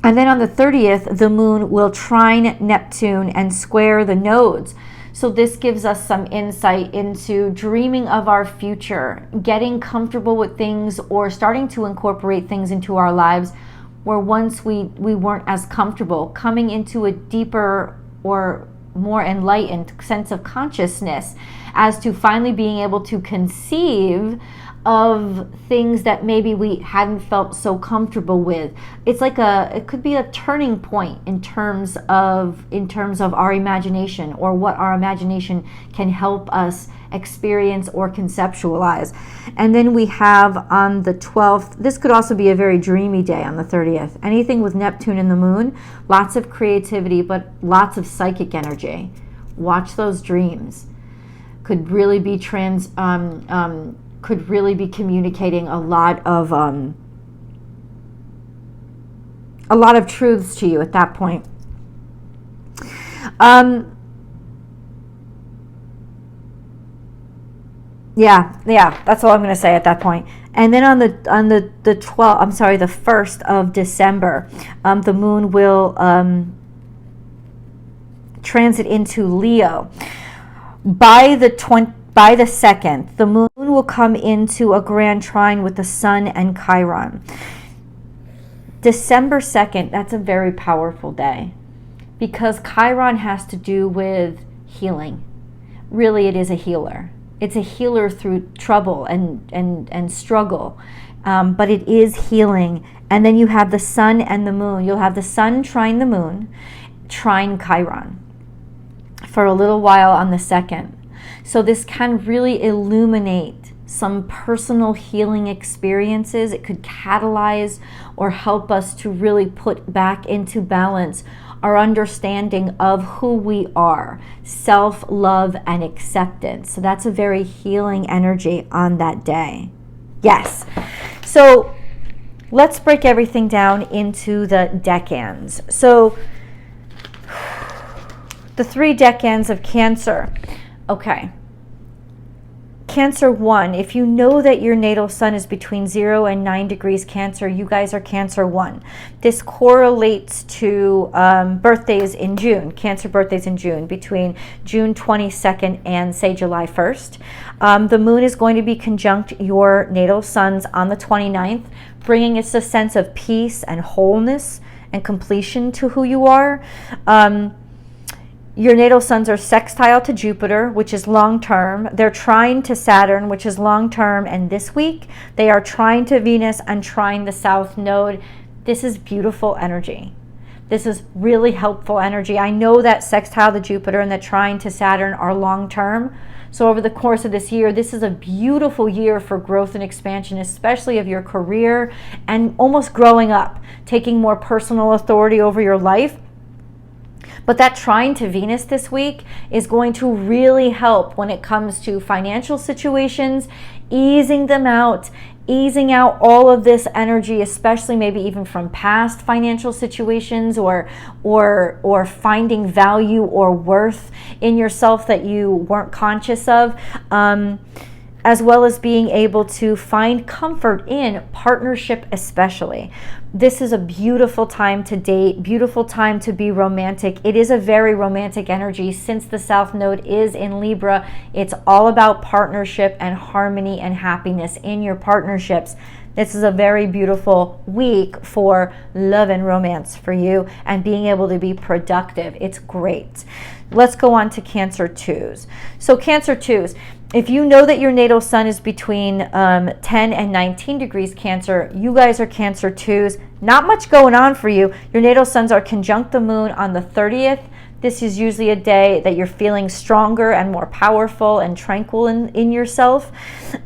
Speaker 1: then on the 30th, the moon will trine Neptune and square the nodes. So this gives us some insight into dreaming of our future, getting comfortable with things, or starting to incorporate things into our lives where once we weren't as comfortable, coming into a deeper or more enlightened sense of consciousness as to finally being able to conceive of things that maybe we hadn't felt so comfortable with. It's like it could be a turning point in terms of our imagination, or what our imagination can help us experience or conceptualize. And then we have on the 12th, this could also be a very dreamy day on the 30th. Anything with Neptune and the moon, lots of creativity, but lots of psychic energy. Watch those dreams. Could really be communicating a lot of truths to you at that point. Yeah, that's all I'm going to say at that point. And then on the 1st of December, the moon will transit into Leo. By the 2nd, the moon will come into a grand trine with the sun and Chiron. December 2nd, that's a very powerful day, because Chiron has to do with healing. Really, it is a healer. It's a healer through trouble and struggle, but it is healing. And then you have the sun and the moon. You'll have the sun trine the moon, trine Chiron for a little while on the 2nd. So this can really illuminate some personal healing experiences. It could catalyze or help us to really put back into balance our understanding of who we are, self-love and acceptance. So that's a very healing energy on that day. Yes. So let's break everything down into the decans. So the 3 decans of Cancer. Okay. Cancer 1, if you know that your natal sun is between 0 and 9 degrees Cancer, you guys are Cancer 1. This correlates to birthdays in June, Cancer birthdays in June, between June 22nd and, say, July 1st. The moon is going to be conjunct your natal suns on the 29th, bringing us a sense of peace and wholeness and completion to who you are. Your natal suns are sextile to Jupiter, which is long-term. They're trine to Saturn, which is long-term. And this week, they are trine to Venus and trine the South Node. This is beautiful energy. This is really helpful energy. I know that sextile to Jupiter and that trine to Saturn are long-term. So over the course of this year, this is a beautiful year for growth and expansion, especially of your career and almost growing up, taking more personal authority over your life. But that trine to Venus this week is going to really help when it comes to financial situations, easing them out, easing out all of this energy, especially maybe even from past financial situations, or finding value or worth in yourself that you weren't conscious of. As well as being able to find comfort in partnership especially. This is a beautiful time to date, beautiful time to be romantic. It is a very romantic energy since the South Node is in Libra. It's all about partnership and harmony and happiness in your partnerships. This is a very beautiful week for love and romance for you and being able to be productive. It's great. Let's go on to Cancer 2s. So Cancer 2s, if you know that your natal sun is between 10 and 19 degrees Cancer, you guys are Cancer 2s. Not much going on for you. Your natal suns are conjunct the moon on the 30th. This is usually a day that you're feeling stronger and more powerful and tranquil in yourself.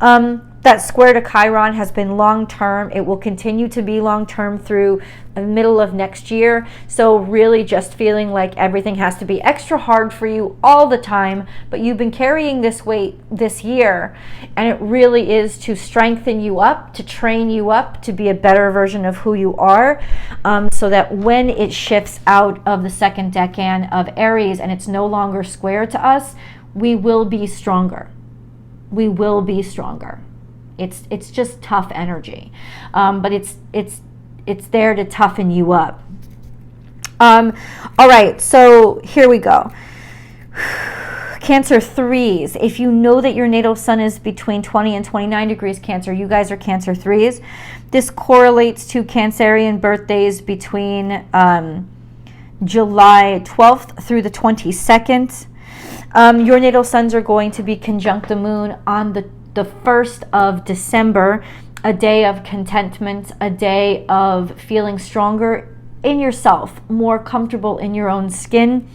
Speaker 1: That square to Chiron has been long-term. It will continue to be long-term through the middle of next year. So really just feeling like everything has to be extra hard for you all the time, but you've been carrying this weight this year, and it really is to strengthen you up, to train you up to be a better version of who you are, so that when it shifts out of the 2nd decan of Aries and it's no longer square to us, we will be stronger. We will be stronger. It's just tough energy, but it's there to toughen you up. All right, so here we go. Cancer 3s. If you know that your natal sun is between 20 and 29 degrees Cancer, you guys are Cancer 3s. This correlates to Cancerian birthdays between
Speaker 2: July 12th through the 22nd. Your natal suns are going to be conjunct the moon on the 1st of December, a day of contentment, a day of feeling stronger in yourself, more comfortable in your own skin.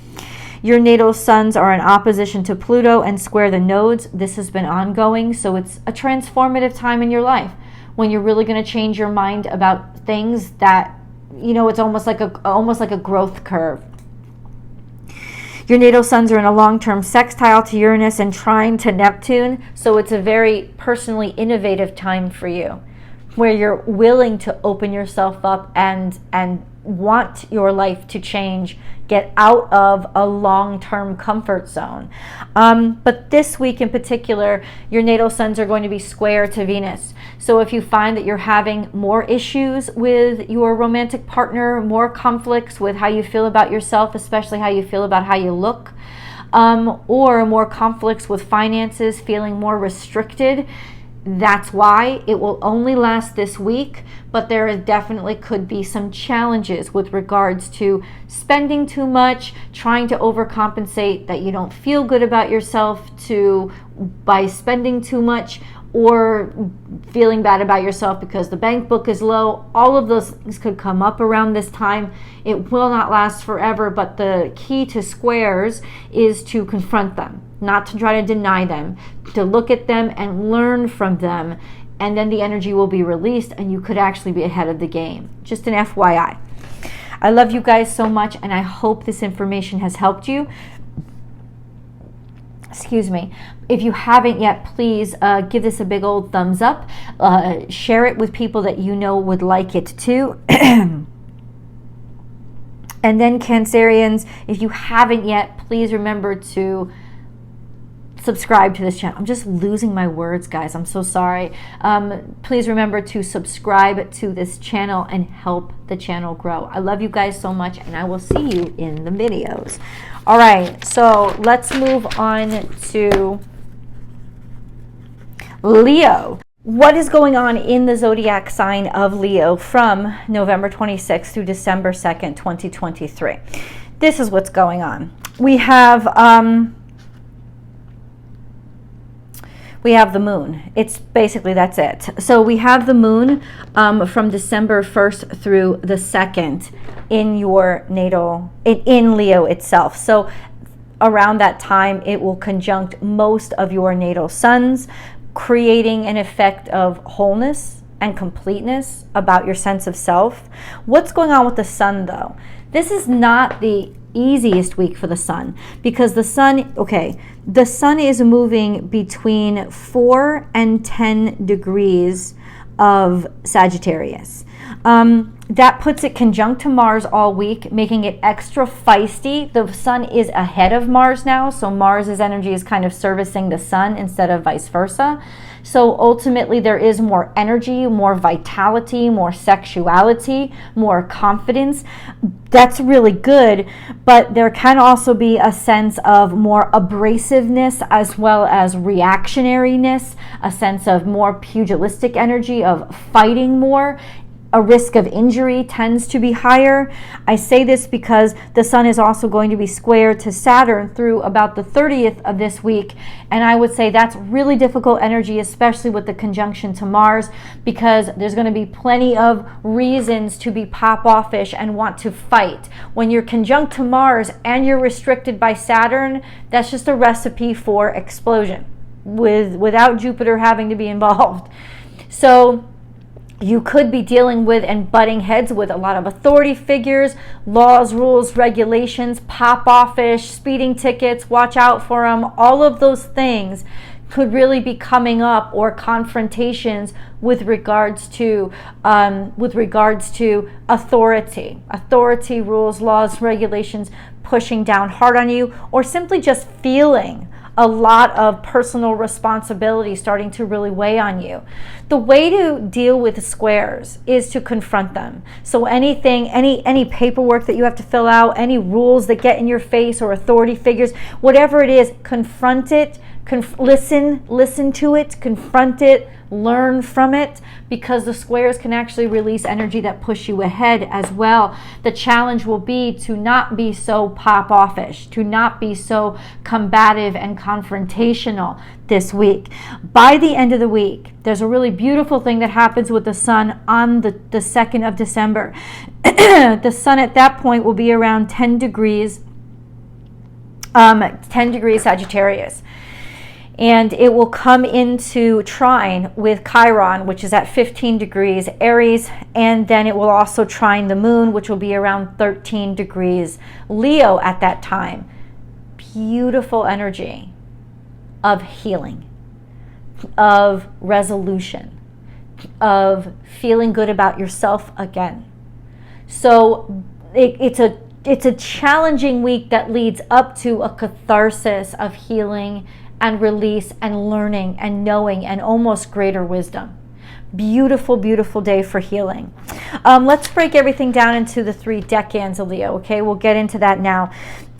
Speaker 2: Your natal suns are in opposition to Pluto and square the nodes. This has been ongoing, so it's a transformative time in your life when you're really going to change your mind about things that, you know, it's almost like a growth curve. Your natal suns are in a long-term sextile to Uranus and trine to Neptune, so it's a very personally innovative time for you, where you're willing to open yourself up and want your life to change, get out of a long-term comfort zone. But this week in particular, your natal suns are going to be square to Venus. So if you find that you're having more issues with your romantic partner, more conflicts with how you feel about yourself, especially how you feel about how you look, or more conflicts with finances, feeling more restricted, that's why. It will only last this week, but there definitely could be some challenges with regards to spending too much, trying to overcompensate that you don't feel good about yourself by spending too much, or feeling bad about yourself because the bank book is low. All of those things could come up around this time. It will not last forever, but the key to squares is to confront them, not to try to deny them, to look at them and learn from them, and then the energy will be released and you could actually be ahead of the game. Just an FYI. I love you guys so much, and I hope this information has helped you. Excuse me. If you haven't yet, please give this a big old thumbs up. Share it with people that you know would like it too. And then Cancerians, if you haven't yet, please remember to subscribe to this channel. I'm just losing my words, guys. I'm so sorry. Please remember to subscribe to this channel and help the channel grow. I love you guys so much, and I will see you in the videos. All right, so let's move on to Leo. What is going on in the zodiac sign of Leo from November 26th through December 2nd, 2023? This is what's going on. We have the moon. It's basically, that's it. So we have the moon from December 1st through the 2nd in your natal, in Leo itself. So around that time, it will conjunct most of your natal suns, creating an effect of wholeness and completeness about your sense of self. What's going on with the sun, though? This is not the easiest week for the sun, because the sun is moving between 4 and 10 degrees of Sagittarius. That puts it conjunct to Mars all week, making it extra feisty. The sun is ahead of Mars now, so Mars's energy is kind of servicing the sun instead of vice versa. So ultimately there is more energy, more vitality, more sexuality, more confidence. That's really good, but there can also be a sense of more abrasiveness as well as reactionariness, a sense of more pugilistic energy, of fighting more. A risk of injury tends to be higher. I say this because the sun is also going to be square to Saturn through about the 30th of this week, and I would say that's really difficult energy, especially with the conjunction to Mars, because there's going to be plenty of reasons to be pop-offish and want to fight. When you're conjunct to Mars and you're restricted by Saturn, that's just a recipe for explosion without Jupiter having to be involved. So you could be dealing with and butting heads with a lot of authority figures, laws, rules, regulations, pop-offish, speeding tickets, watch out for them. All of those things could really be coming up, or confrontations with regards to authority, rules, laws, regulations pushing down hard on you, or simply just feeling a lot of personal responsibility starting to really weigh on you. The way to deal with squares is to confront them. So anything, any paperwork that you have to fill out, any rules that get in your face or authority figures, whatever it is, confront it, listen to it, confront it, learn from it, because the squares can actually release energy that push you ahead as well. The challenge will be to not be so pop-offish, to not be so combative and confrontational this week. By the end of the week, there's a really beautiful thing that happens with the sun on the 2nd of December. The sun at that point will be around 10 degrees Sagittarius. And it will come into trine with Chiron, which is at 15 degrees Aries, and then it will also trine the moon, which will be around 13 degrees Leo at that time. Beautiful energy of healing, of resolution, of feeling good about yourself again. So it's a challenging week that leads up to a catharsis of healing and release and learning and knowing and almost greater wisdom. Beautiful, beautiful day for healing. Let's break everything down into the 3 decans of Leo, okay? We'll get into that now.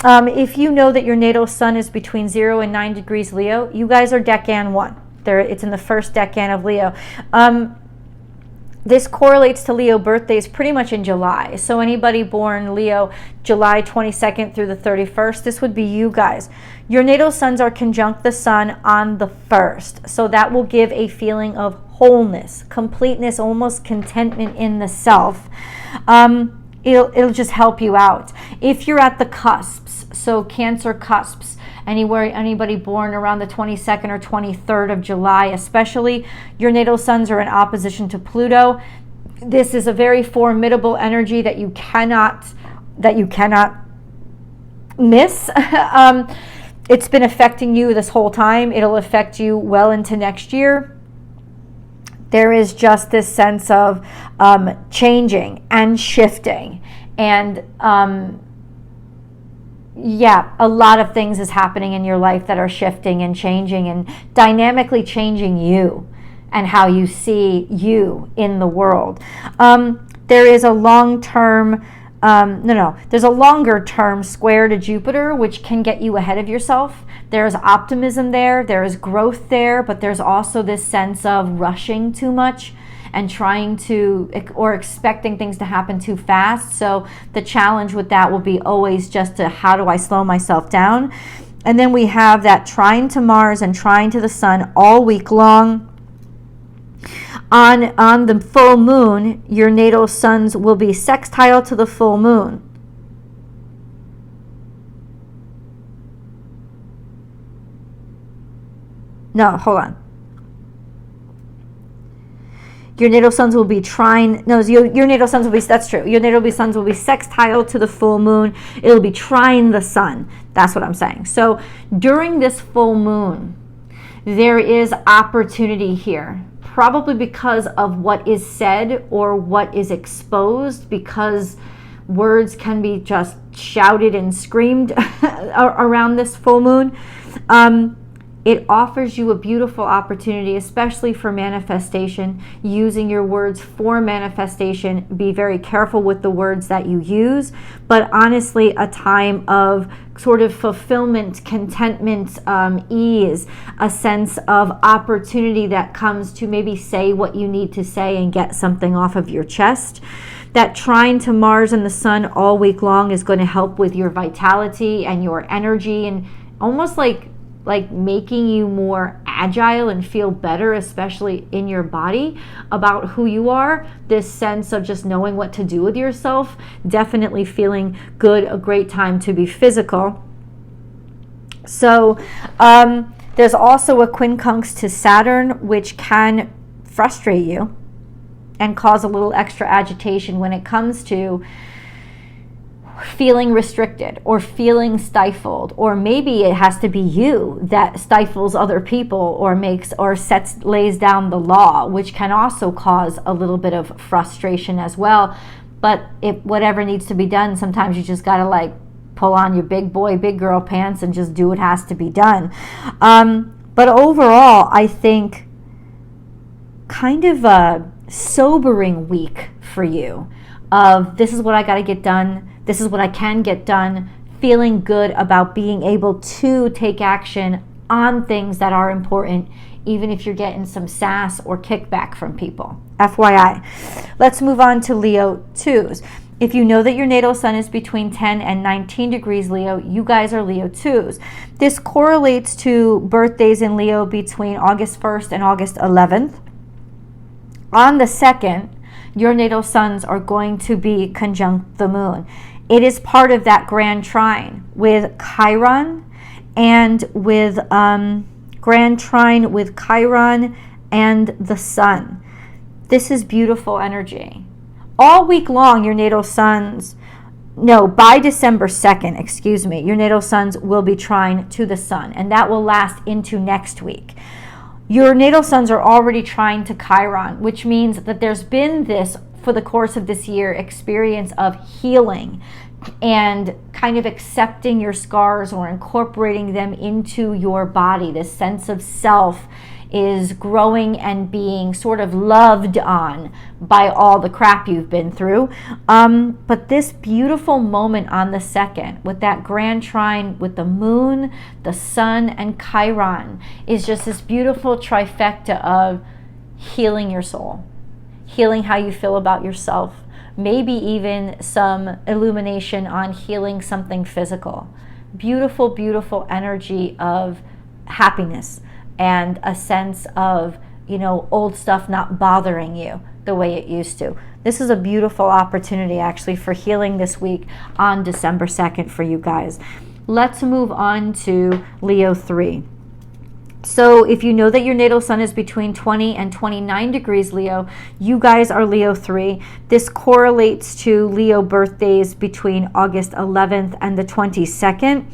Speaker 2: If you know that your natal sun is between 0 and 9 degrees Leo, you guys are decan 1. It's in the first decan of Leo. This correlates to Leo birthdays pretty much in July. So anybody born Leo, July 22nd through the 31st, this would be you guys. Your natal suns are conjunct the sun on the 1st. So that will give a feeling of wholeness, completeness, almost contentment in the self. It'll just help you out. If you're at the cusps, so Cancer cusps, anybody born around the 22nd or 23rd of July especially, your natal suns are in opposition to Pluto. This is a very formidable energy that you cannot miss. It's been affecting you this whole time. It'll affect you well into next year. There is just this sense of changing and shifting, and a lot of things is happening in your life that are shifting and changing and dynamically changing you and how you see you in the world. There is a long-term, there's a longer-term square to Jupiter, which can get you ahead of yourself. There's optimism there, there is growth there, but there's also this sense of rushing too much and trying to, or expecting things to happen too fast. So the challenge with that will be always just to, how do I slow myself down? And then we have that trine to Mars and trine to the sun all week long. On the full moon, your natal suns will be sextile to the full moon. No, hold on. Your natal suns will be your natal suns will be, that's true. Your natal suns will be sextile to the full moon. It'll be trine the sun. That's what I'm saying. So during this full moon, there is opportunity here, probably because of what is said or what is exposed, because words can be just shouted and screamed around this full moon. It offers you a beautiful opportunity, especially for manifestation, using your words for manifestation. Be very careful with the words that you use, but honestly, a time of sort of fulfillment, contentment, ease, a sense of opportunity that comes to maybe say what you need to say and get something off of your chest. That trine to Mars and the sun all week long is going to help with your vitality and your energy, and almost like making you more agile and feel better, especially in your body, about who you are. This sense of just knowing what to do with yourself, definitely feeling good, a great time to be physical. So there's also a quincunx to Saturn, which can frustrate you and cause a little extra agitation when it comes to feeling restricted or feeling stifled, or maybe it has to be you that stifles other people or lays down the law, which can also cause a little bit of frustration as well. But whatever needs to be done, sometimes you just gotta pull on your big boy, big girl pants and just do what has to be done. But overall, I think kind of a sobering week for you of, this is what I got to get done, this is what I can get done, feeling good about being able to take action on things that are important, even if you're getting some sass or kickback from people. FYI. Let's move on to Leo 2s. If you know that your natal sun is between 10 and 19 degrees Leo, you guys are Leo 2s. This correlates to birthdays in Leo between August 1st and August 11th. On the 2nd, your natal suns are going to be conjunct the moon. It is part of that grand trine with Chiron and with grand trine with Chiron and the sun. This is beautiful energy. All week long, your natal suns, by December 2nd, your natal suns will be trine to the sun, and that will last into next week. Your natal suns are already trine to Chiron, which means that there's been this, for the course of this year, experience of healing and kind of accepting your scars or incorporating them into your body. This sense of self is growing and being sort of loved on by all the crap you've been through. But this beautiful moment on the 2nd with that grand trine with the moon, the sun, and Chiron is just this beautiful trifecta of healing your soul, healing how you feel about yourself, maybe even some illumination on healing something physical. Beautiful, beautiful energy of happiness and a sense of, old stuff not bothering you the way it used to. This is a beautiful opportunity actually for healing this week on December 2nd for you guys. Let's move on to Leo 3. So if you know that your natal sun is between 20 and 29 degrees Leo, you guys are Leo 3. This correlates to Leo birthdays between August 11th and the 22nd.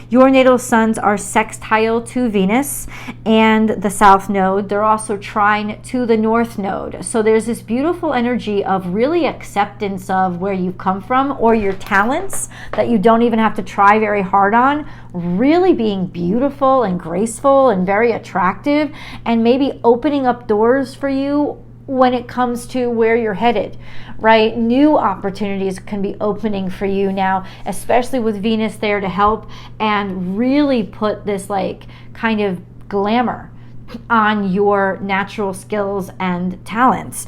Speaker 2: Your natal suns are sextile to Venus and the south node. They're also trine to the north node. So there's this beautiful energy of really acceptance of where you've come from or your talents that you don't even have to try very hard on, really being beautiful and graceful and very attractive, and maybe opening up doors for you when it comes to where you're headed, right? New opportunities can be opening for you now, especially with Venus there to help and really put this kind of glamour on your natural skills and talents.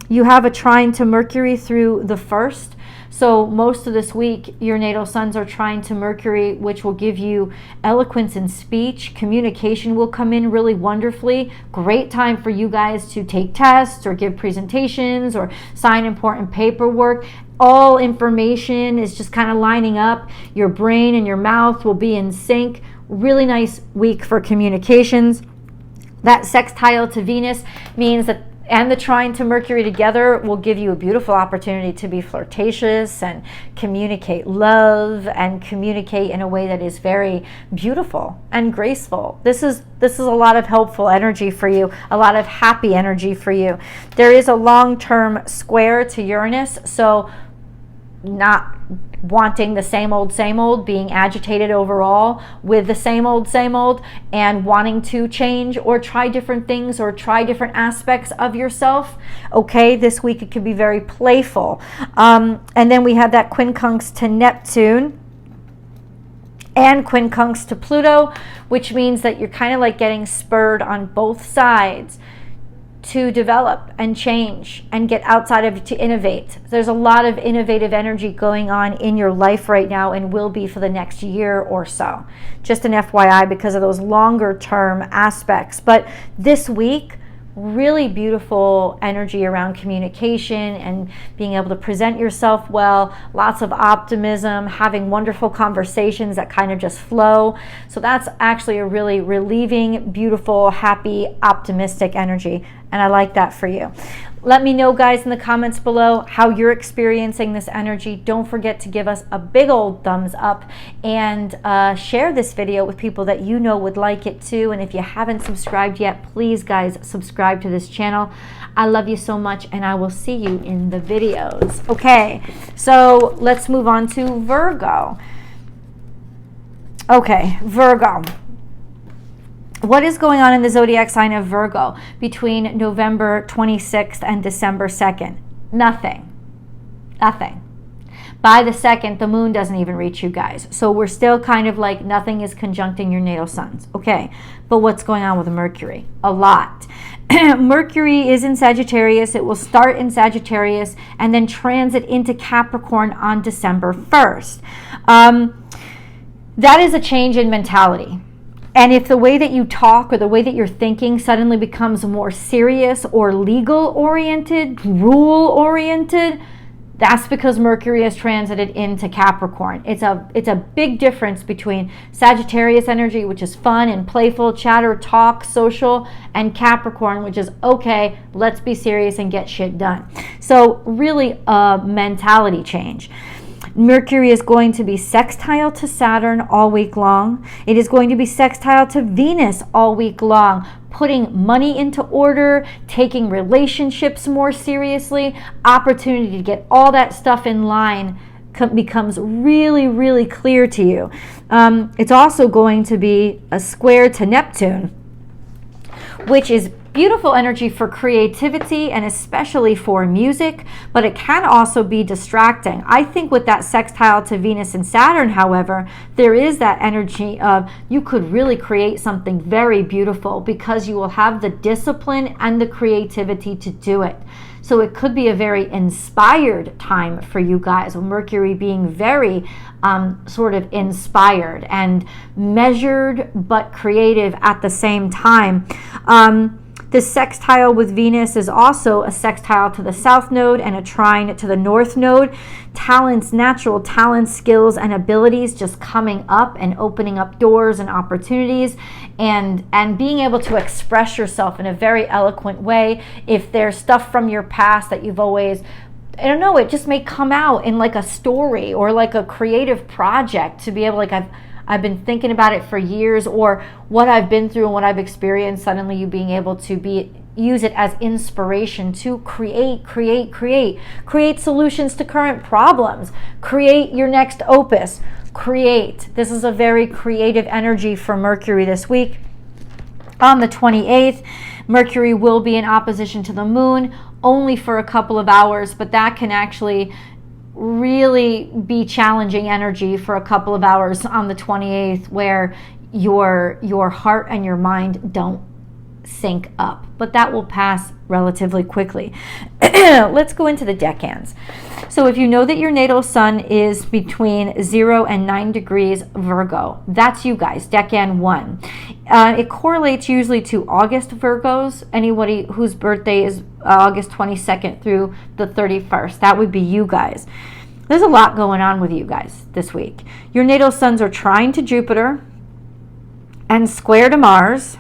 Speaker 2: You have a trine to Mercury through the 1st. So most of this week, your natal suns are trine to Mercury, which will give you eloquence in speech. Communication will come in really wonderfully. Great time for you guys to take tests or give presentations or sign important paperwork. All information is just kind of lining up. Your brain and your mouth will be in sync. Really nice week for communications. That sextile to Venus means that and the trine to Mercury together will give you a beautiful opportunity to be flirtatious and communicate love and communicate in a way that is very beautiful and graceful. This is a lot of helpful energy for you, a lot of happy energy for you. There is a long-term square to Uranus, so not wanting the same old, being agitated overall with the same old, and wanting to change or try different things or try different aspects of yourself. Okay, this week it can be very playful. And then we have that quincunx to Neptune and quincunx to Pluto, which means that you're kind of getting spurred on both sides to develop and change and get outside of it, to innovate. There's a lot of innovative energy going on in your life right now and will be for the next year or so. Just an FYI because of those longer term aspects. But this week, really beautiful energy around communication and being able to present yourself well, lots of optimism, having wonderful conversations that kind of just flow. So that's actually a really relieving, beautiful, happy, optimistic energy. And I like that for you. Let me know, guys, in the comments below how you're experiencing this energy. Don't forget to give us a big old thumbs up and share this video with people that you know would like it too. And if you haven't subscribed yet, please, guys, subscribe to this channel. I love you so much, and I will see you in the videos. Okay, so let's move on to Virgo. Okay, Virgo. What is going on in the zodiac sign of Virgo between November 26th and December 2nd? Nothing. By the 2nd, the moon doesn't even reach you guys. So we're still kind of like nothing is conjuncting your natal suns. Okay, but what's going on with Mercury? A lot. Mercury is in Sagittarius. It will start in Sagittarius and then transit into Capricorn on December 1st. That is a change in mentality. And if the way that you talk or the way that you're thinking suddenly becomes more serious or legal-oriented, rule-oriented, that's because Mercury has transited into Capricorn. It's a big difference between Sagittarius energy, which is fun and playful, chatter, talk, social, and Capricorn, which is, okay, let's be serious and get shit done. So really a mentality change. Mercury is going to be sextile to Saturn all week long. It is going to be sextile to Venus all week long, putting money into order, taking relationships more seriously, opportunity to get all that stuff in line becomes really, really clear to you. It's also going to be a square to Neptune, which is beautiful energy for creativity and especially for music, but it can also be distracting. I think with that sextile to Venus and Saturn, however, there is that energy of you could really create something very beautiful because you will have the discipline and the creativity to do it. So it could be a very inspired time for you guys, with Mercury being very sort of inspired and measured but creative at the same time. The sextile with Venus is also a sextile to the South Node and a trine to the North Node. Talents, natural talents, skills, and abilities just coming up and opening up doors and opportunities, and being able to express yourself in a very eloquent way. If there's stuff from your past that you've always, I don't know, it just may come out in like a story or like a creative project to be able, like, I've been thinking about it for years, or what I've been through and what I've experienced, suddenly you being able to use it as inspiration to create solutions to current problems, create your next opus, create. This is a very creative energy for Mercury this week. On the 28th, Mercury will be in opposition to the moon only for a couple of hours, but that can actually really be challenging energy for a couple of hours on the 28th, where your heart and your mind don't sync up, but that will pass relatively quickly. Let's go into the decans. So if you know that your natal sun is between 0 and 9 degrees Virgo, that's you guys, decan 1. It correlates usually to August Virgos, anybody whose birthday is August 22nd through the 31st. That would be you guys. There's a lot going on with you guys this week. Your natal suns are trine to Jupiter and square to Mars.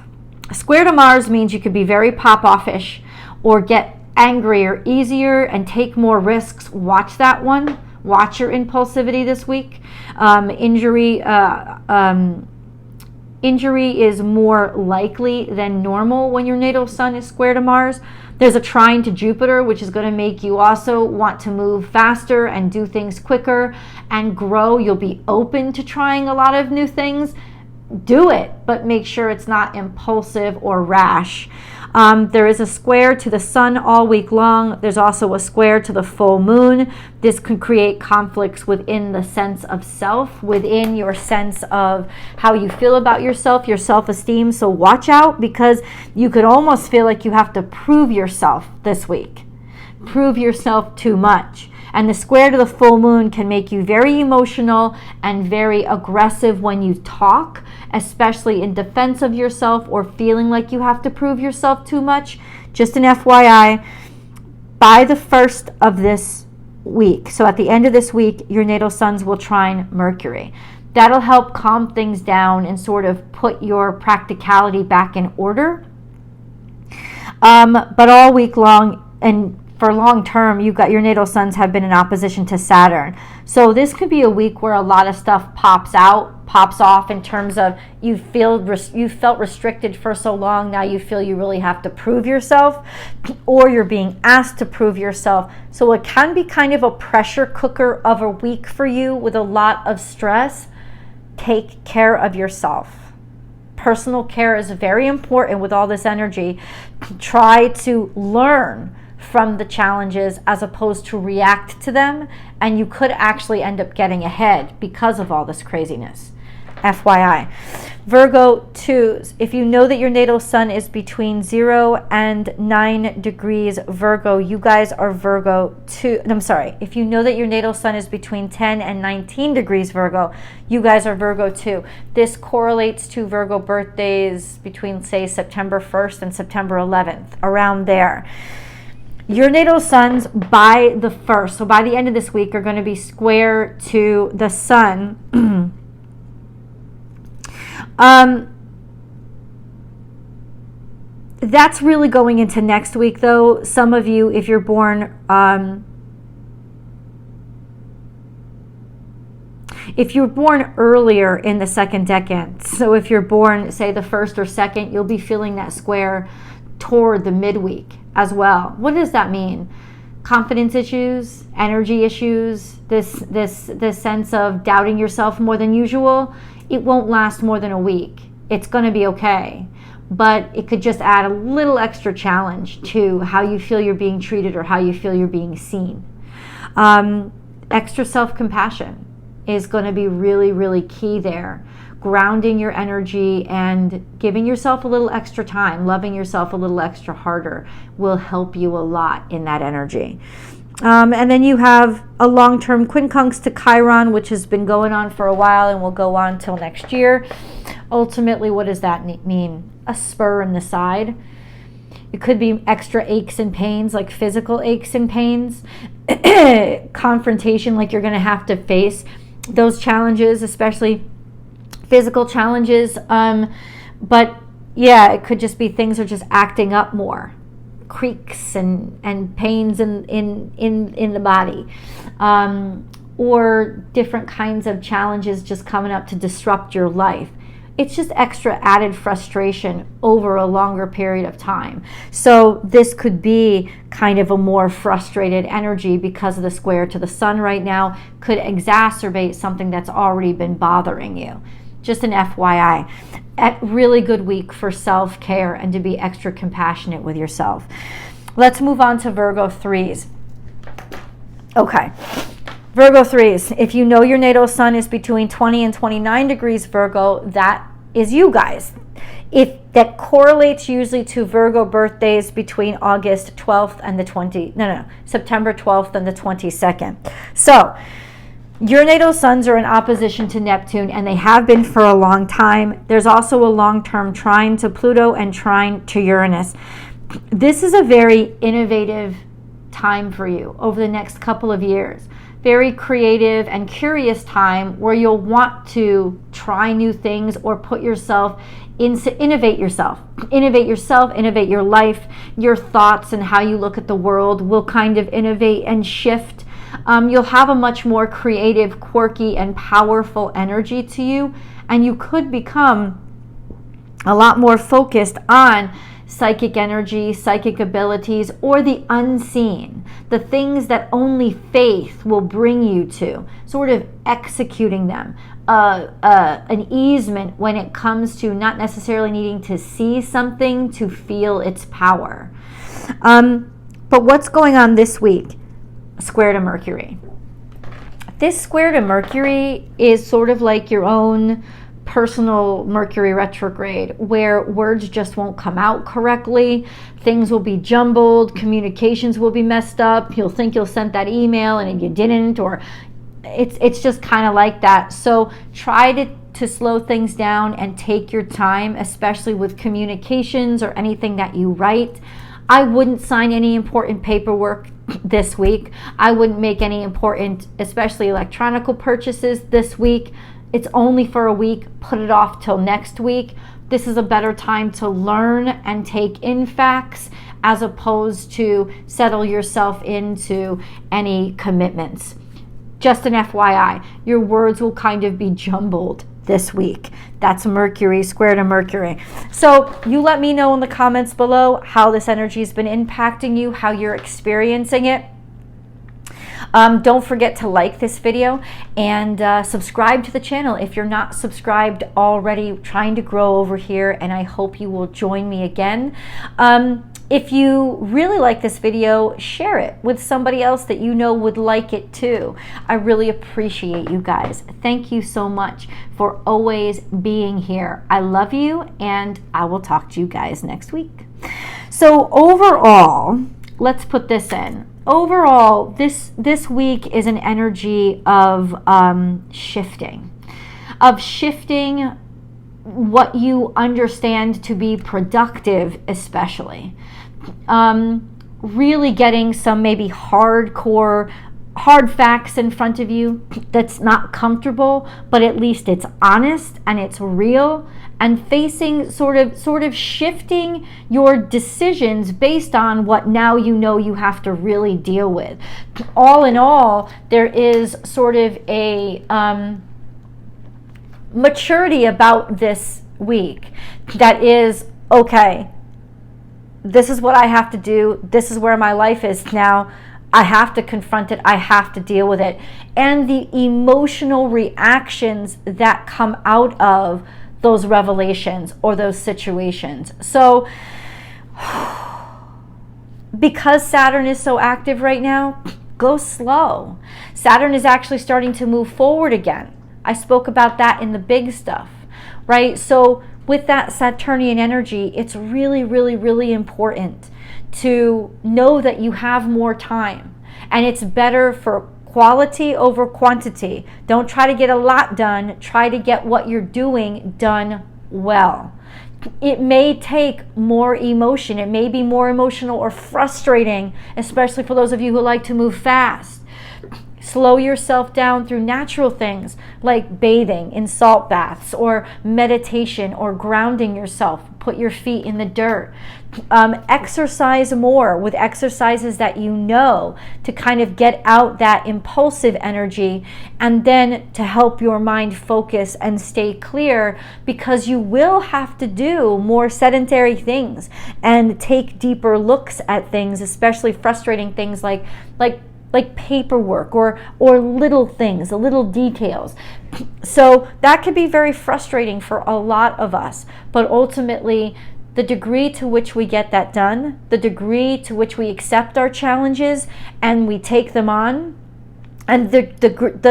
Speaker 2: Square to Mars means you could be very pop-off-ish or get angrier easier and take more risks. Watch that one. Watch your impulsivity this week. Injury is more likely than normal when your natal sun is square to Mars. There's a trine to Jupiter, which is going to make you also want to move faster and do things quicker and grow. You'll be open to trying a lot of new things. Do it, but make sure it's not impulsive or rash. There is a square to the sun all week long. There's also a square to the full moon. This can create conflicts within the sense of self, within your sense of how you feel about yourself, your self-esteem. So watch out, because you could almost feel like you have to prove yourself this week. Prove yourself too much. And the square to the full moon can make you very emotional and very aggressive when you talk, especially in defense of yourself or feeling like you have to prove yourself too much. Just an FYI, by the 1st of this week, so at the end of this week, your natal suns will trine Mercury. That'll help calm things down and sort of put your practicality back in order. But all week long and for long term, you've got your natal suns have been in opposition to Saturn. So this could be a week where a lot of stuff pops off in terms of you felt restricted for so long. Now you feel you really have to prove yourself, or you're being asked to prove yourself. So it can be kind of a pressure cooker of a week for you with a lot of stress. Take care of yourself. Personal care is very important with all this energy. Try to learn from the challenges as opposed to react to them, and you could actually end up getting ahead because of all this craziness. FYI. Virgo 2s, if you know that your natal sun is between 0 and 9 degrees Virgo, you guys are Virgo 2. I'm sorry. If you know that your natal sun is between 10 and 19 degrees Virgo, you guys are Virgo 2. This correlates to Virgo birthdays between, say, September 1st and September 11th, around there. Your natal suns by the 1st, so by the end of this week, are going to be square to the sun. That's really going into next week, though. Some of you, if you're born earlier in the second decan, so if you're born, say, the 1st or 2nd, you'll be feeling that square toward the midweek as well. What does that mean? Confidence issues, energy issues, this sense of doubting yourself more than usual. It won't last more than a week. It's going to be okay. But it could just add a little extra challenge to how you feel you're being treated or how you feel you're being seen. Extra self-compassion is going to be really, really key there. Grounding your energy and giving yourself a little extra time, loving yourself a little extra harder will help you a lot in that energy. And then you have a long-term quincunx to Chiron, which has been going on for a while and will go on till next year. Ultimately, what does that mean? A spur in the side. It could be extra aches and pains, like physical aches and pains. Confrontation, like you're going to have to face those challenges, especially physical challenges. But yeah, it could just be things are just acting up more. Creaks and pains in the body, or different kinds of challenges just coming up to disrupt your life. It's just extra added frustration over a longer period of time. So this could be kind of a more frustrated energy because of the square to the sun right now, could exacerbate something that's already been bothering you. Just an FYI. A really good week for self-care and to be extra compassionate with yourself. Let's move on to Virgo 3s. Okay. Virgo 3s, if you know your natal sun is between 20 and 29 degrees Virgo, that is you guys. If that correlates usually to Virgo birthdays between August 12th and the September 12th and the 22nd. So, your natal suns are in opposition to Neptune, and they have been for a long time. There's also a long-term trine to Pluto and trine to Uranus. This is a very innovative time for you over the next couple of years. Very creative and curious time where you'll want to try new things or put yourself innovate yourself, innovate your life, your thoughts and how you look at the world will kind of innovate and shift. You'll have a much more creative, quirky, and powerful energy to you, and you could become a lot more focused on psychic energy, psychic abilities, or the unseen, the things that only faith will bring you to, sort of executing them. An easement when it comes to not necessarily needing to see something to feel its power. But what's going on this week? Square to Mercury. This square to Mercury is sort of like your own personal Mercury retrograde, where words just won't come out correctly, things will be jumbled, communications will be messed up, you'll think you'll send that email and you didn't, or it's just kind of like that. So try to slow things down and take your time, especially with communications or anything that you write. I wouldn't sign any important paperwork this week. I wouldn't make any important, especially electronic purchases this week. It's only for a week. Put it off till next week. This is a better time to learn and take in facts as opposed to settle yourself into any commitments. Just an FYI, your words will kind of be jumbled this week. That's Mercury, square to Mercury. So you let me know in the comments below how this energy has been impacting you, how you're experiencing it. Don't forget to like this video and subscribe to the channel if you're not subscribed already. Trying to grow over here, and I hope you will join me again. If you really like this video, share it with somebody else that you know would like it too. I really appreciate you guys. Thank you so much for always being here. I love you, and I will talk to you guys next week. So overall, let's put this in. Overall, this week is an energy of shifting what you understand to be productive, especially. Really getting some maybe hard facts in front of you that's not comfortable, but at least it's honest and it's real, and facing sort of shifting your decisions based on what now you know you have to really deal with. All in all, there is sort of a maturity about this week that is, okay, this is what I have to do. This is where my life is now. I have to confront it. I have to deal with it. And the emotional reactions that come out of those revelations or those situations. So because Saturn is so active right now, go slow. Saturn is actually starting to move forward again. I spoke about that in the big stuff, right? So with that Saturnian energy, it's really, really, really important to know that you have more time, and it's better for quality over quantity. Don't try to get a lot done. Try to get what you're doing done well. It may take more emotion. It may be more emotional or frustrating, especially for those of you who like to move fast. Slow yourself down through natural things like bathing in salt baths or meditation or grounding yourself. Put your feet in the dirt. Exercise more with exercises that you know to kind of get out that impulsive energy, and then to help your mind focus and stay clear, because you will have to do more sedentary things and take deeper looks at things, especially frustrating things like paperwork or little things, little details. So that could be very frustrating for a lot of us, but ultimately the degree to which we get that done, the degree to which we accept our challenges and we take them on, and the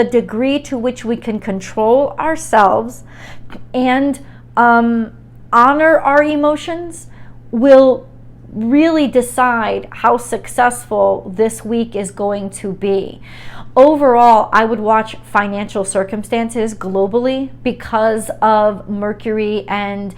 Speaker 2: degree to which we can control ourselves and honor our emotions will really decide how successful this week is going to be. Overall, I would watch financial circumstances globally because of Mercury and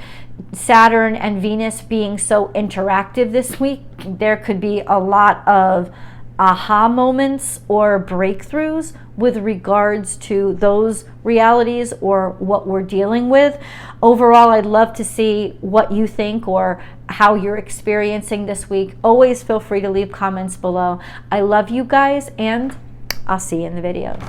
Speaker 2: Saturn and Venus being so interactive this week. There could be a lot of aha moments or breakthroughs with regards to those realities or what we're dealing with. Overall, I'd love to see what you think or how you're experiencing this week. Always feel free to leave comments below. I love you guys, and I'll see you in the video.